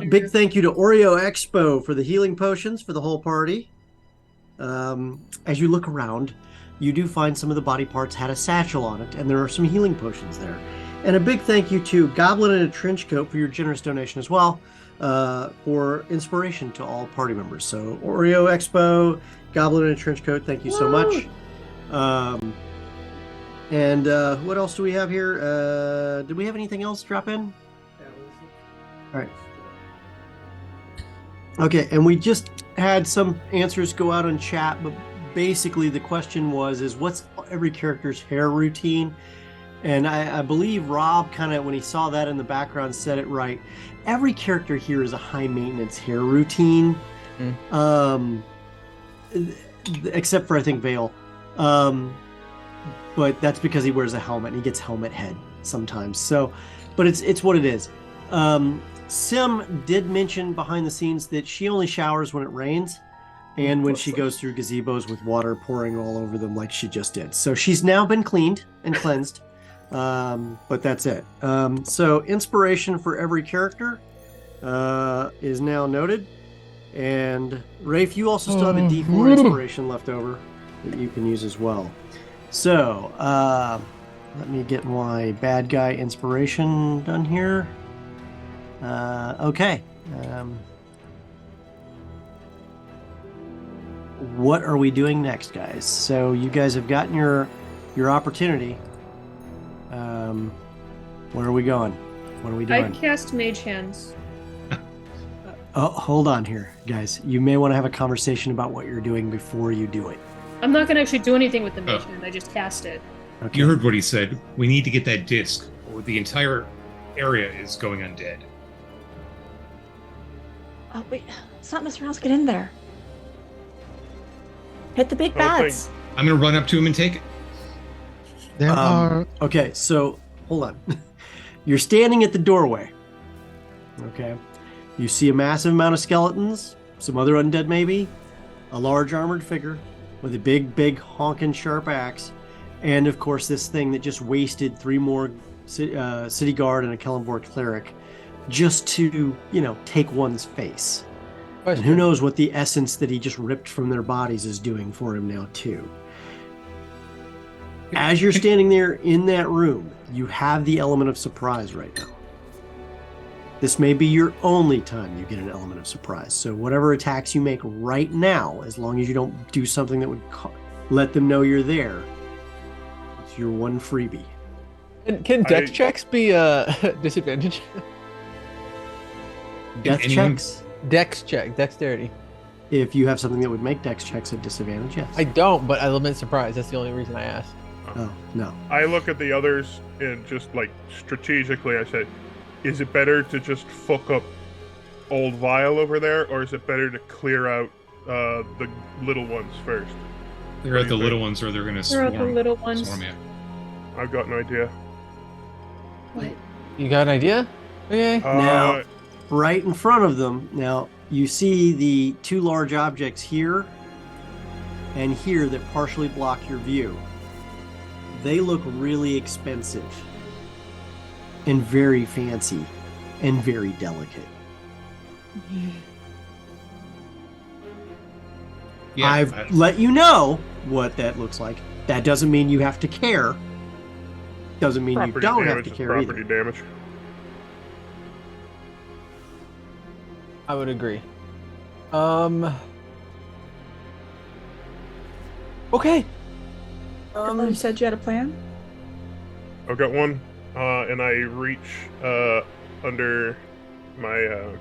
Big thank you to Oreo Expo for the healing potions for the whole party. As you look around, you do find some of the body parts had a satchel on it, and there are some healing potions there. And a big thank you to Goblin in a Trench Coat for your generous donation as well, for inspiration to all party members. So Oreo Expo, Goblin in a Trench Coat, thank you so much. And what else do we have here? Did we have anything else drop in? All right. Okay, and we just had some answers go out on chat, but basically the question is what's every character's hair routine? And I believe Rob kind of, when he saw that in the background, said it right. Every character here is a high maintenance hair routine, except for I think Vale. But that's because he wears a helmet and he gets helmet head sometimes. So, but it's what it is. Sim did mention behind the scenes that she only showers when it rains and when she goes through gazebos with water pouring all over them like she just did. So she's now been cleaned and cleansed, but that's it. So inspiration for every character is now noted. And Rafe, you also still have a D4 inspiration left over that you can use as well. So let me get my bad guy inspiration done here. Okay. What are we doing next, guys? So you guys have gotten your opportunity. Where are we going? What are we doing? I cast Mage Hands. Oh, hold on here, guys. You may want to have a conversation about what you're doing before you do it. I'm not going to actually do anything with the Mage Hand. I just cast it. Okay. You heard what he said. We need to get that disc, or the entire area is going undead. Oh, wait. Let's not mess around. Let's get in there. Hit the big I don't bats. I'm going to run up to him and take it. There are. Okay, so hold on. You're standing at the doorway. Okay. You see a massive amount of skeletons, some other undead maybe, a large armored figure with a big honking sharp axe, and of course this thing that just wasted 3 more city guard and a Kellenborg cleric just to, take one's face. And who knows what the essence that he just ripped from their bodies is doing for him now too. As you're standing there in that room, you have the element of surprise right now. This may be your only time you get an element of surprise. So whatever attacks you make right now, as long as you don't do something that would let them know you're there, it's your one freebie. Can dex checks be a disadvantage? Death checks? Dexterity. If you have something that would make dex checks a disadvantage, yes. I don't, but I limit surprise. That's the only reason I asked. Oh, no. I look at the others and just like strategically, I said, is it better to just fuck up old Vial over there, or is it better to clear out the little ones first? They're at the little ones, or they're going to swarm. They're at the little ones. Swarm you. I've got an idea. What? You got an idea? Okay. Now, right in front of them, now you see the 2 large objects here and here that partially block your view. They look really expensive and very fancy and very delicate. Yeah, I've let you know what that looks like. That doesn't mean you have to care. Doesn't mean you don't have to care property either. damage. I would agree. Okay. You said you had a plan? I've got one, and I reach under my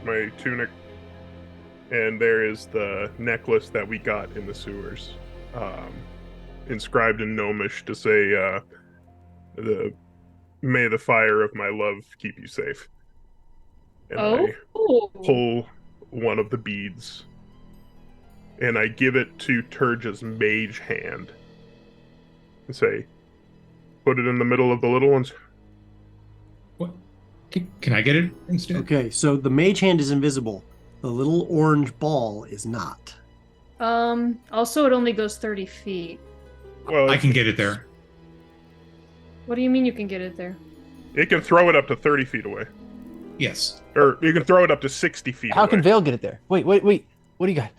my tunic, and there is the necklace that we got in the sewers, inscribed in Gnomish to say, "May the fire of my love keep you safe." And I pull one of the beads, and I give it to Turja's mage hand, and say, "Put it in the middle of the little ones." What? Can I get it instead? Okay, so the mage hand is invisible. The little orange ball is not. Also, it only goes 30 feet. Well, I can get it there. What do you mean you can get it there? it can throw it up to 30 feet away. Yes. Or you can throw it up to 60 feet How away. can Vale get it there? Wait. What do you got?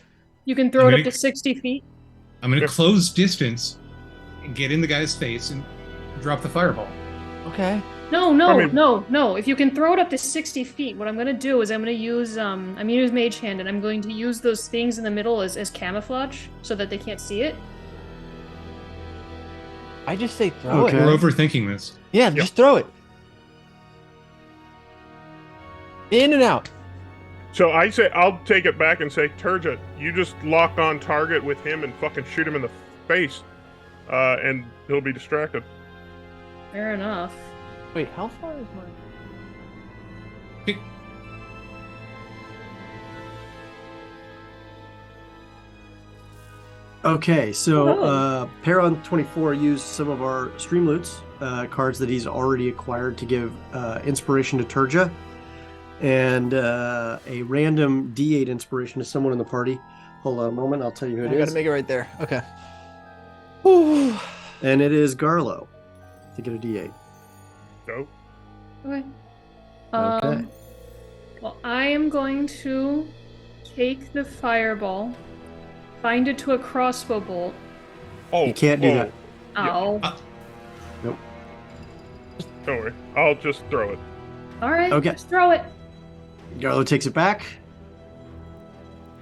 You can throw I'm it up gonna- to 60 feet. I'm going to Yeah. close distance and get in the guy's face and drop the fireball. Okay. No, I mean- no. If you can throw it up to 60 feet, what I'm gonna do is I'm gonna use Mage Hand, and I'm going to use those things in the middle as camouflage so that they can't see it. I just say throw Okay. it. We're overthinking this. Yeah, just throw it. In and out. So I say I'll take it back and say, Turja, you just lock on target with him and fucking shoot him in the face, and he'll be distracted. Fair enough. Wait, how far is my? Okay, so Oh. Peron 24 used some of our Streamloots cards that he's already acquired to give inspiration to Turja, and a random D8 inspiration to someone in the party. Hold on a moment, I'll tell you who I it gotta is. make it right there. Okay. Whew. And it is Garlo to get a D8. Go. Okay. Okay. Well, I am going to take the fireball, bind it to a crossbow bolt. Oh, You can't do that. Yeah. Ow. Don't worry. I'll just throw it. All right. Okay. Just throw it. Garlo takes it back.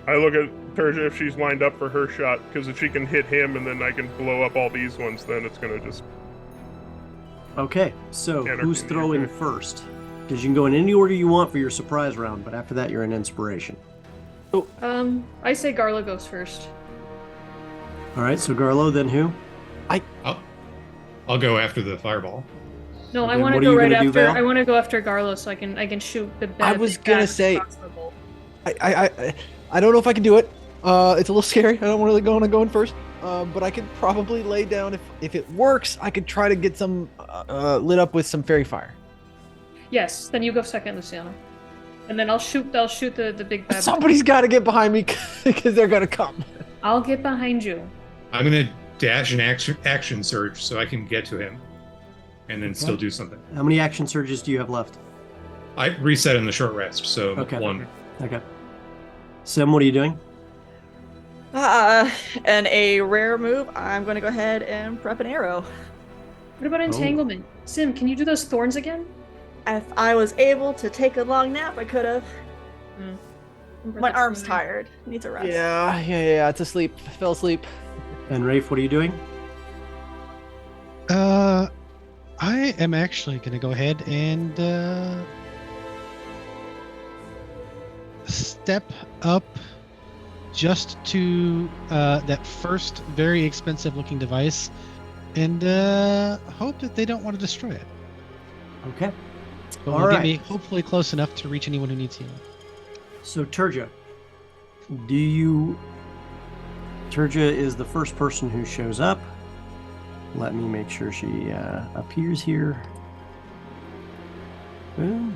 I look at Turja if she's lined up for her shot, because if she can hit him and then I can blow up all these ones, then it's gonna just... Okay, so Anarchy who's in the throwing UK. first? Because you can go in any order you want for your surprise round, but after that, you're in inspiration. I say Garla goes first. All right, so Garlo, then who? I'll go after the fireball. No, I Then want to what are go you right gonna do, after. Val? I want to go after Garlo so I can shoot the. I big was bad gonna with the say- crossbow bolt. I don't know if I can do it. It's a little scary. I don't really want to go in first. But I could probably lay down if it works. I could try to get some lit up with some fairy fire. Yes, then you go second, Luciano. And then I'll shoot the big bad. Somebody's got to get behind me because they're gonna come. I'll get behind you. I'm going to dash an action surge so I can get to him and then still do something. How many action surges do you have left? I reset in the short rest, so Okay. one. Okay. Sim, what are you doing? And a rare move, I'm going to go ahead and prep an arrow. What about entanglement? Sim, can you do those thorns again? If I was able to take a long nap, I could have. My That's arm's fine. tired. Needs a rest. Yeah. It's asleep. Fell asleep. And Rafe, what are you doing? I am actually going to go ahead and step up just to that first very expensive looking device and hope that they don't want to destroy it. Okay. But All will right. get me hopefully close enough to reach anyone who needs healing. So Turja, Turja is the first person who shows up. Let me make sure she appears here. Boom.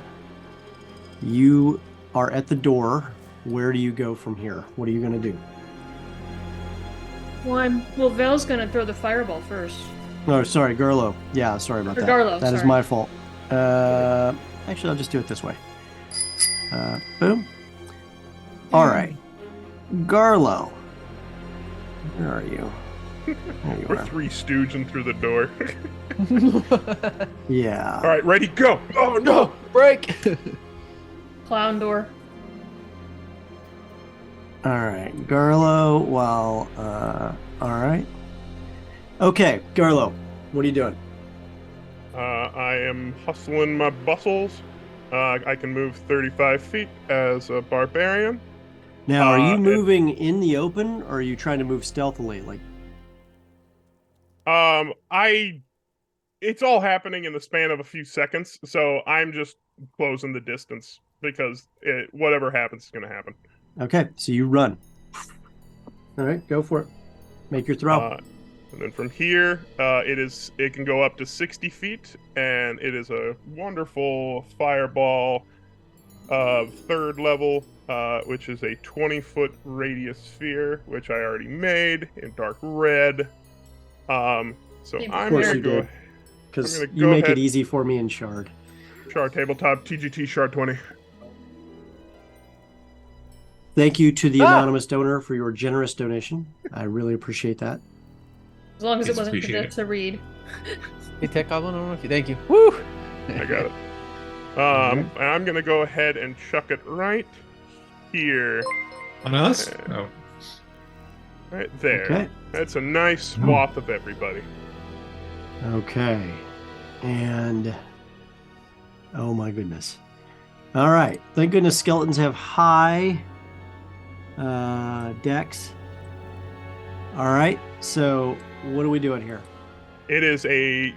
You are at the door. Where do you go from here? What are you going to do? Well, Val's gonna throw the fireball first. Oh, sorry, Garlo. Yeah, sorry about Or that. Garlo, That is sorry. my fault. Actually, I'll just do it this way. Boom. All right. Garlo. Where are you? There you We're are. three stooging through the door. Yeah. All right, ready, go! Oh, no! No, break. Clown door. All right, Garlo. Well, all right. Okay, Garlo, what are you doing? I am hustling my bustles. I can move 35 feet as a barbarian. Now, are you it- moving in the open, or are you trying to move stealthily? Like, It's all happening in the span of a few seconds, so I'm just closing the distance because whatever happens is going to happen. okay, so you run. All right, go for it. Make your throw. And then from here, it can go up to 60 feet, and it is a wonderful fireball, third level, which is a 20-foot radius sphere, which I already made in dark red. So I'm Of course gonna you go. did, because I'm gonna you go make ahead- it easy for me in Shard. Shard tabletop TGT Shard 20. Thank you to the Ah! anonymous donor for your generous donation. I really appreciate that. As long as it It's wasn't appreciated. to read. Hey, Tech Goblin, I don't know if you. Thank you. Woo! I got it. And I'm gonna go ahead and chuck it right here, On us? Oh. right there. Okay. That's a nice swath of everybody. Okay. And oh my goodness. All right. Thank goodness skeletons have high dex. All right. So what are we doing here? It is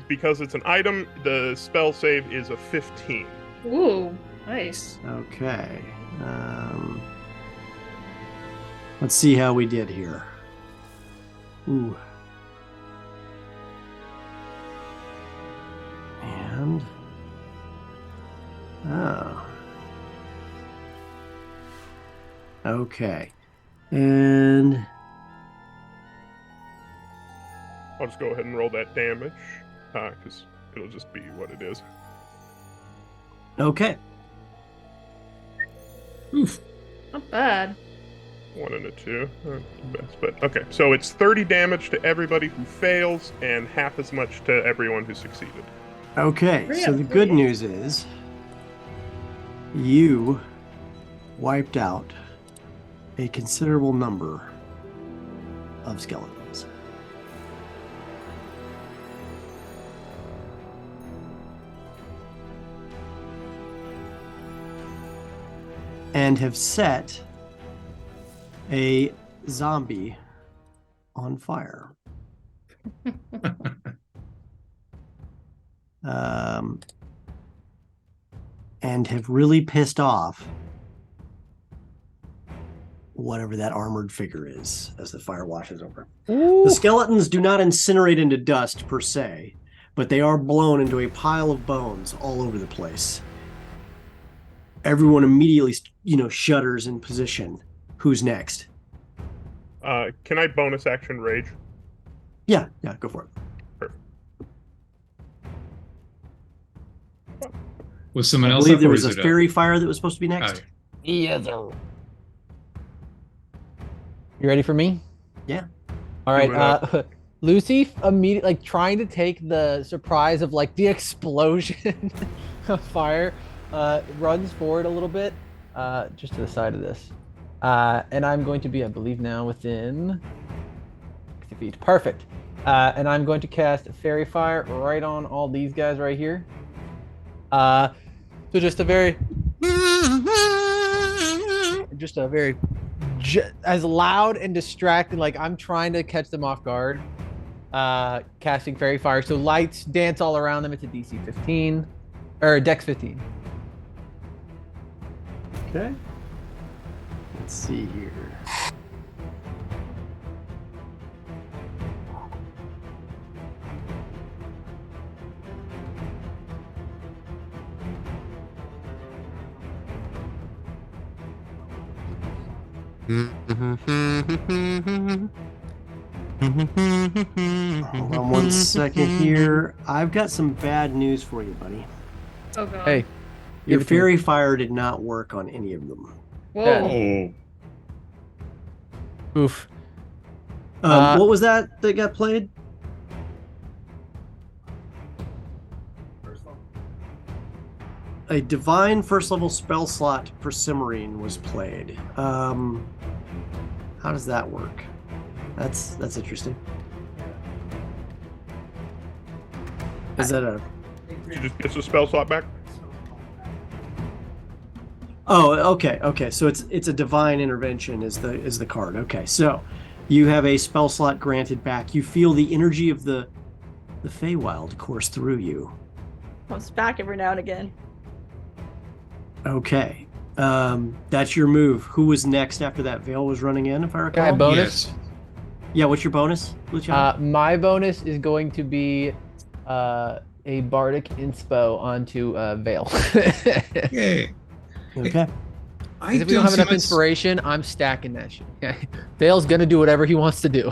because it's an item, the spell save is a 15. Ooh, nice. Okay. Let's see how we did here. Ooh. And oh. Okay. And I'll just go ahead and roll that damage, because it'll just be what it is. okay. Oof. Not bad. 1 and a 2. Not the best, but okay. So it's 30 damage to everybody who fails, and half as much to everyone who succeeded. Okay. Hurry So up, the hurry good up. news is you wiped out a considerable number of skeletons. And have set a zombie on fire. And have really pissed off whatever that armored figure is as the fire washes over. Ooh. The skeletons do not incinerate into dust per se, but they are blown into a pile of bones all over the place. Everyone immediately, shudders in position. Who's next? Can I bonus action rage? Yeah, go for it. Was someone I else believe up, there or was is a it fairy fire that was supposed to be next. Yes, sir. You ready for me? Yeah. All right. Do it up. Lucy immediately, trying to take the surprise of the explosion of fire, runs forward a little bit, just to the side of this, and I'm going to be, I believe, now within 60 feet. Perfect. And I'm going to cast Fairy Fire right on all these guys right here. So just a very as loud and distracting, I'm trying to catch them off guard. Casting Fairy Fire, so lights dance all around them. It's a DC 15 or Dex 15. Okay. Let's see here. Hold on one second here. I've got some bad news for you, buddy. Oh god. Hey, Your give it to me. fairy fire did not work on any of them. Whoa. Oh. Oof. What was that got played? A divine first level spell slot for Cimmerian was played. How does that work? That's interesting. Is that a? She just gets a spell slot back. Oh, okay. So it's a divine intervention is the card. Okay, so you have a spell slot granted back. You feel the energy of the Feywild course through you. Comes back every now and again. Okay, that's your move. Who was next after that? Vale was running in, if I recall. Guy bonus. Yes. Yeah, what's your bonus, Luciano? My bonus is going to be a bardic inspo onto Vale. Yay. Okay. Because if we don't have enough inspiration, I'm stacking that shit. Okay, Vale's gonna do whatever he wants to do.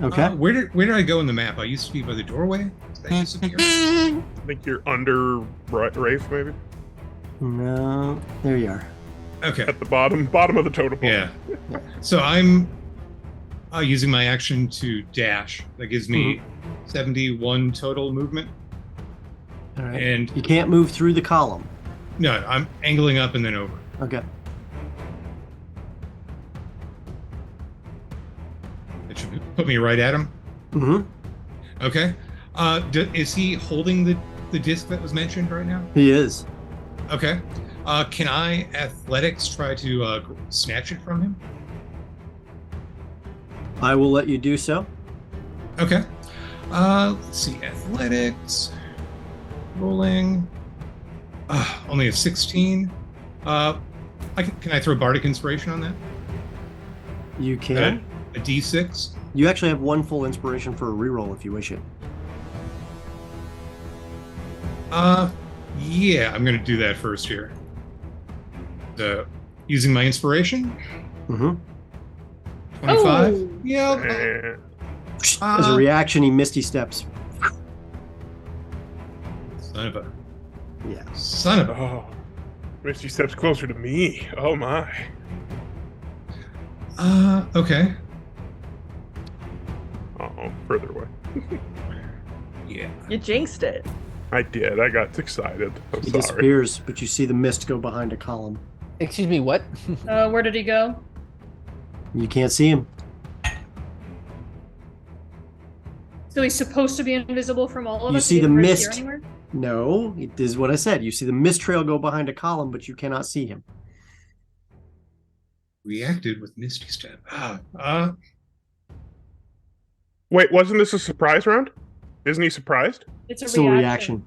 Okay. Where did I go in the map? I used to be by the doorway. Did I disappear? I think you're under Rafe, maybe No, there you are. Okay. at the bottom of the totem pole. Yeah. So I'm using my action to dash. That gives me 71 total movement. All right. And You can't move through the column. no, I'm angling up and then over. Okay. It should put me right at him. Mm-hmm. Okay. Is he holding the disc that was mentioned right now? He is. Okay. Can I athletics try to snatch it from him? I will let you do so. Okay. Let's see. Athletics. Rolling. Only a 16. Can I throw Bardic Inspiration on that? You can. A D6? You actually have one full inspiration for a reroll if you wish it. Yeah, I'm gonna do that first here. Using my inspiration. Mm-hmm. 25. Oh. Yeah. As a reaction, he misty steps. Son of a. Yeah. Son of a. Oh, Misty steps closer to me. Oh my. Okay. Oh, further away. Yeah. You jinxed it. I did. I got excited. I'm He sorry. disappears, but you see the mist go behind a column. Excuse me, what? Where did he go? You can't see him. So he's supposed to be invisible from all of You us? see He the didn't really mist. appear anywhere? No, it is what I said. You see the mist trail go behind a column, but you cannot see him. Reacted with Misty Step. Wait, wasn't this a surprise round? Isn't he surprised? It's a Still reaction.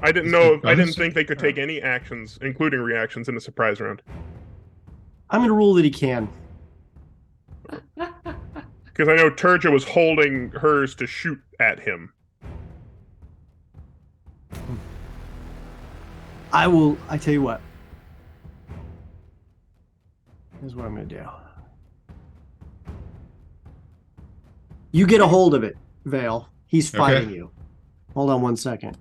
I didn't Is know. it I didn't bonus? think they could take any actions, including reactions, in a surprise round. I'm going to rule that he can. Because I know Turja was holding hers to shoot at him. I tell you what. Here's what I'm going to do. You get a hold of it, Vale. He's fighting you. Hold on one second.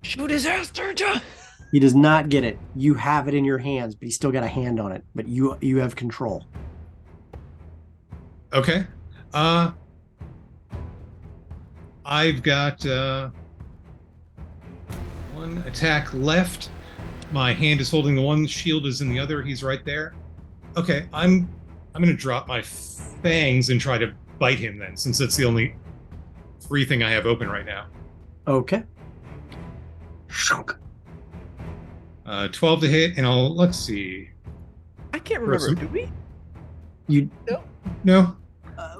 Shoot his ass, Turja! He does not get it. You have it in your hands, but he's still got a hand on it. But you have control. Okay. I've got one attack left. My hand is holding the one, shield is in the other. He's right there. Okay, I'm gonna drop my fangs and try to bite him then, since that's the only free thing I have open right now. Okay. 12 to hit, and let's see. I can't remember, Person. do we? You. No.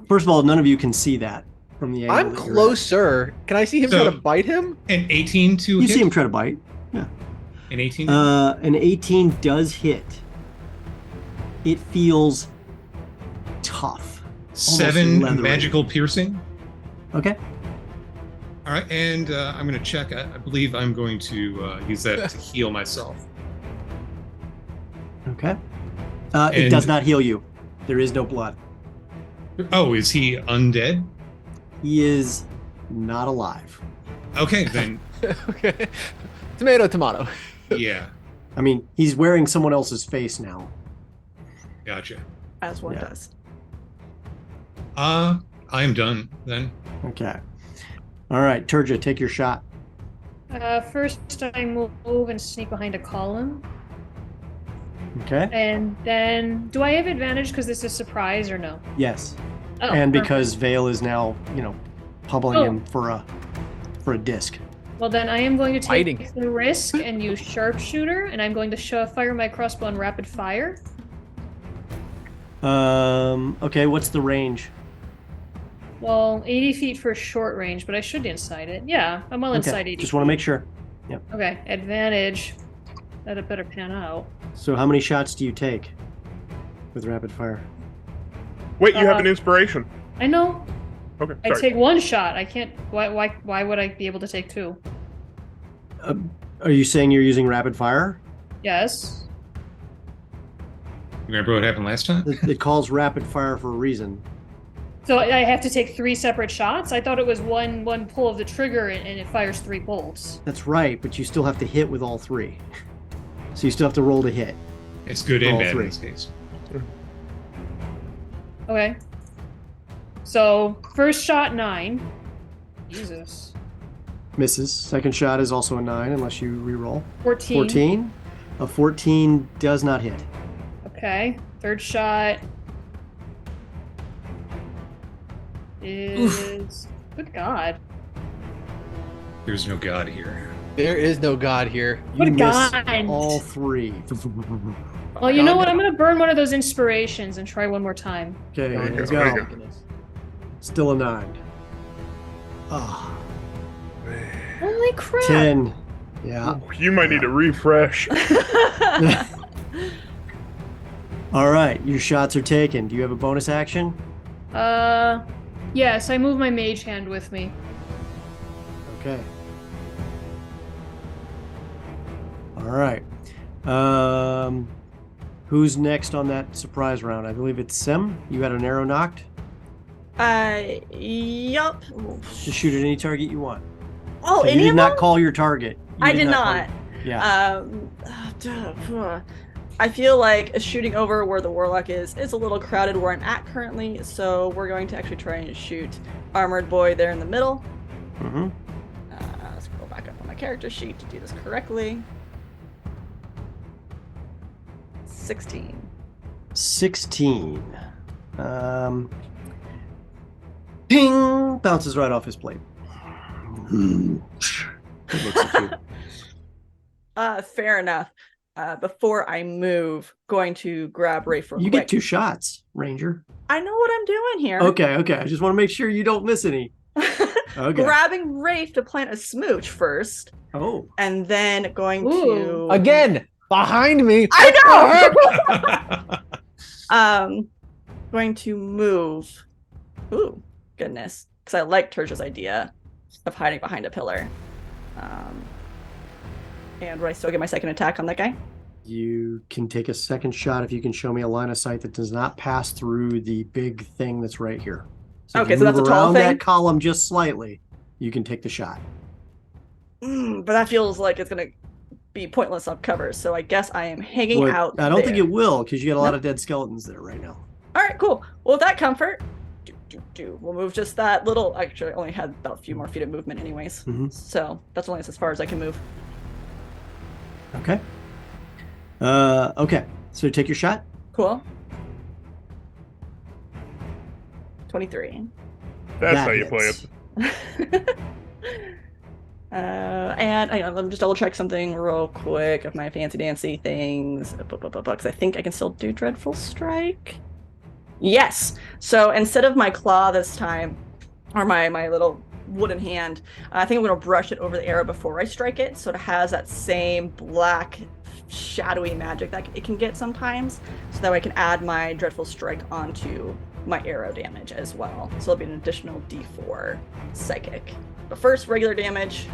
First of all, none of you can see that from the angle. I'm that you're at. closer. Can I see him So- try to bite him? An 18 to You hit. see him try to bite. An 18. An 18 does hit. It feels tough. 7 leathery. magical piercing. Okay. All right, and I'm going to check. I believe I'm going to use that to heal myself. Okay. It And- does not heal you. There is no blood. Oh, is he undead? He is not alive. Okay, then Okay. Tomato. yeah, I mean, he's wearing someone else's face now. gotcha. As one Yeah. does. I'm done then. Okay. All right, Turja, take your shot. First, I move and sneak behind a column. Okay. And then, do I have advantage because this is surprise or no? Yes. Oh, And perfect. because Vale is now, pummeling Oh. him for a disc. Well, then I am going to take Fighting. the risk and use sharpshooter, and I'm going to fire my crossbow in rapid fire. Okay, what's the range? Well, 80 feet for short range, but I should inside it. Yeah, I'm well inside 80. Just want to make sure. Okay, advantage. That had better pan out. So how many shots do you take with rapid fire? Wait, you have an inspiration. I know. Okay, I sorry. take one shot. I can't. Why would I be able to take two? Are you saying you're using rapid fire? Yes. Remember what happened last time? It calls rapid fire for a reason. So I have to take 3 separate shots? I thought it was one pull of the trigger and it fires 3 bolts. That's right, but you still have to hit with all 3. So you still have to roll to hit. It's good and All bad 3. in this case. Okay. So first shot 9. Jesus. Misses. Second shot is also a 9 unless you re-roll. 14. 14. A 14 does not hit. Okay. Third shot is good God. There's no god here. There is no god here. What You a miss god. all 3. Well, you know what? I'm gonna burn one of those inspirations and try one more time. Okay, There here you we go, go. there you Still a 9. Ah, Holy crap. 10. Yeah. You might need a refresh. All right, your shots are taken. Do you have a bonus action? Yes, I move my mage hand with me. Okay. All right. Who's next on that surprise round? I believe it's Sim. You had an arrow knocked. Yup. Just shoot at any target you want. Oh, So you any did of not them? call your target. You I did call- not. Yeah. I feel like shooting over where the warlock is a little crowded where I'm at currently, so we're going to actually try and shoot Armored Boy there in the middle. Mm-hmm. Let's go back up on my character sheet to do this correctly. 16. 16. Ping! Bounces right off his plate. Good looks at you. Fair enough. Before I move, going to grab Rafe real You quick. get 2 shots, Ranger. I know what I'm doing here. Okay. I just want to make sure you don't miss any. Okay. Grabbing Rafe to plant a smooch first, Oh. and then going Ooh. to Again, behind me. I know. Going to move. Ooh, goodness, because I like Tertia's idea of hiding behind a pillar. And would I still get my second attack on that guy? You can take a second shot if you can show me a line of sight that does not pass through the big thing that's right here. So if Okay, you so that's move a tall around thing? that column just slightly, you can take the shot. But that feels like it's gonna be pointless up cover. So I guess I am hanging Well, out. I don't think there. it will because you got a lot No. of dead skeletons there right now. All right, cool. Well, with that comfort, we'll move just that little. Actually, I only had about a few more feet of movement, anyways. Mhm. So that's only as far as I can move. Okay. Okay. So take your shot. Cool. 23. That's That how you play hits. it. And hang on, let me just double check something real quick of my fancy dancy things. Because I think I can still do Dreadful Strike. Yes. So instead of my claw this time, or my little wooden hand, I think I'm going to brush it over the arrow before I strike it, so it has that same black shadowy magic that it can get sometimes, so that way I can add my Dreadful Strike onto my arrow damage as well. So it'll be an additional d4 psychic. But first, regular damage.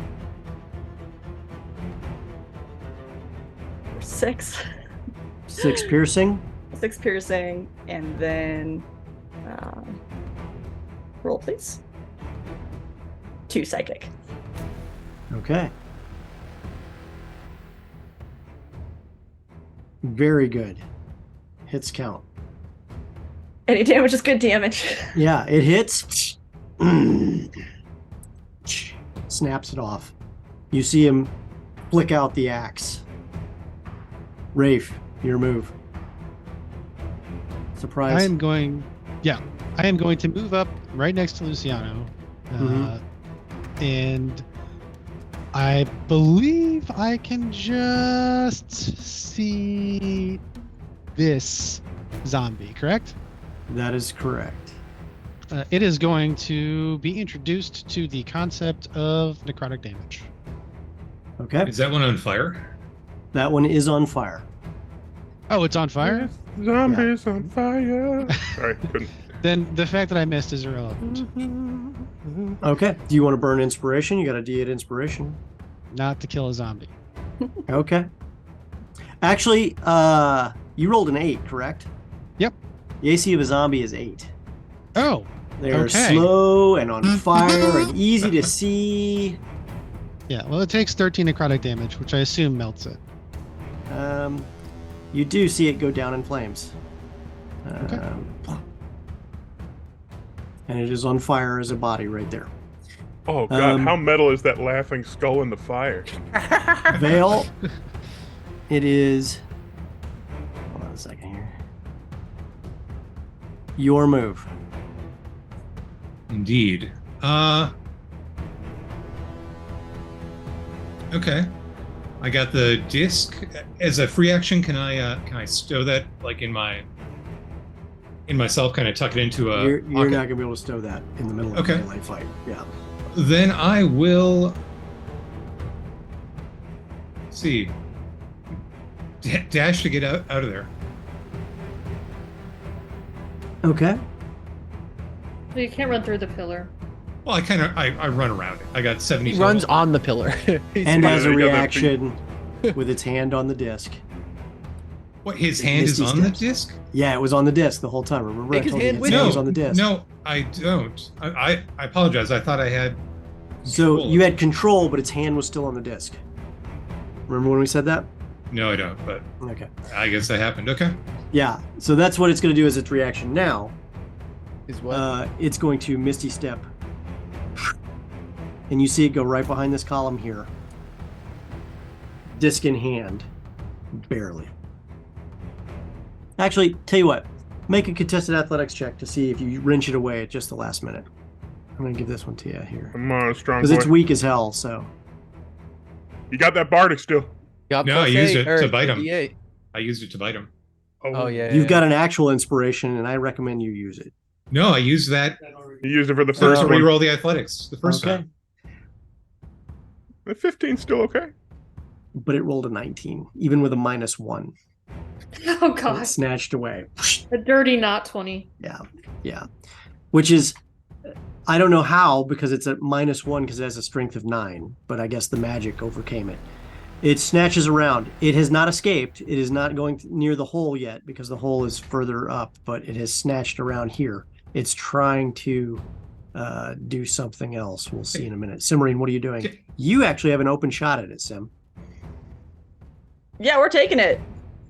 6. 6 piercing. 6 piercing, and then roll, please. 2 psychic. Okay. Very good. Hits count. Any damage is good damage. Yeah, it hits. Snaps it off. You see him flick out the axe. Rafe, your move. Surprise. I am going to move up right next to Luciano. And I believe I can just see this zombie, correct? That is correct. It is going to be introduced to the concept of necrotic damage. Okay. Is that one on fire? That one is on fire. Oh, it's on fire? Zombies on fire. Sorry, couldn't. Then the fact that I missed is irrelevant. Okay. Do you want to burn inspiration? You got a D8 inspiration. Not to kill a zombie. Okay. Actually, you rolled an 8, correct? Yep. The AC of a zombie is 8. Oh, They're okay. slow and on fire and easy to see. Yeah, well, it takes 13 necrotic damage, which I assume melts it. You do see it go down in flames. Okay. And it is on fire as a body right there. Oh god, how metal is that laughing skull in the fire? Vale, it is... Hold on a second here. Your move. Indeed. Okay. I got the disc as a free action. Can I stow that like in myself? Kind of tuck it into a. You're pocket? not gonna be able to stow that in the middle of a melee fight. Yeah. Then I will. See. Dash to get out of there. Okay. You can't run through the pillar. Well, I run around it. I got 70. He runs on the pillar. And as a You got that reaction, with its hand on the disc. What? His hand is Misty on the steps. disc? Yeah, it was on the disc the whole time. Remember, Take I his told you hand its with hand you. was on the disc. No, I don't. I apologize. I thought I had. So control. you had control, but its hand was still on the disc. Remember when we said that? No, I don't. But Okay. I guess that happened. Okay. Yeah. So that's what it's going to do as its reaction now. Is what? It's going to Misty Step. And you see it go right behind this column here. Disc in hand. Barely. Actually, tell you what. Make a contested athletics check to see if you wrench it away at just the last minute. I'm going to give this one to you here. Come on, strong Because boy. it's weak as hell, so. You got that bardic still. Got No, I plus used 8, it or to bite him. D8. I used it to bite him. Oh yeah. You've got an actual inspiration, and I recommend you use it. No, I used that You used it for the to first one. reroll the athletics the first Okay. time. The 15's still okay. But it rolled a 19, even with a -1. Oh And god. it snatched away. A dirty not 20. Yeah. Which is, I don't know how, because it's a -1 because it has a strength of 9, but I guess the magic overcame it. It snatches around. It has not escaped. It is not going near the hole yet because the hole is further up, but it has snatched around here. It's trying to do something else. We'll see in a minute. Simmarine, what are you doing? Okay. You actually have an open shot at it, Sim. Yeah, we're taking it.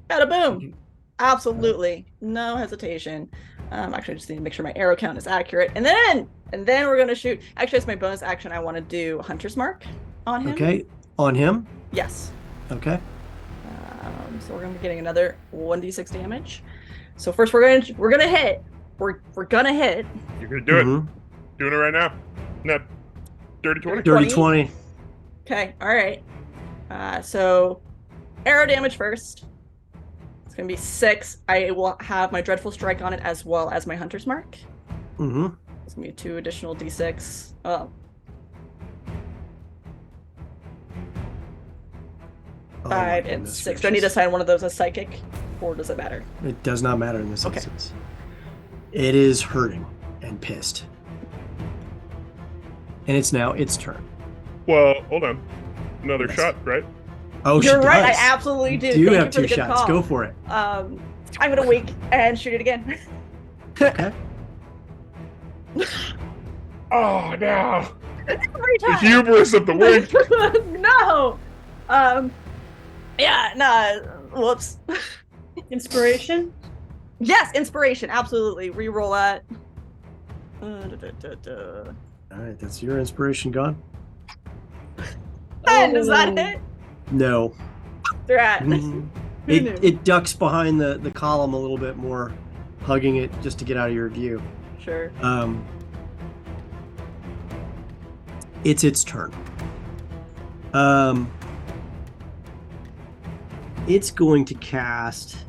Bada boom. Absolutely. No hesitation. Actually, I just need to make sure my arrow count is accurate. And then we're going to shoot. Actually, it's my bonus action. I want to do Hunter's Mark on him. Okay. On him? Yes. Okay. So we're going to be getting another 1d6 damage. So first we're going to hit. We're going to hit. You're gonna do it. Mhm. Doing it right now. No. Dirty 20. Dirty 20. Okay. All right. So arrow damage first. It's going to be 6. I will have my Dreadful Strike on it as well as my Hunter's Mark. Mm-hmm. It's going to be 2 additional d6. Oh. Oh, 5 my and goodness 6. Do I need to gracious. assign one of those as psychic, or does it matter? It does not matter in this Okay. instance. It is hurting and pissed. And it's now its turn. Well, hold on. Another Yes. shot, right? Oh, You're she right. does. I absolutely do. You Thank have you for 2 the good shots. call. Go for it. I'm gonna wink and shoot it again. Okay. Oh, no. Every The time. hubris of the wink. No. Yeah. Nah. Whoops. Inspiration? Yes. Inspiration. Absolutely. Reroll that. All right, that's your inspiration gone. 10. Does that Oh. hit? No. Drat. Mhm. Who knew? It ducks behind the column a little bit more, hugging it just to get out of your view. Sure. It's its turn. It's going to cast.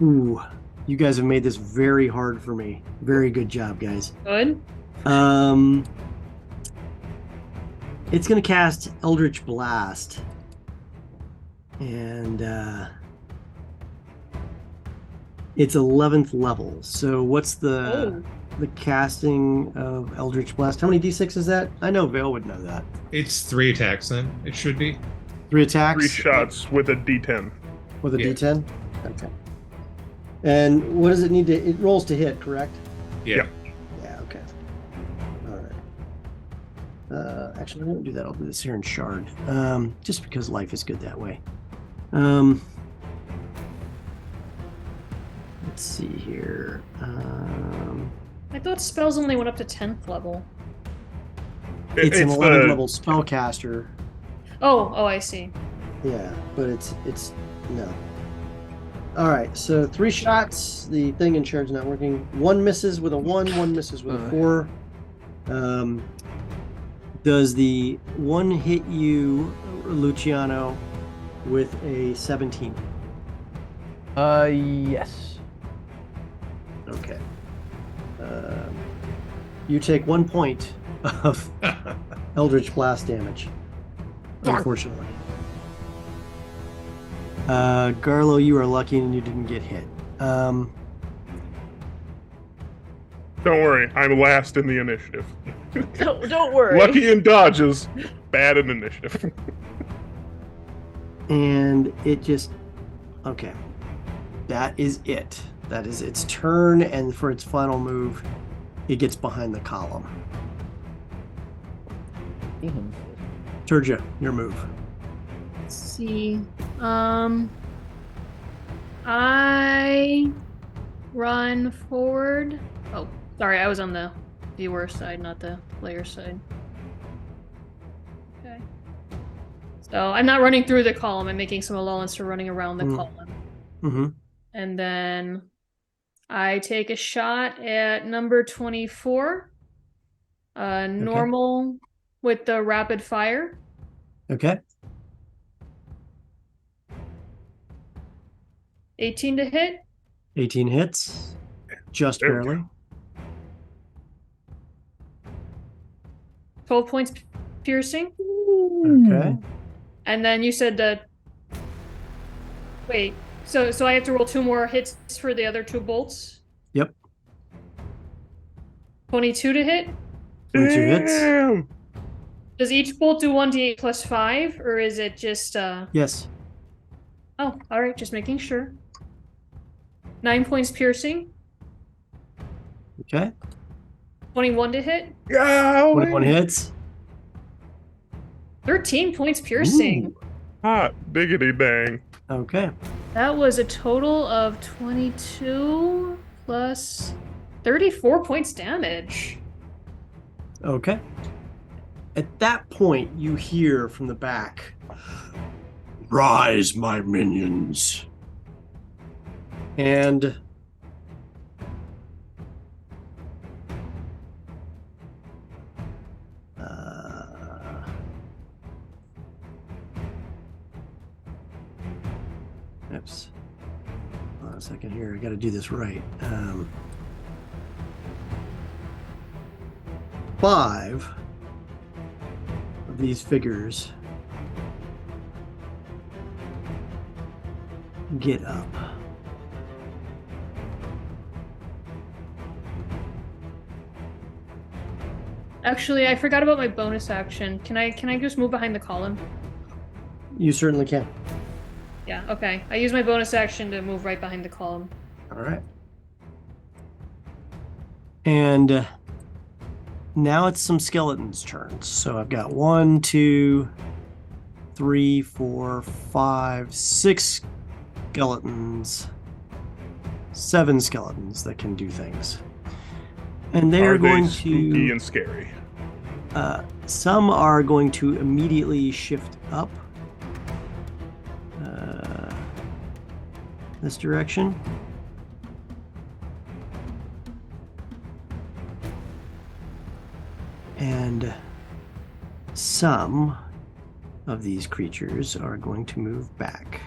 Ooh, you guys have made this very hard for me. Very good job, guys. Good. It's gonna cast Eldritch Blast, and It's 11th level. So what's the Oh, the casting of Eldritch Blast? How many d6 is that? I know Vale would know that. It's 3 attacks then. It should be. 3 attacks? 3 shots with a D10. With a Yeah. d10? Okay. And what does it need to... It rolls to hit, correct? Yeah. Yeah, okay. All right. Actually, I won't do that. I'll do this here in Shard. Just because life is good that way. Let's see here. I thought spells only went up to 10th level. It's an It's 11th the- level spellcaster. Oh, I see. Yeah, but it's no. All right, so 3 shots. The thing in Shard's not working. 1 misses with a 1 misses with a 4. Does the 1 hit you, Luciano, with a 17? Yes. Okay. You take 1 point of Eldritch Blast damage, unfortunately. Garlo, you are lucky and you didn't get hit. Don't worry, I'm last in the initiative. Don't worry. Lucky in dodges, bad in initiative. And it just... Okay. That is it. That is its turn, and for its final move, it gets behind the column. Turja, your move. Let's see. I run forward. Oh, sorry, I was on the viewer side, not the player side. Okay. So I'm not running through the column. I'm making some allowance for running around the column. Mm-hmm. And then I take a shot at number 24. Normal with the rapid fire. Okay. 18 to hit. 18 hits. Just There we barely. 12 points piercing. Okay. And then you said that. Wait, so I have to roll 2 more hits for the other 2 bolts? Yep. 22 to hit? 22 hits. Damn! Does each bolt do 1d8 plus 5, or is it just, Yes. Oh, alright, just making sure. 9 points piercing. Okay. 21 to hit. 21 hits. 13 points piercing. Ooh. Hot diggity dang. Okay. That was a total of 22 plus 34 points damage. Okay. At that point, you hear from the back, "Rise, my minions." And oops. Hold on a second here. I got to do this right. 5 of these figures get up. Actually, I forgot about my bonus action. Can I just move behind the column? You certainly can. Yeah, okay. I use my bonus action to move right behind the column. All right. And now it's some skeletons' turns. So I've got 1, 2, 3, 4, 5, 6 skeletons. 7 skeletons that can do things. And they are going spooky to... and scary? Some are going to immediately shift up this direction. And some of these creatures are going to move back.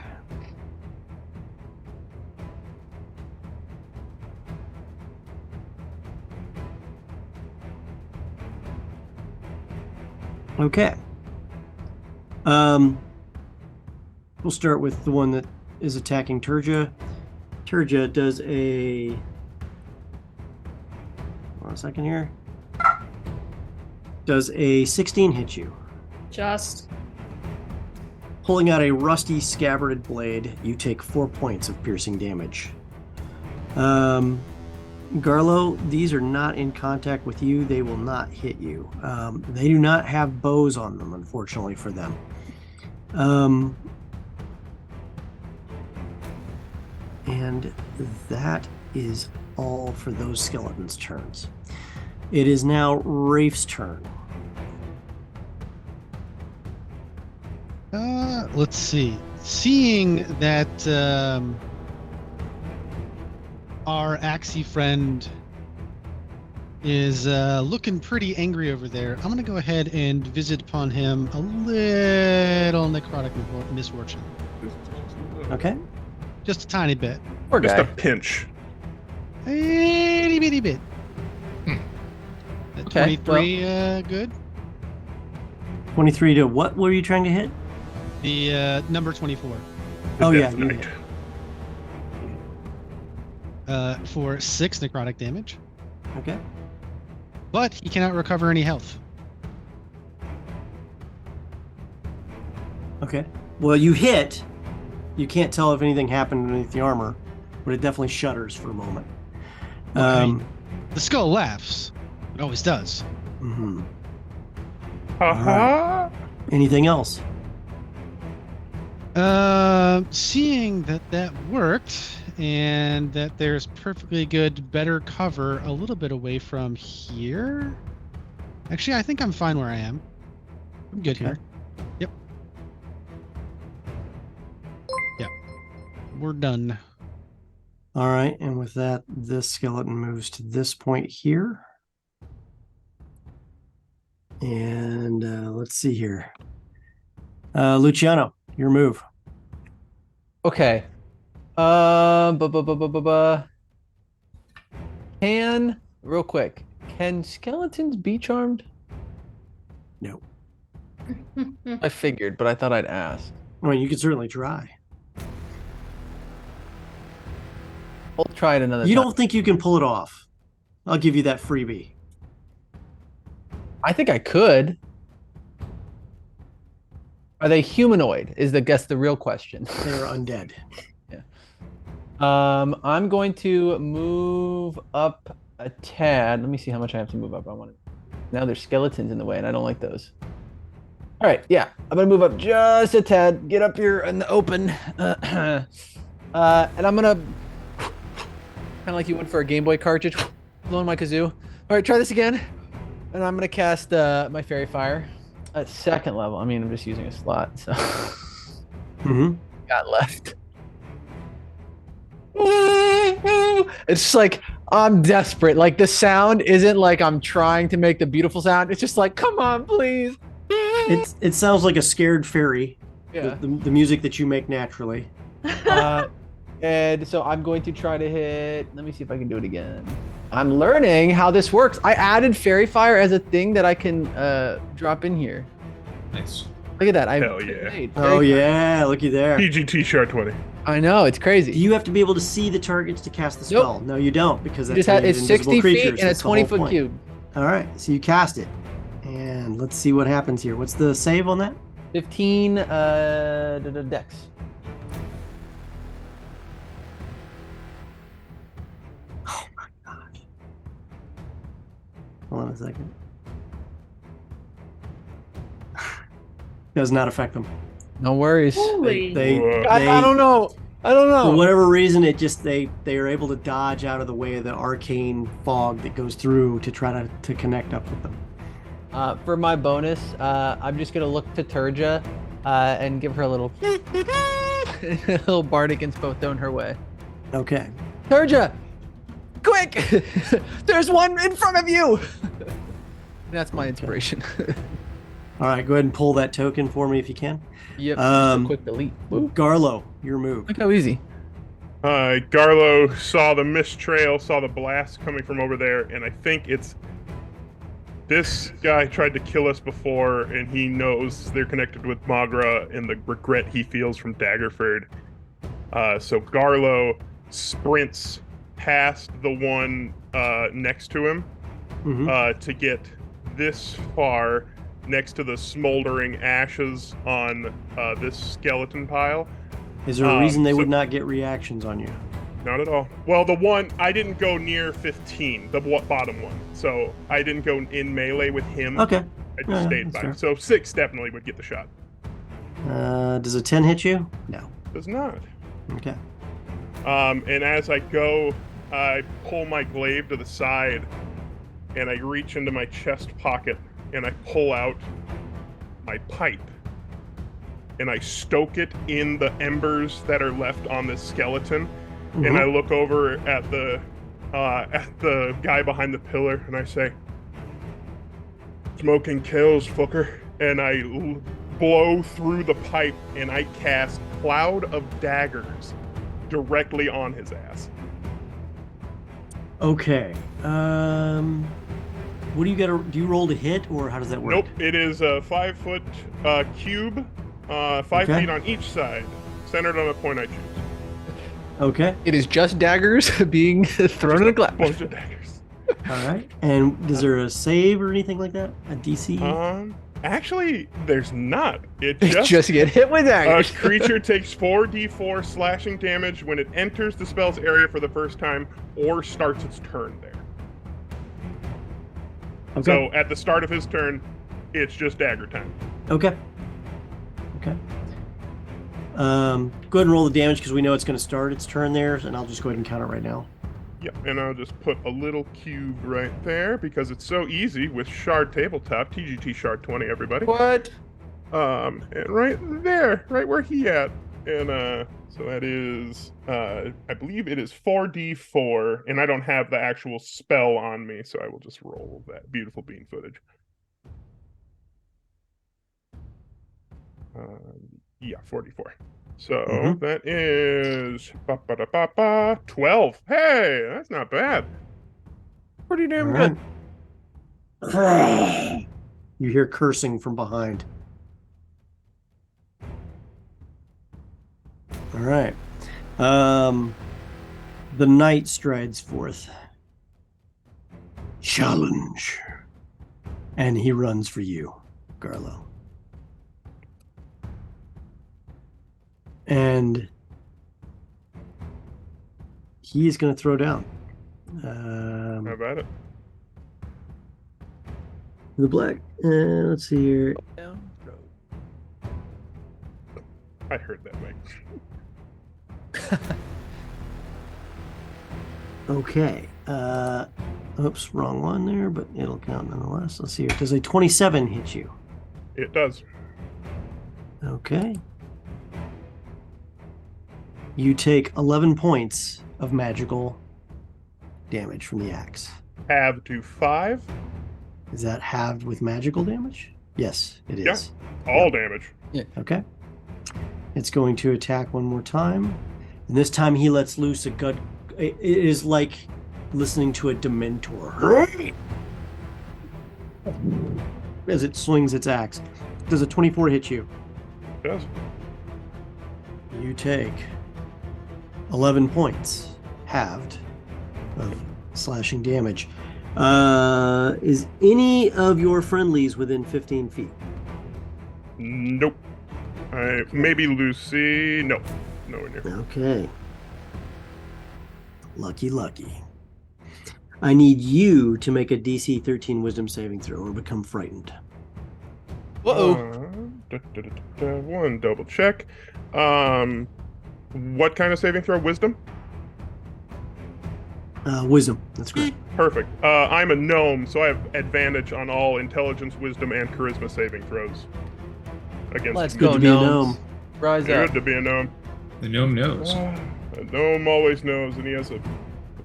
Okay. We'll start with the one that is attacking Turja. Turja does a... Hold on a second here. Does a 16 hit you? Just. Pulling out a rusty scabbarded blade, you take 4 points of piercing damage. Garlo, these are not in contact with you. They will not hit you. They do not have bows on them, unfortunately for them. And that is all for those skeletons' turns. It is now Rafe's turn. Let's see. Seeing that our Axie friend is looking pretty angry over there, I'm going to go ahead and visit upon him a little necrotic misfortune. Okay. Just a tiny bit. Poor Just guy. a pinch. A itty bitty bit. Okay, 23 good? 23 to what were you trying to hit? The number 24. The Oh, Death yeah, you Knight. hit. For 6 necrotic damage. Okay. But he cannot recover any health. Okay. Well, you hit. You can't tell if anything happened underneath the armor, but it definitely shudders for a moment. Okay. The skull laughs. It always does. Mhm. Ha-ha. Anything else? Seeing that worked and that there's perfectly good, better cover a little bit away from here. Actually, I think I'm fine where I am. I'm good Okay. here. Yep. Yep. We're done. All right. And with that, this skeleton moves to this point here. And let's see here. Luciano, your move. Okay. Can real quick. Can skeletons be charmed? No. I figured, but I thought I'd ask. I mean, you could certainly try. We'll try it another You time. don't think you can pull it off? I'll give you that freebie. I think I could. Are they humanoid? Is the real question. They're undead. I'm going to move up a tad. Let me see how much I have to move up. I want to. Now there's skeletons in the way, and I don't like those. All right, yeah, I'm gonna move up just a tad. Get up here in the open, and I'm gonna kind of like you would for a Game Boy cartridge, blowing my kazoo. All right, try this again, and I'm gonna cast my Fairy Fire at 2nd level. I mean, I'm just using a slot, so Mm-hmm. got left. It's just like I'm desperate. Like the sound isn't like I'm trying to make the beautiful sound. It's just like, come on, please. It sounds like a scared fairy. Yeah. The music that you make naturally. And so I'm going to try to hit. Let me see if I can do it again. I'm learning how this works. I added Fairy Fire as a thing that I can drop in here. Nice. Look at that. Hell yeah. made Oh Fairy Fire. yeah, looky there. PGT Shard 20. I know, it's crazy. Do you have to be able to see the targets to cast the spell? No, you don't, because You that's just how you it's use 60 invisible feet creatures. and a That's the whole 20-foot point. cube. All right, so you cast it, and let's see what happens here. What's the save on that? 15 dex. Oh my god! Hold on a second. Does not affect them. No worries. Holy. I don't know. I don't know. For whatever reason, it just they are able to dodge out of the way of the arcane fog that goes through to try to connect up with them. For my bonus, I'm just gonna look to Turja and give her a little little bardic inspo thrown her way. Okay. Turja, quick! There's one in front of you. That's my inspiration. All right, go ahead and pull that token for me if you can. Yep. Quick delete. Woo. Garlo, your move. Look how easy. Garlo saw the mist trail, saw the blast coming from over there, and I think it's this guy tried to kill us before, and he knows they're connected with Magra and the regret he feels from Daggerford. So Garlo sprints past the one next to him to get this far next to the smoldering ashes on this skeleton pile. Is there a reason they would not get reactions on you? Not at all. Well, the one, I didn't go near 15, the bottom one. So I didn't go in melee with him. Okay. I just stayed by. So 6 definitely would get the shot. Does a 10 hit you? No. Does not. Okay. And as I go, I pull my glaive to the side and I reach into my chest pocket and I pull out my pipe and I stoke it in the embers that are left on this skeleton. And I look over at the guy behind the pillar and I say, "Smoking kills, fucker." And I blow through the pipe and I cast Cloud of Daggers directly on his ass. Okay. What do you got? Do you roll to hit, or how does that work? Nope. It is a 5-foot cube, 5 feet on each side, centered on a point I choose. Okay. It is just daggers being thrown in a glass. Bunch of daggers. All right. And is there a save or anything like that? A DC? Actually, there's not. It Just get hit with a daggers. creature takes 4d4 slashing damage when it enters the spell's area for the first time or starts its turn there. Okay. So at the start of his turn, it's just dagger time. Okay. Okay. Go ahead and roll the damage because we know it's going to start its turn there, and I'll just go ahead and count it right now. Yep, and I'll just put a little cube right there because it's so easy with Shard Tabletop, TGT Shard 20, everybody. What? And right there, right where he at. And so that is, I believe it is 4d4, and I don't have the actual spell on me, so I will just roll that beautiful bean footage. Yeah, 4d4. So that is 12. Hey, that's not bad. Pretty damn All good. right. You hear cursing from behind. All right. The knight strides forth. Challenge. And he runs for you, Garlo. And he is going to throw down. How about it? The black. Let's see here. I heard that, Mike. Okay. Oops, wrong one there, but it'll count nonetheless. Let's see here. Does a 27 hit you? It does. Okay. You take 11 points of magical damage from the axe. Halve to 5. Is that halved with magical damage? Yes, it is. Yeah, all damage. Okay. It's going to attack one more time. And this time he lets loose a gut. It is like listening to a Dementor. As it swings its axe. Does a 24 hit you? It does. You take 11 points, halved, of slashing damage. Is any of your friendlies within 15 feet? Nope. Maybe Lucy. No. Nowhere near. Okay. Lucky. I need you to make a DC 13 wisdom saving throw or become frightened. Uh-oh. One double check. What kind of saving throw? Wisdom? Wisdom. That's great. Perfect. I'm a gnome, so I have advantage on all intelligence, wisdom, and charisma saving throws. Against Let's Good go, to be a gnomes. gnome. Rise Good up. to be a gnome. The gnome knows. A gnome always knows, and he has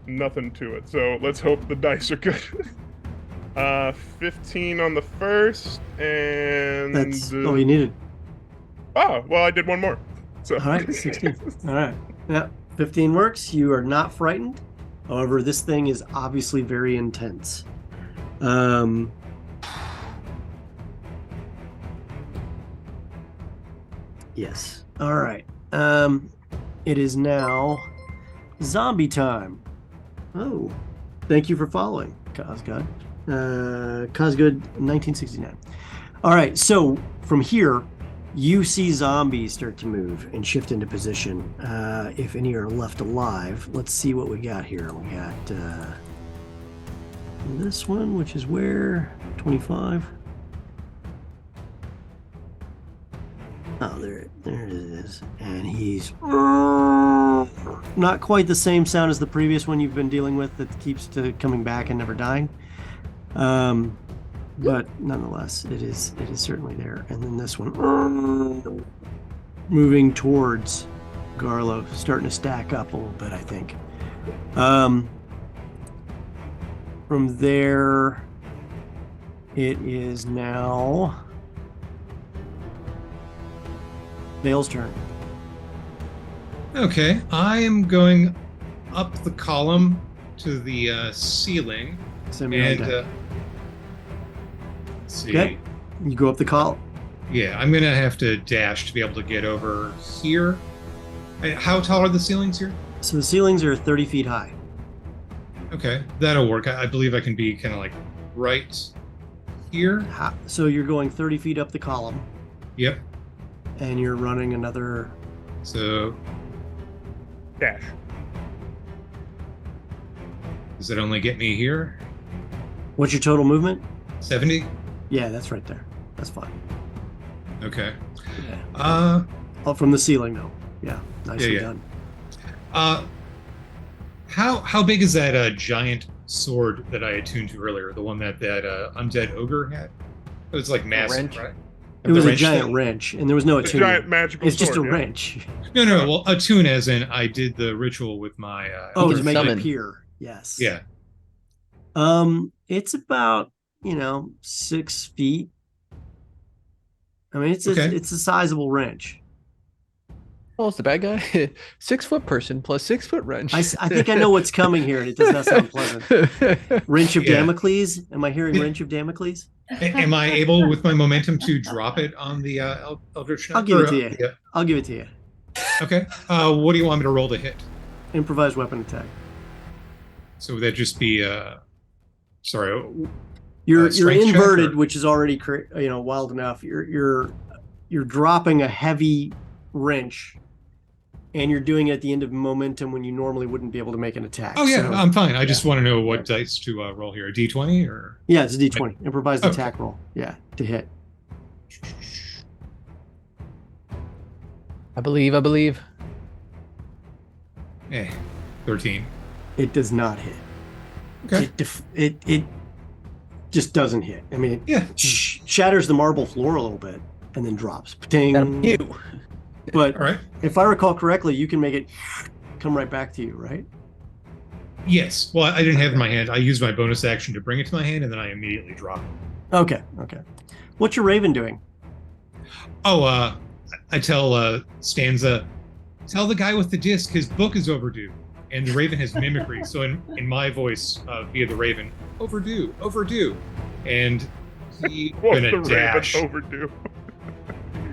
nothing to it. So let's hope the dice are good. 15 on the first, and That's all you needed. Oh, well, I did one more. So All right, 16. All right. Yeah, 15 works. You are not frightened. However, this thing is obviously very intense. Yes. All right. It is now zombie time. Oh, thank you for following, Cosgod. Cosgood 1969. All right, so from here, you see zombies start to move and shift into position. If any are left alive, let's see what we got here. We got this one, which is where 25. Oh, there it is. And he's not quite the same sound as the previous one you've been dealing with that keeps coming back and never dying. But nonetheless, it is certainly there. And then this one moving towards Garlo, starting to stack up a little bit, I think. From there, it is now Vale's turn. Okay, I am going up the column to the ceiling. Semi-on deck. Let's see. Okay. You go up the column. Yeah, I'm gonna have to dash to be able to get over here. How tall are the ceilings here? So the ceilings are 30 feet high. Okay, that'll work. I believe I can be kind of like right here. So you're going 30 feet up the column, Yep. and you're running another. So Dash. does it only get me here? What's your total movement? 70? Yeah, that's right there. That's fine. Okay. Yeah. Oh, from the ceiling though. Yeah, nicely yeah. done. How big is that giant sword that I attuned to earlier? The one that undead ogre had? It was like massive, wrench? right? It was The a wrench giant thing? wrench, and there was no The attunement. giant magical It's just a sword, yeah. wrench. No. Well, attune as in I did the ritual with my. Oh, can to make it summon. appear. Yes. Yeah. It's about 6 feet. I mean, it's Okay. it's a sizable wrench. Oh, it's the bad guy. 6-foot person plus 6-foot wrench. I think I know what's coming here, and it does not sound pleasant. Wrench of Yeah. Damocles. Am I hearing Wrench of Damocles? Am I able with my momentum to drop it on the Eldritch Knight? I'll give it Or, to you. Yeah. I'll give it to you. Okay. What do you want me to roll to hit? Improvised weapon attack. So would that just be sorry. You're strength check, inverted, or- which is already wild enough. You're dropping a heavy wrench, and you're doing it at the end of momentum when you normally wouldn't be able to make an attack. Oh yeah, So, I'm fine. I just want to know what dice to roll here. A D20 or yeah, it's a D20. Improvised Okay. attack roll. Yeah, to hit. I believe. 13. It does not hit. Okay. It just doesn't hit. I mean, it Yeah. shatters the marble floor a little bit and then drops. Ting. You. But All right. if I recall correctly, you can make it come right back to you, right? Yes. Well, I didn't have it in my hand. I used my bonus action to bring it to my hand, and then I immediately drop it. Okay. What's your raven doing? Oh, I tell Stanza, tell the guy with the disc his book is overdue. And the Raven has mimicry. So in my voice, via the Raven, overdue. And he's What's gonna the dash. Raven overdue?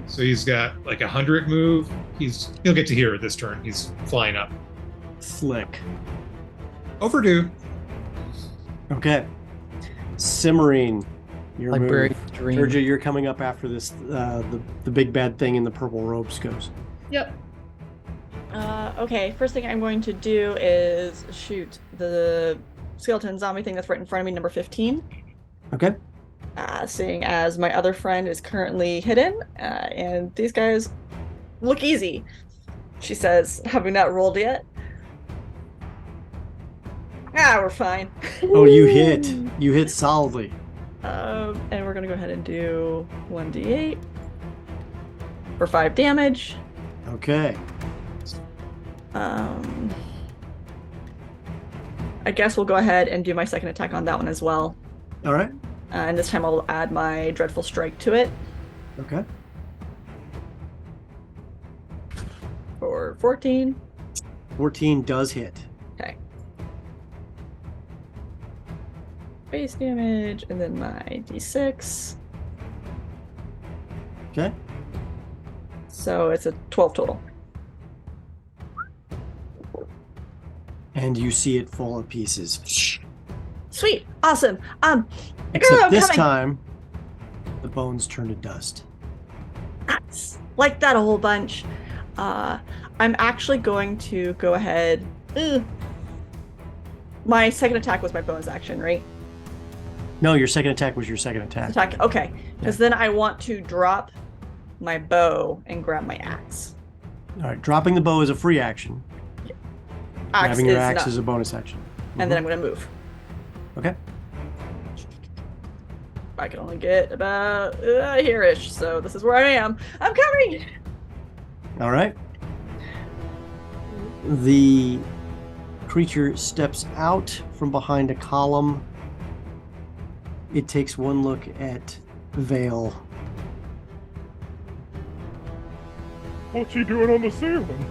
So he's got like 100 move. He'll get to here this turn. He's flying up. Slick. Overdue. Okay. Simmering. Your Library move. dream. Georgia, you're coming up after this. The big bad thing in the purple robes goes. Yep. Okay, first thing I'm going to do is shoot the skeleton zombie thing that's right in front of me, number 15. Okay. Seeing as my other friend is currently hidden, and these guys look easy, she says, having not rolled yet. We're fine. Oh, you hit. You hit solidly. And we're gonna go ahead and do 1d8 for 5 damage. Okay. I guess we'll go ahead and do my second attack on that one as well. All right. And this time I'll add my Dreadful Strike to it Okay. for 14. 14 does hit. Okay. Base damage, and then my d6. Okay. So it's a 12 total. And you see it fall to pieces. Sweet. Awesome. Except I'm this coming. time, the bones turn to dust. That's like that a whole bunch. I'm actually going to go ahead. My second attack was my bonus action, right? No, your second attack was your second attack. Okay. Because then I want to drop my bow and grab my axe. All right, dropping the bow is a free action. Grabbing your axe is a bonus action. And then I'm going to move. Okay. I can only get about here-ish, so this is where I am. I'm coming! All right. The creature steps out from behind a column. It takes one look at Vale. What's he doing on the ceiling?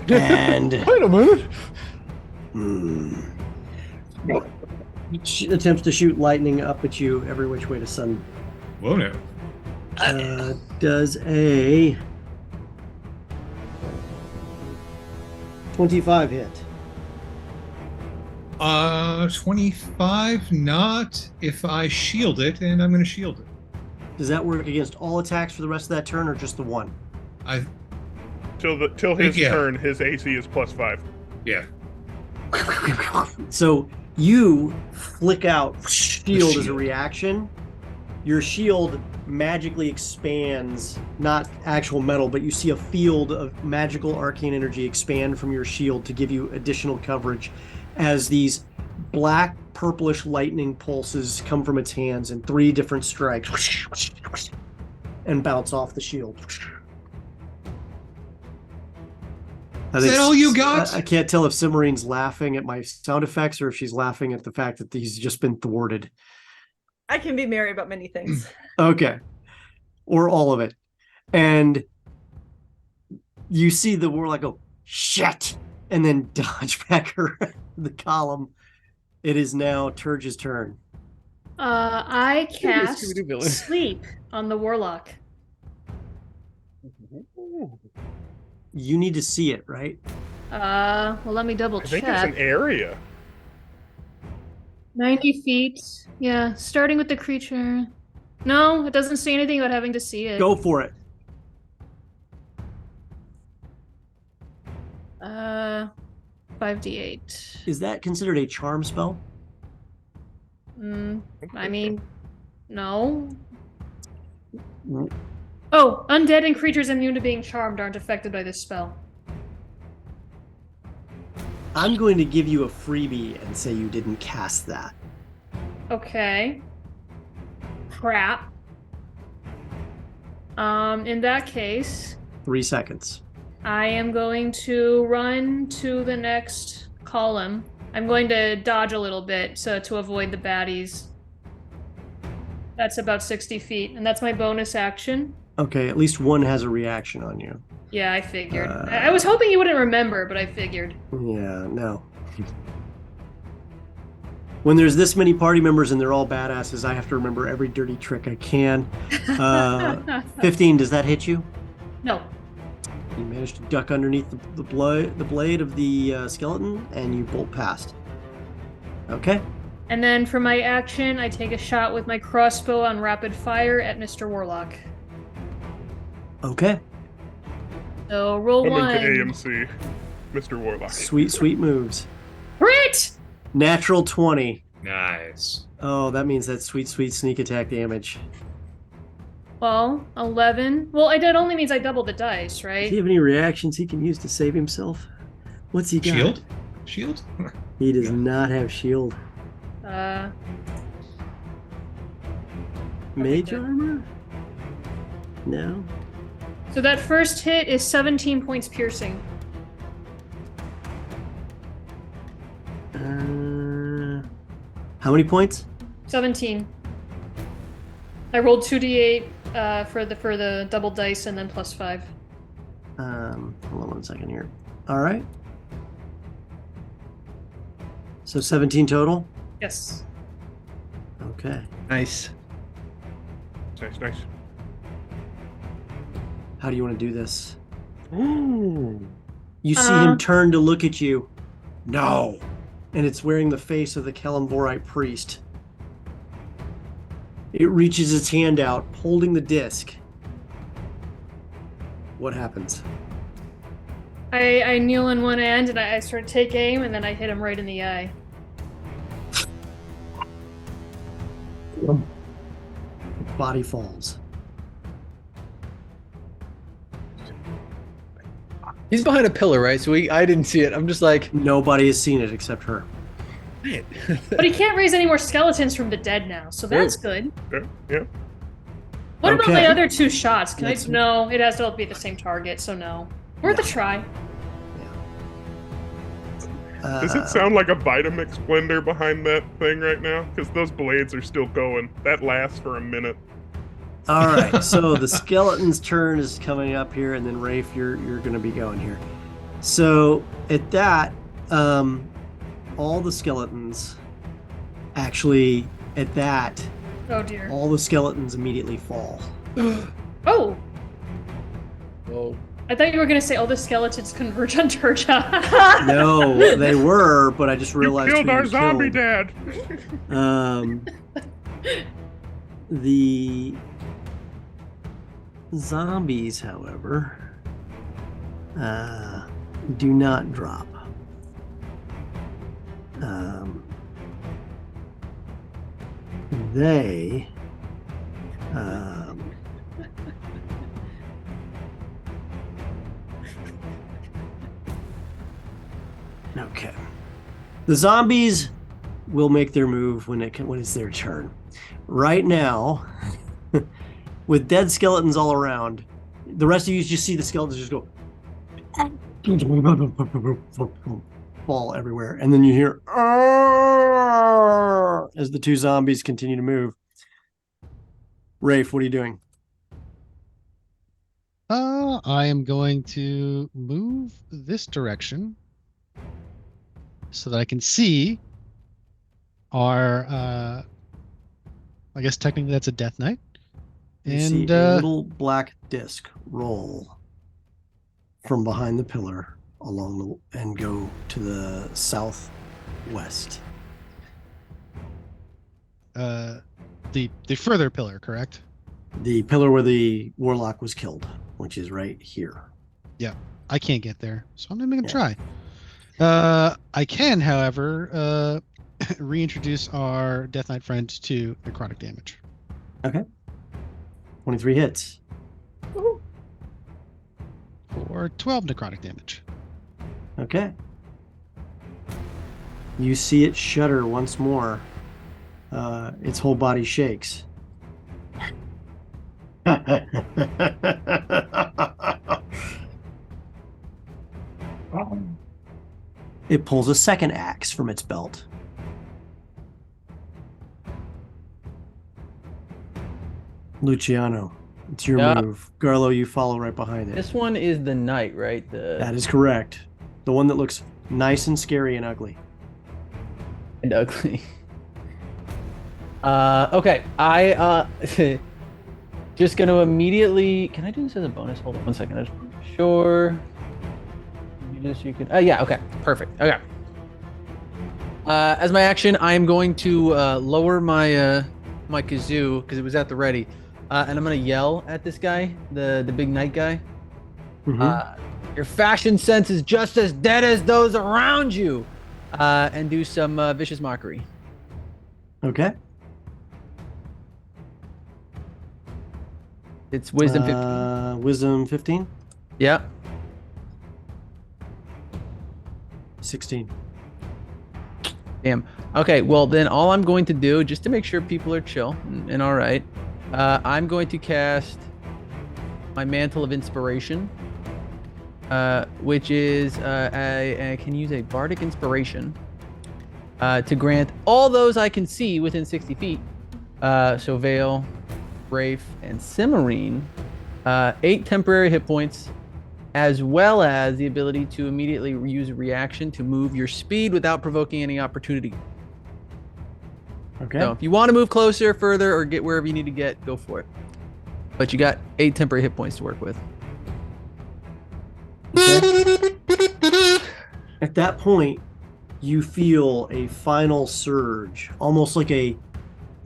And Wait a minute. attempts to shoot lightning up at you every which way to sun. Whoa, no. Does a 25 hit. 25, not if I shield it, and I'm going to shield it. Does that work against all attacks for the rest of that turn, or just the one? Till his Yeah. turn, his AC is +5. Yeah. So you flick out shield as a reaction. Your shield magically expands, not actual metal, but you see a field of magical arcane energy expand from your shield to give you additional coverage as these black purplish lightning pulses come from its hands in 3 different strikes and bounce off the shield. Is that all you got? I can't tell if Cimmerine's laughing at my sound effects or if she's laughing at the fact that he's just been thwarted. I can be merry about many things. Okay. Or all of it. And you see the warlock go, shit, and then dodge back around the column. It is now Turge's turn. I cast Scooby-Doo villain. sleep on the warlock. You need to see it, right? Well, let me double I think it's an check. area. 90 feet. Yeah, starting with the creature. No, it doesn't say anything about having to see it. Go for it. 5d8. Is that considered a charm spell? I mean, no. Oh, undead and creatures immune to being charmed aren't affected by this spell. I'm going to give you a freebie and say you didn't cast that. Okay. Crap. In that case, 3 seconds. I am going to run to the next column. I'm going to dodge a little bit to avoid the baddies. That's about 60 feet, and that's my bonus action. Okay, at least one has a reaction on you. Yeah, I figured. I was hoping you wouldn't remember, but I figured. Yeah, no. When there's this many party members and they're all badasses, I have to remember every dirty trick I can. 15, does that hit you? No. You manage to duck underneath the blade of the skeleton, and you bolt past. Okay. And then for my action, I take a shot with my crossbow on rapid fire at Mr. Warlock. Okay. So roll Welcome one. to AMC, Mr. Warlock. Sweet, sweet moves. Crit! Natural 20. Nice. Oh, that means that sweet, sweet sneak attack damage. Well, 11. Well, that only means I doubled the dice, Does he right? have any reactions he can use to save himself? What's he got? Shield? Shield? He does not have shield. Mage good. armor? No. So that first hit is 17 points piercing. How many points? 17. I rolled 2d8 for the double dice and then plus 5. Hold on 1 second here. All right. So 17 total? Yes. Okay. Nice. Nice. How do you want to do this? Ooh. You see him turn to look at you. No. and it's wearing the face of the Kalimborite priest. It reaches its hand out, holding the disc. What happens? I kneel in one end and I sort of take aim and then I hit him right in the eye. Body falls. He's behind a pillar, right? So I didn't see it. I'm just like, Nobody has seen it except her. But he can't raise any more skeletons from the dead now, so that's good. Yeah. What about Okay. the other 2 shots? Can That's- I? No, it has to all be the same target, so no. Worth a try. Does it sound like a Vitamix blender behind that thing right now? Because those blades are still going. That lasts for a minute. All right, so the skeleton's turn is coming up here, and then Rafe, you're going to be going here. So at that, all the skeletons actually at that, Oh dear. all the skeletons immediately fall. Oh, whoa. I thought you were gonna say all the skeletons converge on Turja. No, they were, but I just You realized killed who our you zombie killed. dad. The zombies, however, do not drop. They okay. The zombies will make their move when it's their turn. Right now, with dead skeletons all around, the rest of you just see the skeletons just go fall everywhere, and then you hear as the 2 zombies continue to move. Rafe, what are you doing? I am going to move this direction so that I can see our. I guess technically that's a Death Knight. You see And a little black disc roll from behind the pillar and go to the southwest. the further pillar, correct? The pillar where the warlock was killed, which is right here. I can't get there, so I'm not even gonna try. I can, however, reintroduce our Death Knight friend to necrotic damage. 23 hits. For 12 necrotic damage. Okay. You see it shudder once more. Its whole body shakes. It pulls a second axe from its belt. Luciano, it's your Yeah. move. Garlo, you follow right behind it. This one is the knight, right? That is correct. The one that looks nice and scary and ugly. And ugly. Okay. I just gonna immediately. Can I do this as a bonus? Hold on 1 second. I just want to be sure. You can. Yeah. Okay. Perfect. Okay. As my action, I am going to lower my my kazoo because it was at the ready, and I'm gonna yell at this guy, the big knight guy. Your fashion sense is just as dead as those around you, and do some vicious mockery. Okay. It's wisdom 15. Wisdom 15? Yeah. 16. Damn. Okay, well then all I'm going to do, just to make sure people are chill and all right, I'm going to cast my Mantle of Inspiration, which is I can use a Bardic Inspiration to grant all those I can see within 60 feet. So Vale, Rafe, and Cimarine, 8 temporary hit points, as well as the ability to immediately use a reaction to move your speed without provoking any opportunity. Okay. So if you want to move closer, further, or get wherever you need to get, go for it. But you got 8 temporary hit points to work with. Okay. At that point, you feel a final surge, almost like a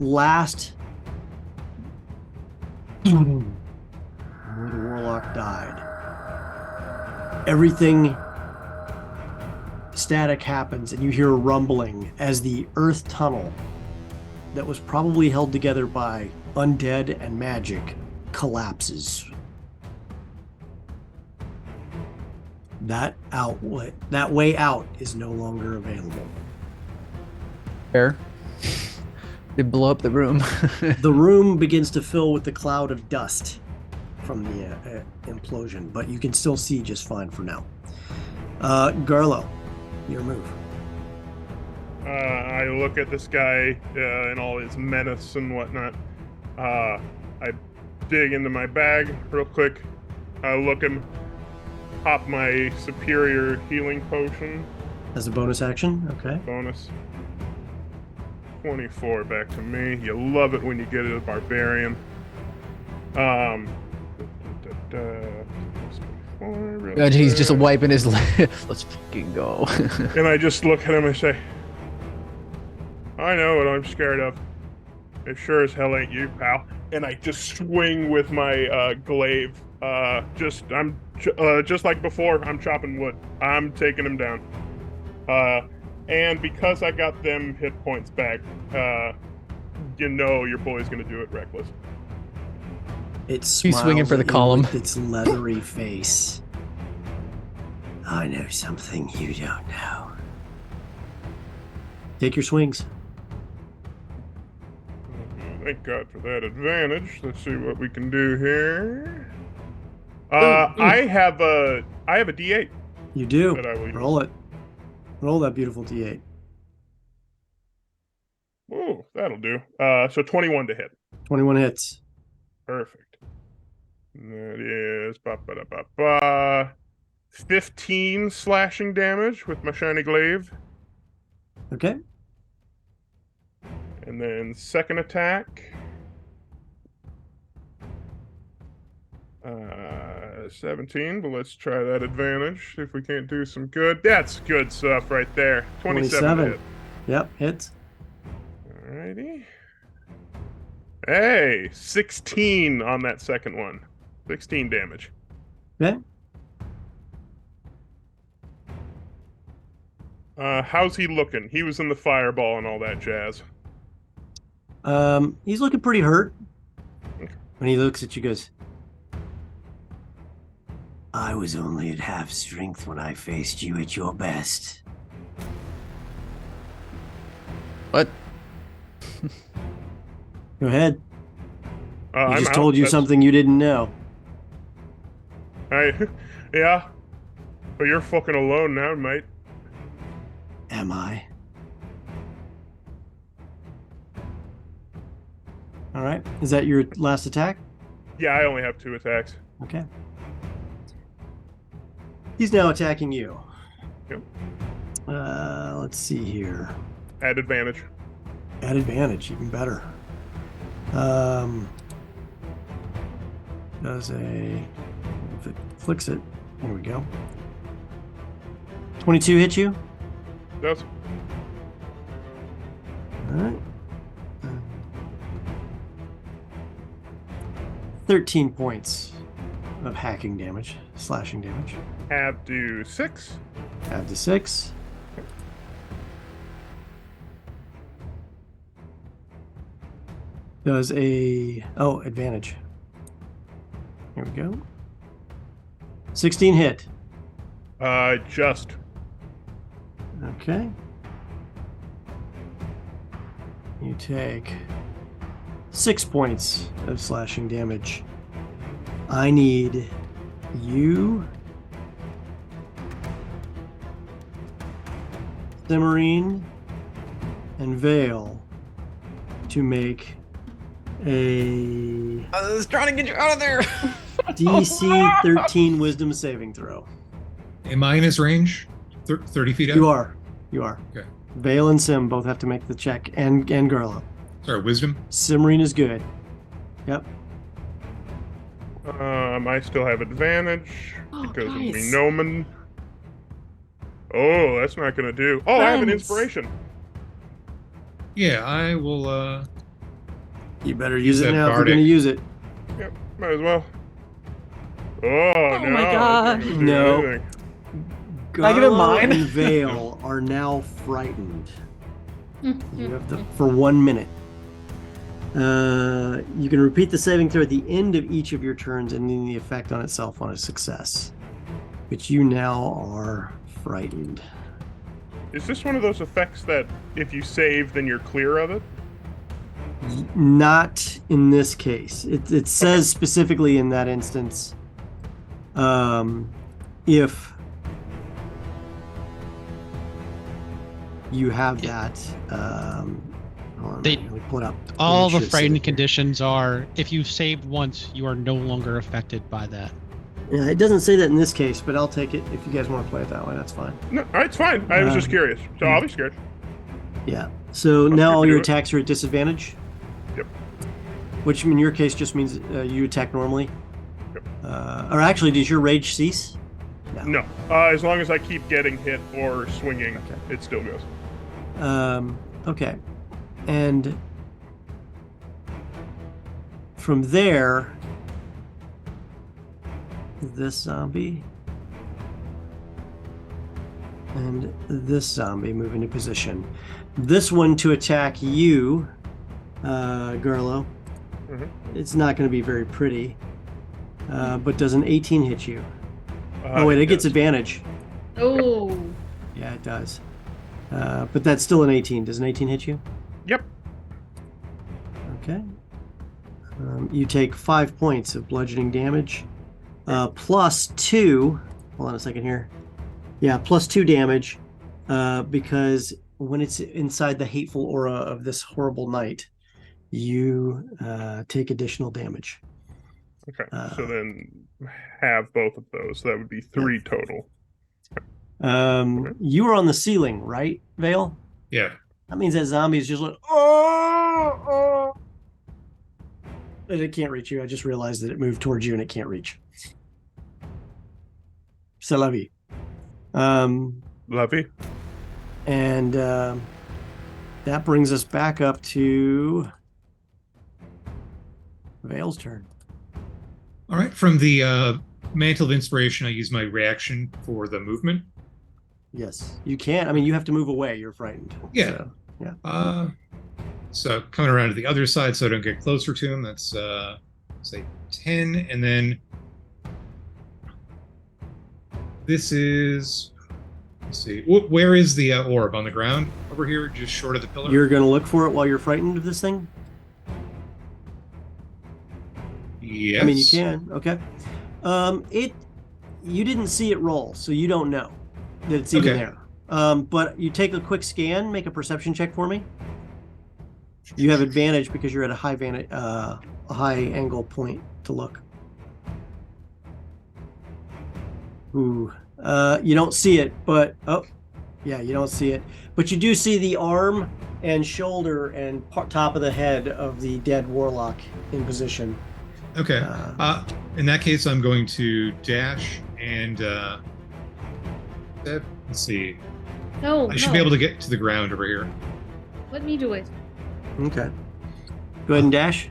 last where the warlock died. Everything static happens, and you hear a rumbling as the earth tunnel that was probably held together by undead and magic collapses. That outlet, that way out, is no longer available. Fair. They blow up the room. The room begins to fill with the cloud of dust from the implosion, but you can still see just fine for now. Garlo, your move. I look at this guy and all his menace and whatnot. I dig into my bag real quick. I look him, pop my superior healing potion. As a bonus action, okay. Bonus. 24 back to me. You love it when you get it, a barbarian. God, he's just wiping his lip. Let's fucking go. And I just look at him and say, I know what I'm scared of. It sure as hell ain't you, pal. And I just swing with my glaive. Just like before, I'm chopping wood. I'm taking him down. And because I got them hit points back, you know your boy's gonna do it reckless. It's He's swinging for the column. With its leathery face. I know something you don't know. Take your swings. Thank God for that advantage. Let's see what we can do here. I have a D8. You do. That I will use. Roll it. Roll that beautiful D8. Ooh, that'll do. So 21 to hit. 21 hits. Perfect. That is 15 slashing damage with my shiny glaive. Okay. And then second attack. 17, but let's try that advantage. See if we can't do some good. That's good stuff right there. 27 to hit. Yep, hits. Alrighty. Hey, 16 on that second one. 16 damage. Okay. How's he looking? He was in the fireball and all that jazz. He's looking pretty hurt. When he looks at you, goes, I was only at half strength when I faced you at your best. What? Go ahead. He I'm just out. told you something you didn't know. Yeah. But you're fucking alone now, mate. Am I? All right. Is that your last attack? Yeah, I only have 2 attacks. Okay. He's now attacking you. Yep. Let's see here. At advantage. At advantage, even better. Does a... If it flicks it, there we go. 22 hit you? Does. All right. 13 points of hacking damage, slashing damage. Add to 6. Add to 6. Does a... Oh, advantage. Here we go. 16 hit. Just. Okay. You take 6 points of slashing damage. I need you, Simmarine, and Vale to make a I was trying to get you out of there. DC 13 Wisdom saving throw. Am I in his range? 30 feet out? You are. You are. Okay. Vale and Sim both have to make the check, and Garlo. Sorry, wisdom? Simmarine is good. Yep. I still have advantage because of nice. me Noman. Oh, that's not gonna do. Oh, I have an Friends. inspiration. Yeah, I will. You better use it that now if you're bardic. going to use it. Yep, might as well. Oh, no. my God. It doesn't do No. anything. Can I give him Garlo mine? and Vale are now frightened. You have for 1 minute. You can repeat the saving throw at the end of each of your turns, ending the effect on itself on a success. But you now are frightened. Is this one of those effects that if you save, then you're clear of it? Not in this case. It says specifically in that instance, if you have that, hold on, They- let me pull it up. All Make the sure it says frightened it here. conditions are if you've saved once, you are no longer affected by that. Yeah, it doesn't say that in this case, but I'll take it if you guys want to play it that way. That's fine. No, it's fine. I was just curious, so I'll be scared. Yeah. So now scared all to your do it. attacks are at disadvantage. Yep. Which in your case just means you attack normally. Yep. Or actually, does your rage cease? No, as long as I keep getting hit or swinging, it still goes. Okay. And from there, this zombie and this zombie move into position. This one to attack you, Garlo. Mhm. It's not going to be very pretty. But does an 18 hit you? Uh, Oh wait, it gets does. advantage. Oh. Yeah, it does. But that's still an 18. Does an 18 hit you? Yep. Okay. You take 5 points of bludgeoning damage, plus 2. Hold on a second here. Yeah, plus 2 damage, because when it's inside the hateful aura of this horrible knight, you take additional damage. Okay, so then have both of those. That would be 3 total. You were on the ceiling, right, Vale? Yeah. That means that zombie is just like, oh. And it can't reach you. I just realized that it moved towards you and it can't reach. C'est la vie. Lovey. And that brings us back up to Vale's turn. All right. From the Mantle of Inspiration, I use my reaction for the movement. Yes, you can. I mean, you have to move away. You're frightened. Yeah. So, yeah. So coming around to the other side so I don't get closer to him, that's say 10, and then this is, let's see, where is the orb? On the ground over here, just short of the pillar? You're going to look for it while you're frightened of this thing? Yes. I mean, you can. Okay. You didn't see it roll, so you don't know that it's even Okay. there. But you take a quick scan, make a perception check for me. You have advantage because you're at a high angle point to look. Ooh. You don't see it, but yeah, you don't see it. But you do see the arm and shoulder and top of the head of the dead warlock in position. Okay. In that case, I'm going to dash and let's see. No. I should be able to get to the ground over here. Let me do it. Okay. Go ahead and dash.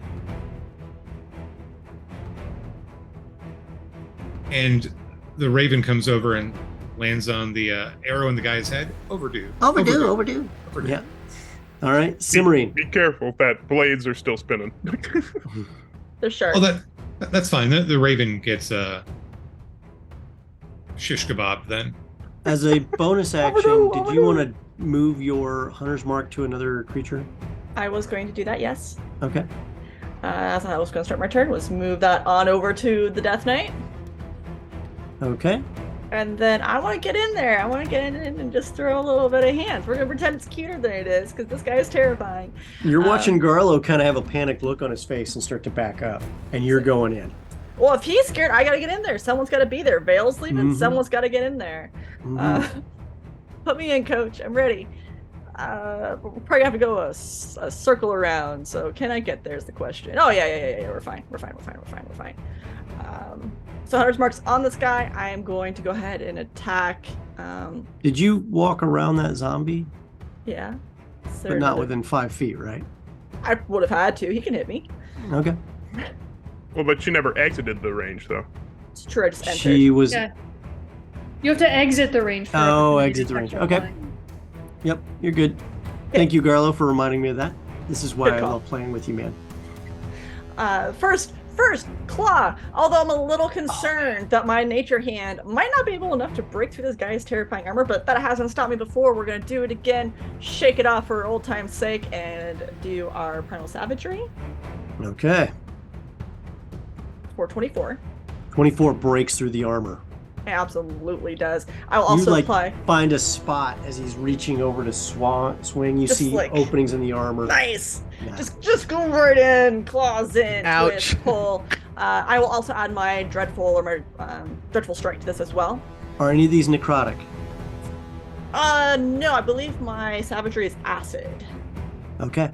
And the raven comes over and lands on the arrow in the guy's head. Overdue. Overdue. Yeah. All right, Cimmerian. Be careful that blades are still spinning. They're sharp. Oh, that's fine. The raven gets shish kebab then. As a bonus action, did you want to move your hunter's mark to another creature? I was going to do that, yes. Okay. As I was going to start my turn, was move that on over to the Death Knight. Okay. And then I want to get in there. I want to get in and just throw a little bit of hands. We're going to pretend it's cuter than it is, because this guy is terrifying. You're watching Garlo kind of have a panicked look on his face and start to back up, and you're going in. Well, if he's scared, I got to get in there. Someone's got to be there. Vale's leaving. Mhm. Someone's got to get in there. Mhm. Put me in, coach. I'm ready. We'll probably have to go a circle around. So can I get there is the question. Oh yeah. We're fine. So 100 marks on this guy. I am going to go ahead and attack. Did you walk around that zombie? Yeah. But not within 5 feet, right? I would have had to. He can hit me. Okay. Well, but she never exited the range, though. It's true. I just entered. She was. Yeah. You have to exit the range. For Oh, everything exit the to range. detect Okay. fly. Yep, you're good. Thank you, Garlo, for reminding me of that. This is why Good I call. love playing with you, man. First, claw. Although I'm a little concerned that my nature hand might not be able enough to break through this guy's terrifying armor, but that hasn't stopped me before. We're gonna do it again, shake it off for old time's sake, and do our primal savagery Okay. for 24. 24 breaks through the armor. It absolutely does. I will also you like apply. find a spot as he's reaching over to swing. You Just see like- openings in the armor. Nice. Yeah. Just go right in, claws in, Ouch. twist, pull. I will also add my dreadful strike to this as well. Are any of these necrotic? No, I believe my savagery is acid. Okay.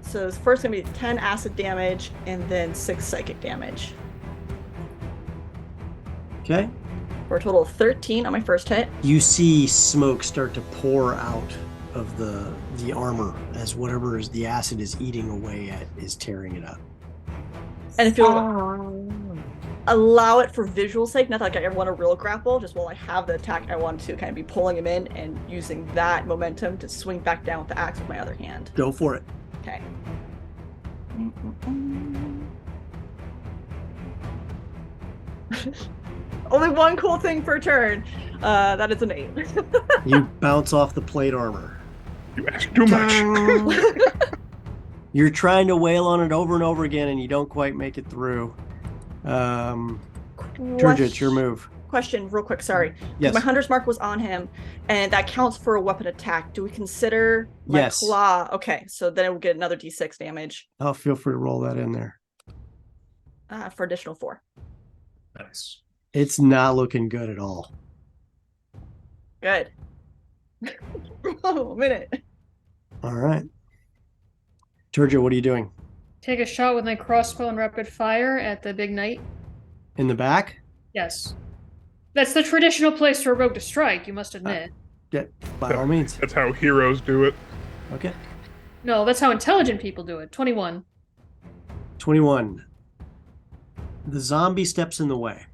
So it's first gonna be 10 acid damage and then 6 psychic damage Okay. for a total of 13 on my first hit. You see smoke start to pour out of the armor as whatever is the acid is eating away at is tearing it up. And if you'll allow it for visual sake, not like I ever want a real grapple, just while I have the attack, I want to kind of be pulling him in and using that momentum to swing back down with the axe with my other hand. Go for it. Okay. Only one cool thing per turn. That is an 8. You bounce off the plate armor. You ask too much. You're trying to wail on it over and over again, and you don't quite make it through. Georgia, it's your move. Question, real quick, sorry. Yes. My hunter's mark was on him, and that counts for a weapon attack. Do we consider my Yes. claw? Okay, so then it will get another d6 damage Oh, feel free to roll that in there. for additional 4. Nice. It's not looking good at all. Good. Oh, a minute. All right. Georgia, what are you doing? Take a shot with my crossbow and rapid fire at the big knight. In the back? Yes. That's the traditional place for a rogue to strike, you must admit. Yeah, by all means. That's how heroes do it. Okay. No, that's how intelligent people do it. 21. 21. The zombie steps in the way.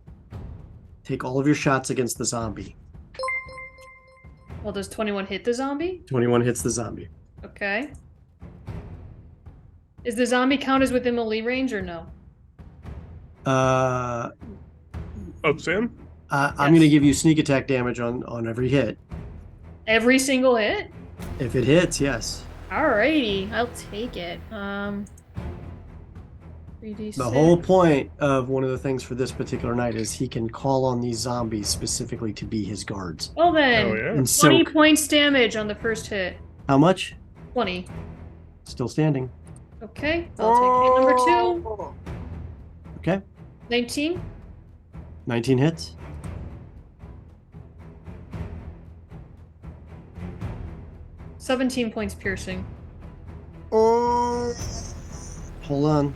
Take all of your shots against the zombie. Well, does 21 hit the zombie? 21 hits the zombie. Okay. Is the zombie count as within melee range or no? Oh, Sam? I'm going to give you sneak attack damage on every hit. Every single hit? If it hits, yes. Alrighty, I'll take it. 3d6. The whole point of one of the things for this particular night is he can call on these zombies specifically to be his guards. Well then, Oh, yeah. And 20 so, points damage on the first hit. how much? 20. Still standing. Okay, I'll take hit number 2. Okay. 19. 19 hits. – 17 points piercing. Hold on.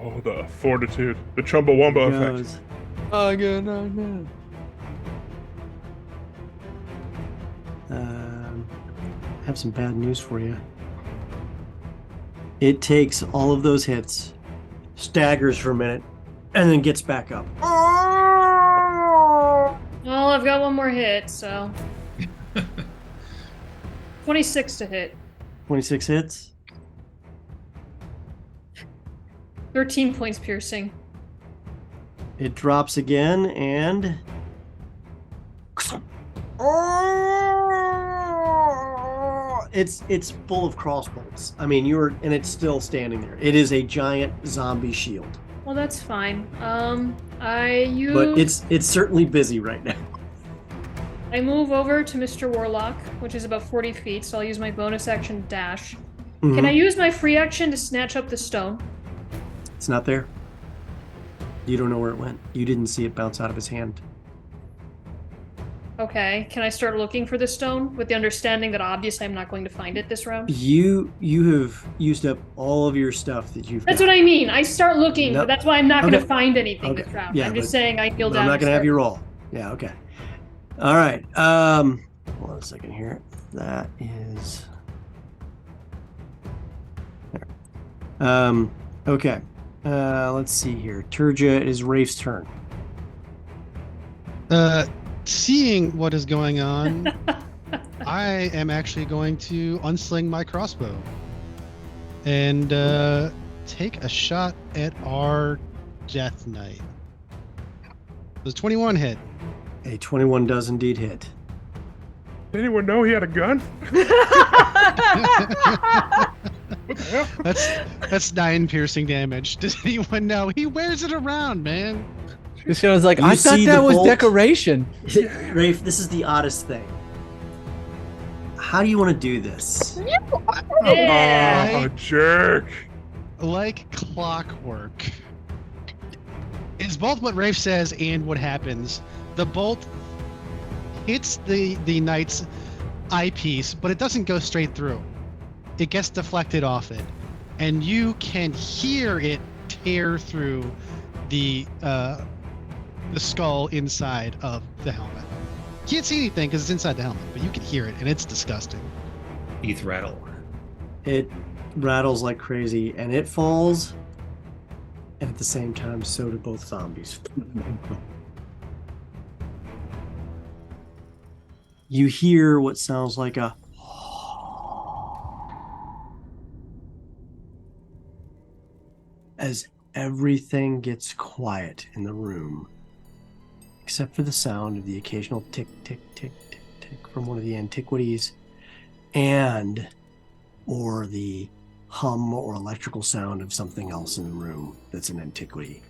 Oh, the fortitude. The Chumbawamba effect. Goes. I have some bad news for you. It takes all of those hits, staggers for a minute, and then gets back up. Well, I've got one more hit, so 26 to hit. 26 hits. 13 points piercing. It drops again, and it's full of crossbolts. I mean, and it's still standing there. It is a giant zombie shield, Well, that's fine. I use. but it's certainly busy right now. I move over to Mr. Warlock, which is about 40 feet, so I'll use my bonus action dash. Can I use my free action to snatch up the stone? It's not there. You don't know where it went. You didn't see it bounce out of his hand. Okay, can I start looking for the stone with the understanding that obviously I'm not going to find it this round? You have used up all of your stuff that you've That's got. what I mean. I start looking, No. but that's why I'm not going Okay. to find anything Okay. this round. Yeah, I'm just but- saying I kneel But down. I'm not and going to have start- you roll. Yeah, okay. All right. Hold on a second here. That is... There. Okay. Let's see here. Turja, it is Rafe's turn. Seeing what is going on, I am actually going to unsling my crossbow and take a shot at our Death Knight. Does 21 hit? A 21 does indeed hit. Did anyone know he had a gun? What the hell? That's 9 piercing damage. Does anyone know? He wears it around, man. This guy was like, You I thought see that the was bolt? decoration. Rafe, this is the oddest thing. How do you want to do this? Yeah. Oh, jerk. Like clockwork. It's both what Rafe says and what happens. The bolt hits the knight's eyepiece, but it doesn't go straight through. It gets deflected off it, and you can hear it tear through the skull inside of the helmet. You can't see anything because it's inside the helmet, but you can hear it, and it's disgusting. Teeth rattle. It rattles like crazy, and it falls. And at the same time, so do both zombies. You hear what sounds like a... as everything gets quiet in the room, except for the sound of the occasional tick, tick, tick, tick, tick from one of the antiquities, and or the hum or electrical sound of something else in the room that's an antiquity.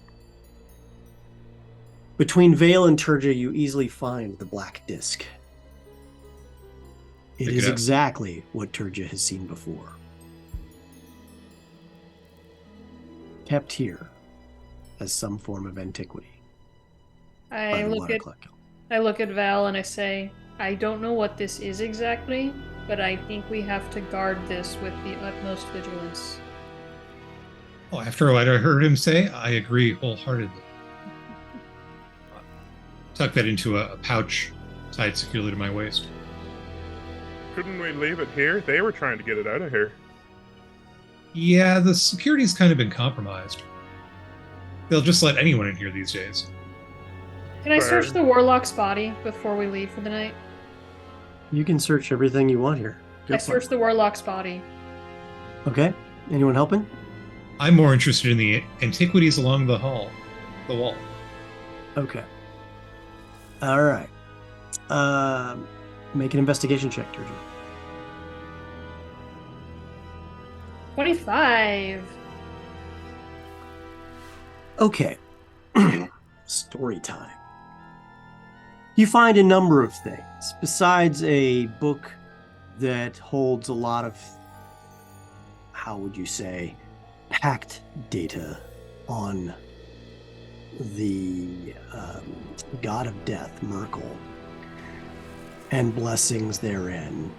Between Vale and Turja, you easily find the black disc. It Pick it is up. exactly what Turja has seen before. Kept here as some form of antiquity. I by the look water at clock. I look at Val and I say, I don't know what this is exactly, but I think we have to guard this with the utmost vigilance. Oh, after what I heard him say, I agree wholeheartedly. Tuck that into a pouch tied securely to my waist. Couldn't we leave it here? They were trying to get it out of here. Yeah, the security's kind of been compromised. They'll just let anyone in here these days. Can I search Fair. the warlock's body before we leave for the night? You can search everything you want here. Go I for it. search the warlock's body. Okay. Anyone helping? I'm more interested in the antiquities along the wall. Okay. All right. Make an investigation check, Turja. 25. Okay. Story time. You find a number of things besides a book that holds a lot of, how would you say, packed data on the god of death, Merkel, and blessings therein.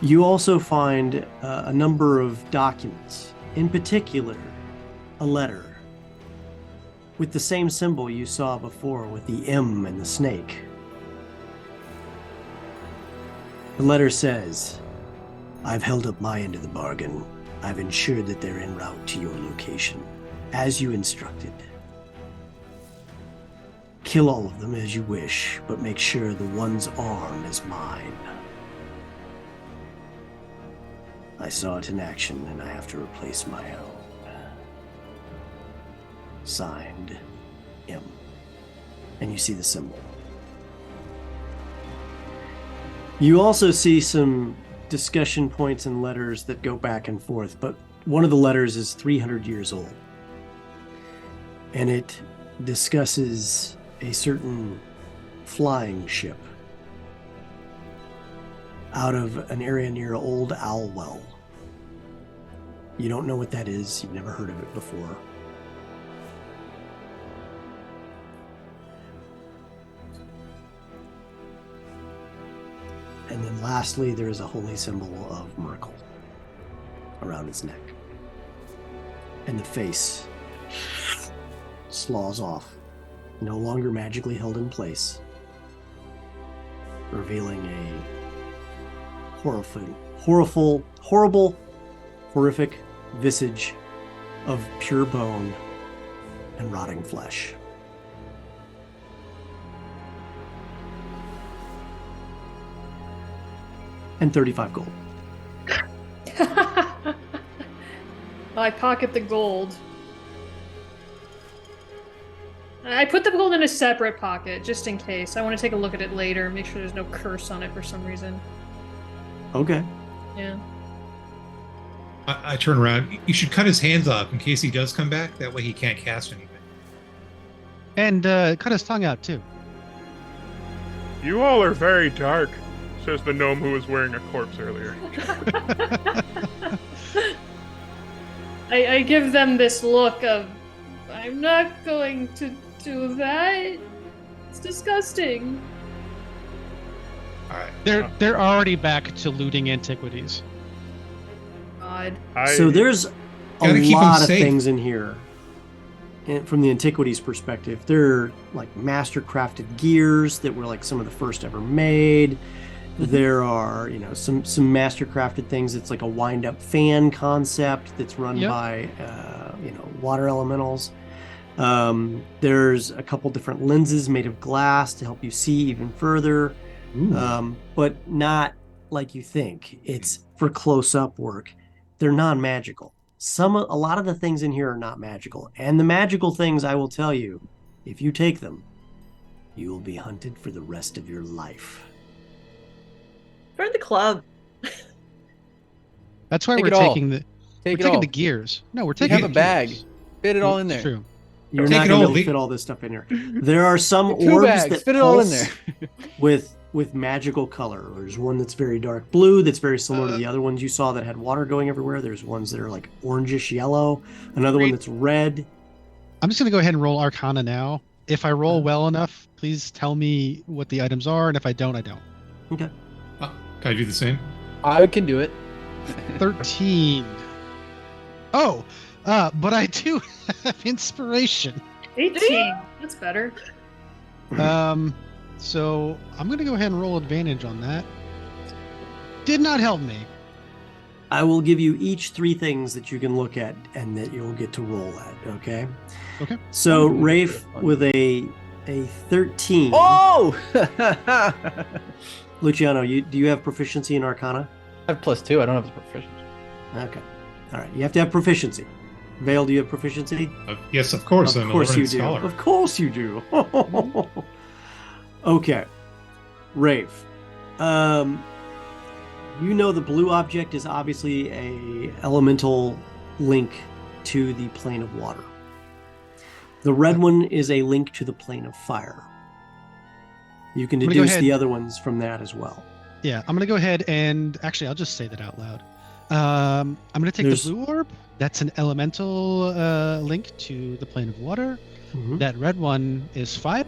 You also find a number of documents, in particular, a letter with the same symbol you saw before with the M and the snake. The letter says, I've held up my end of the bargain. I've ensured that they're en route to your location, as you instructed. Kill all of them as you wish, but make sure the one's arm is mine. I saw it in action, and I have to replace my own. Signed, M. And you see the symbol. You also see some discussion points and letters that go back and forth, but one of the letters is 300 years old. And it discusses a certain flying ship out of an area near Old Owlwell. You don't know what that is. You've never heard of it before. And then lastly, there is a holy symbol of Merkel around his neck. And the face slaws off, no longer magically held in place, revealing a horrible, horrific visage of pure bone and rotting flesh. And 35 gold. I pocket the gold. I put the gold in a separate pocket, just in case. I want to take a look at it later, make sure there's no curse on it for some reason. Okay. Yeah. I turn around. You should cut his hands off in case he does come back. That way he can't cast anything. And cut his tongue out too. You all are very dark, says the gnome who was wearing a corpse earlier. I give them this look of, I'm not going to do that. It's disgusting. All right. They're already back to looting antiquities. God. So there's a Gotta keep 'em lot of safe. things in here. And from the antiquities perspective, they're like master crafted gears that were like some of the first ever made. There are, some master crafted things. It's like a wind up fan concept that's run Yep. by, water elementals. There's a couple different lenses made of glass to help you see even further. But not like you think. It's for close up work. They're non-magical. A lot of the things in here are not magical. And the magical things, I will tell you, if you take them, you will be hunted for the rest of your life. Join the club. That's why Take we're it all. taking the Take we're it all. taking the gears. No, we're You taking have the a bag. gears. Fit it all in It's there. True. You're Take not it going to all. be able to fit all this stuff in here. There are some 2 orbs bags. that Fit it all in pulse there. with magical color. There's one that's very dark blue that's very similar to the other ones you saw that had water going everywhere. There's ones that are like orangish yellow. Another one that's red. I'm just going to go ahead and roll Arcana now. If I roll well enough, please tell me what the items are, and if I don't, I don't. Okay. Can I do the same? I can do it. 13. Oh, but I do have inspiration. 18. That's better. So I'm going to go ahead and roll advantage on that. Did not help me. I will give you each 3 things that you can look at and that you'll get to roll at, okay? Okay. So Rafe with a 13. Oh! Luciano, do you have proficiency in Arcana? I have +2. I don't have proficiency. Okay. All right. You have to have proficiency. Vale, do you have proficiency? Yes, of course. Of I'm course a you learned do. scholar. Of course you do. Okay. Rafe. The blue object is obviously a elemental link to the plane of water. The red one is a link to the plane of fire. You can I'm gonna go deduce ahead. the other ones from that as well. Yeah, I'm going to go ahead and actually, I'll just say that out loud. I'm going to take There's- the blue orb. That's an elemental link to the plane of water. Mhm. That red one is fire.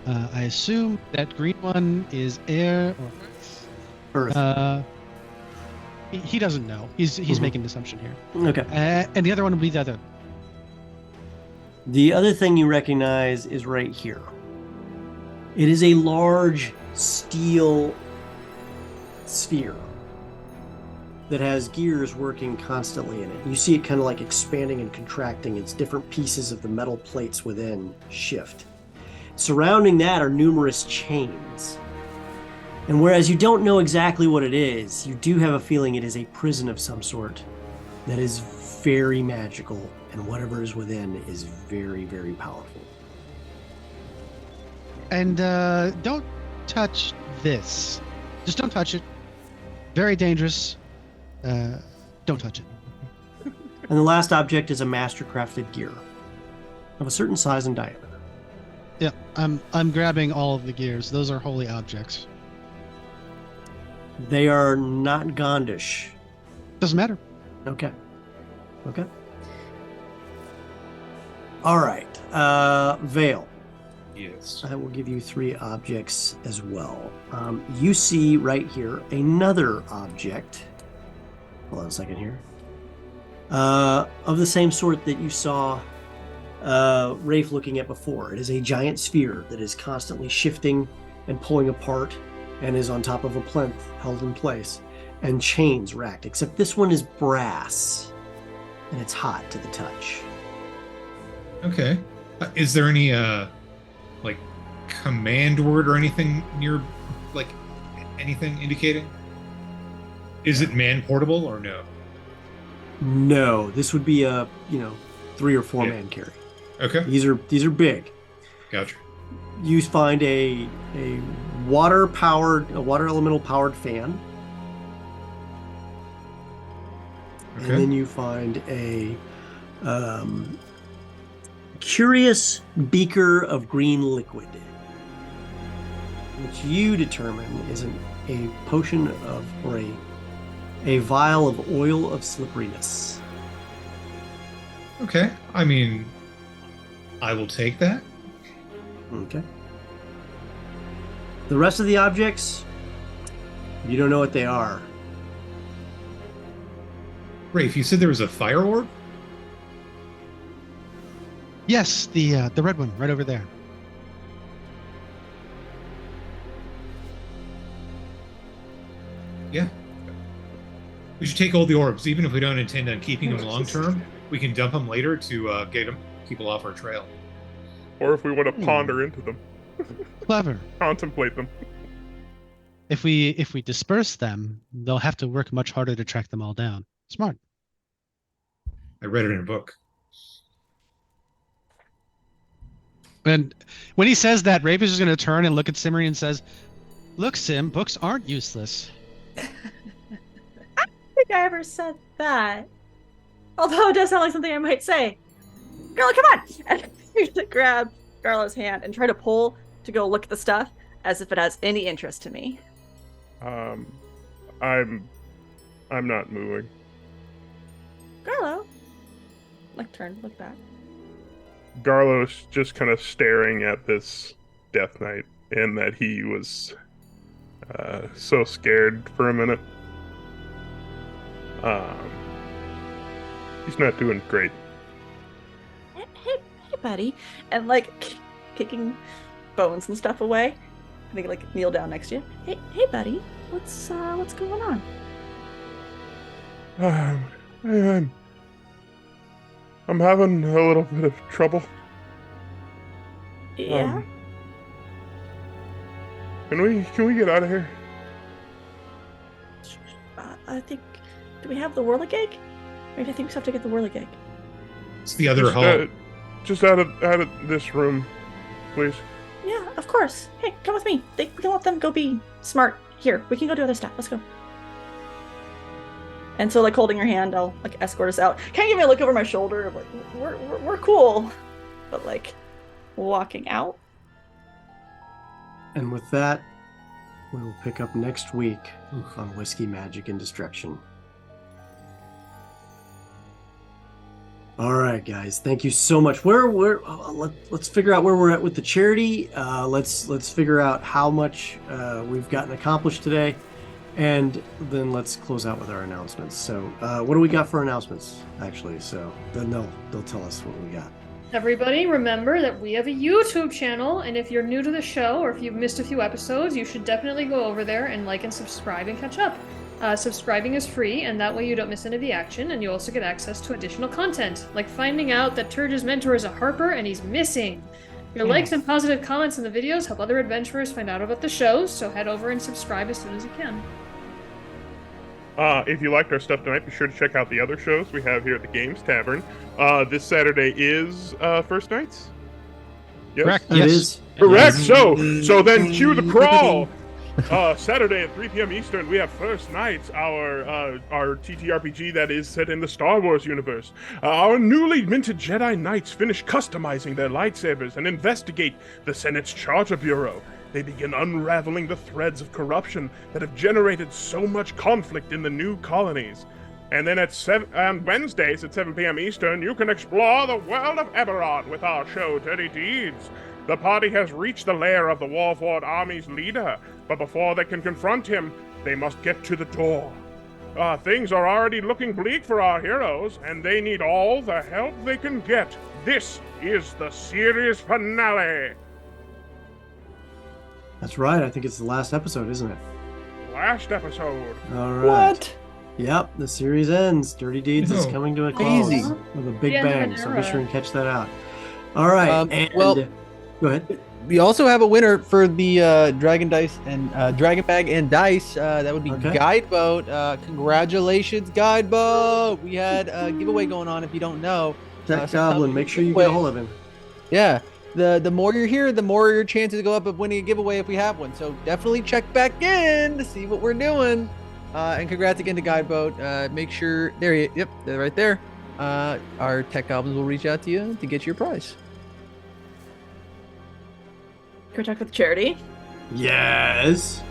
I assume that green one is air or Earth. he doesn't know. He's Mhm. making an assumption here. Okay. And the other one will be the other. The other thing you recognize is right here. It is a large steel sphere that has gears working constantly in it. You see it kind of like expanding and contracting. Its different pieces of the metal plates within shift. Surrounding that are numerous chains. And whereas you don't know exactly what it is, you do have a feeling it is a prison of some sort that is very magical, and whatever is within is very, very powerful. And don't touch this. Just don't touch it. Very dangerous. Don't touch it. And the last object is a master-crafted gear of a certain size and diameter. Yeah, I'm grabbing all of the gears. Those are holy objects. They are not Gondish. Doesn't matter. Okay. Okay. All right. Vale. Yes. I will give you 3 objects as well. You see right here another object. Hold on a second here. Of the same sort that you saw Rafe looking at before. It is a giant sphere that is constantly shifting and pulling apart and is on top of a plinth held in place and chains racked, except this one is brass and it's hot to the touch. Okay. Is there any like command word or anything near, like anything indicating? Is it man portable or no? No, this would be a 3 or 4 man carry. Okay. These are big. Gotcha. You find a water elemental powered fan. Okay. And then you find a curious beaker of green liquid, which you determine is a potion of, or a vial of oil of slipperiness. Okay. I mean, I will take that. Okay. The rest of the objects, you don't know what they are. Rafe, you said there was a fire orb? Yes, the red one right over there. Yeah. We should take all the orbs, even if we don't intend on keeping them long term. We can dump them later to get people off our trail. Or if we want to ponder into them, Clever. contemplate them. If we disperse them, they'll have to work much harder to track them all down. Smart. I read it in a book. And when he says that, Rafe is just going to turn and look at Simmery and says, "Look, Sim, books aren't useless." I don't think I ever said that. Although it does sound like something I might say. Girl, come on! And you to grab Garlo's hand and try to pull to go look at the stuff as if it has any interest to me. I'm not moving. Garlo! Look back. Garlo's just kind of staring at this Death Knight, and that he was so scared for a minute. He's not doing great. Hey, buddy. And kicking bones and stuff away. I think kneel down next to you. Hey, buddy. What's going on? I'm having a little bit of trouble. Yeah. Can we get out of here? I think. Do we have the Whirligig? Maybe I think we have to get the Whirligig. It's the other hall. Just out of this room, please. Yeah, of course. Hey, come with me. We can let them go be smart. Here, we can go do other stuff. Let's go. And so, holding her hand, I'll escort us out. Kind of give me a look over my shoulder of we're cool, but walking out. And with that, we will pick up next week on Whiskey, Magic, and Destruction. All right, guys. Thank you so much. Let's figure out where we're at with the charity. Let's figure out how much we've gotten accomplished today, and then let's close out with our announcements. So, what do we got for announcements? Actually, so then they'll tell us what we got. Everybody, remember that we have a YouTube channel, and if you're new to the show or if you've missed a few episodes, you should definitely go over there and like and subscribe and catch up. Subscribing is free, and that way you don't miss any of the action, and you also get access to additional content, like finding out that Turge's mentor is a Harper and he's missing. Your likes and positive comments in the videos help other adventurers find out about the shows, so head over and subscribe as soon as you can. If you liked our stuff tonight, be sure to check out the other shows we have here at the Games Tavern. This Saturday is First Nights? Yes? Correct. It Yes. is. Correct. So then cue the crawl. Saturday at 3 p.m. Eastern, we have First Nights, our TTRPG that is set in the Star Wars universe. Our newly minted Jedi Knights finish customizing their lightsabers and investigate the Senate's Charter Bureau. They begin unraveling the threads of corruption that have generated so much conflict in the new colonies. And then on Wednesdays at 7 p.m. Eastern, you can explore the world of Eberron with our show, Dirty Deeds. The party has reached the lair of the Warlord army's leader, but before they can confront him, they must get to the door. Things are already looking bleak for our heroes, and they need all the help they can get. This is the series finale. That's right. I think it's the last episode, isn't it? Last episode. All right. What? Yep, the series ends. Dirty Deeds is No. coming to a close Easy. with a big The end of bang. an So be era. sure and catch that out. All right. And well- go ahead. We also have a winner for the Dragon Dice and Dragon Bag and Dice. That would be Okay. Guideboat. Congratulations, Guideboat! We had a giveaway going on. If you don't know, Tech so Goblin, make sure you get a hold of him. yeah, the more you're here, the more your chances go up of winning a giveaway if we have one. So definitely check back in to see what we're doing. And congrats again to Guideboat. Make sure yep, they're right there. Our Tech Goblins will reach out to you to get your prize. Can we talk with charity? Yes.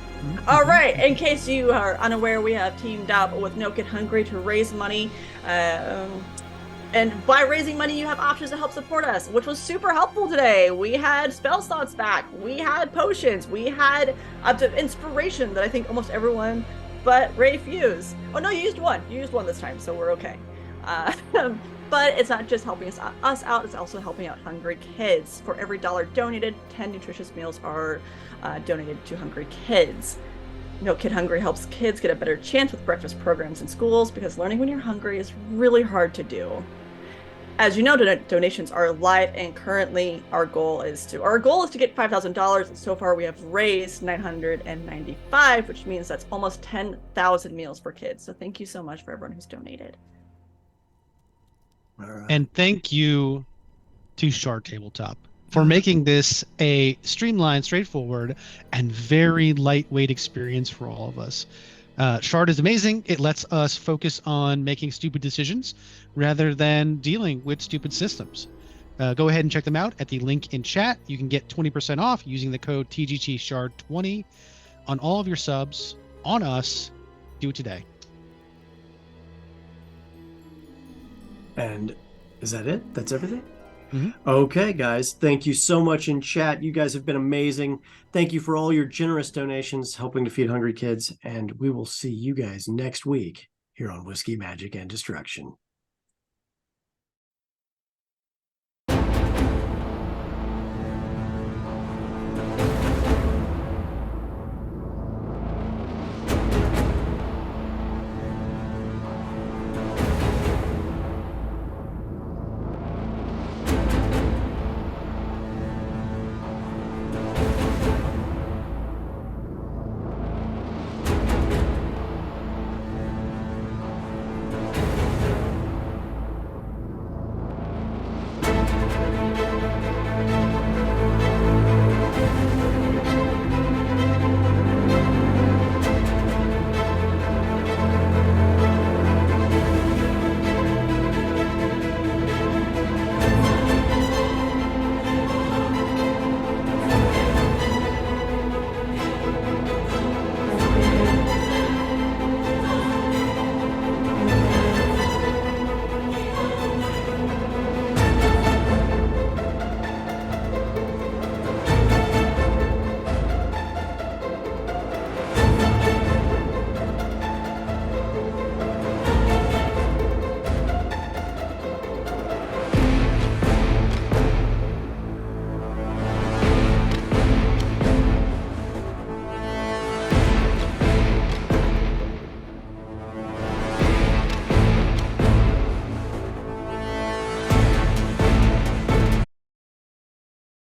All right. In case you are unaware, we have teamed up with No Kid Hungry to raise money. And by raising money, you have options to help support us, which was super helpful today. We had spell slots back. We had potions. We had inspiration that I think almost everyone but Ray used. Oh, no, you used one. You used one this time, so we're okay. But it's not just helping us out, it's also helping out hungry kids. For every $1 donated, 10 nutritious meals are donated to hungry kids. No Kid Hungry helps kids get a better chance with breakfast programs in schools because learning when you're hungry is really hard to do. As you know, donations are live, and currently our goal is to get $5,000, and so far we have raised $995, which means that's almost 10,000 meals for kids. So thank you so much for everyone who's donated. All right. And thank you to Shard Tabletop for making this a streamlined, straightforward, and very lightweight experience for all of us. Shard is amazing. It lets us focus on making stupid decisions rather than dealing with stupid systems. Go ahead and check them out at the link in chat. You can get 20% off using the code TGTShard20 on all of your subs on us. Do it today. And is that it? That's everything? Mhm. Okay, guys. Thank you so much in chat. You guys have been amazing. Thank you for all your generous donations helping to feed hungry kids. And we will see you guys next week here on Whiskey, Magic, and Destruction.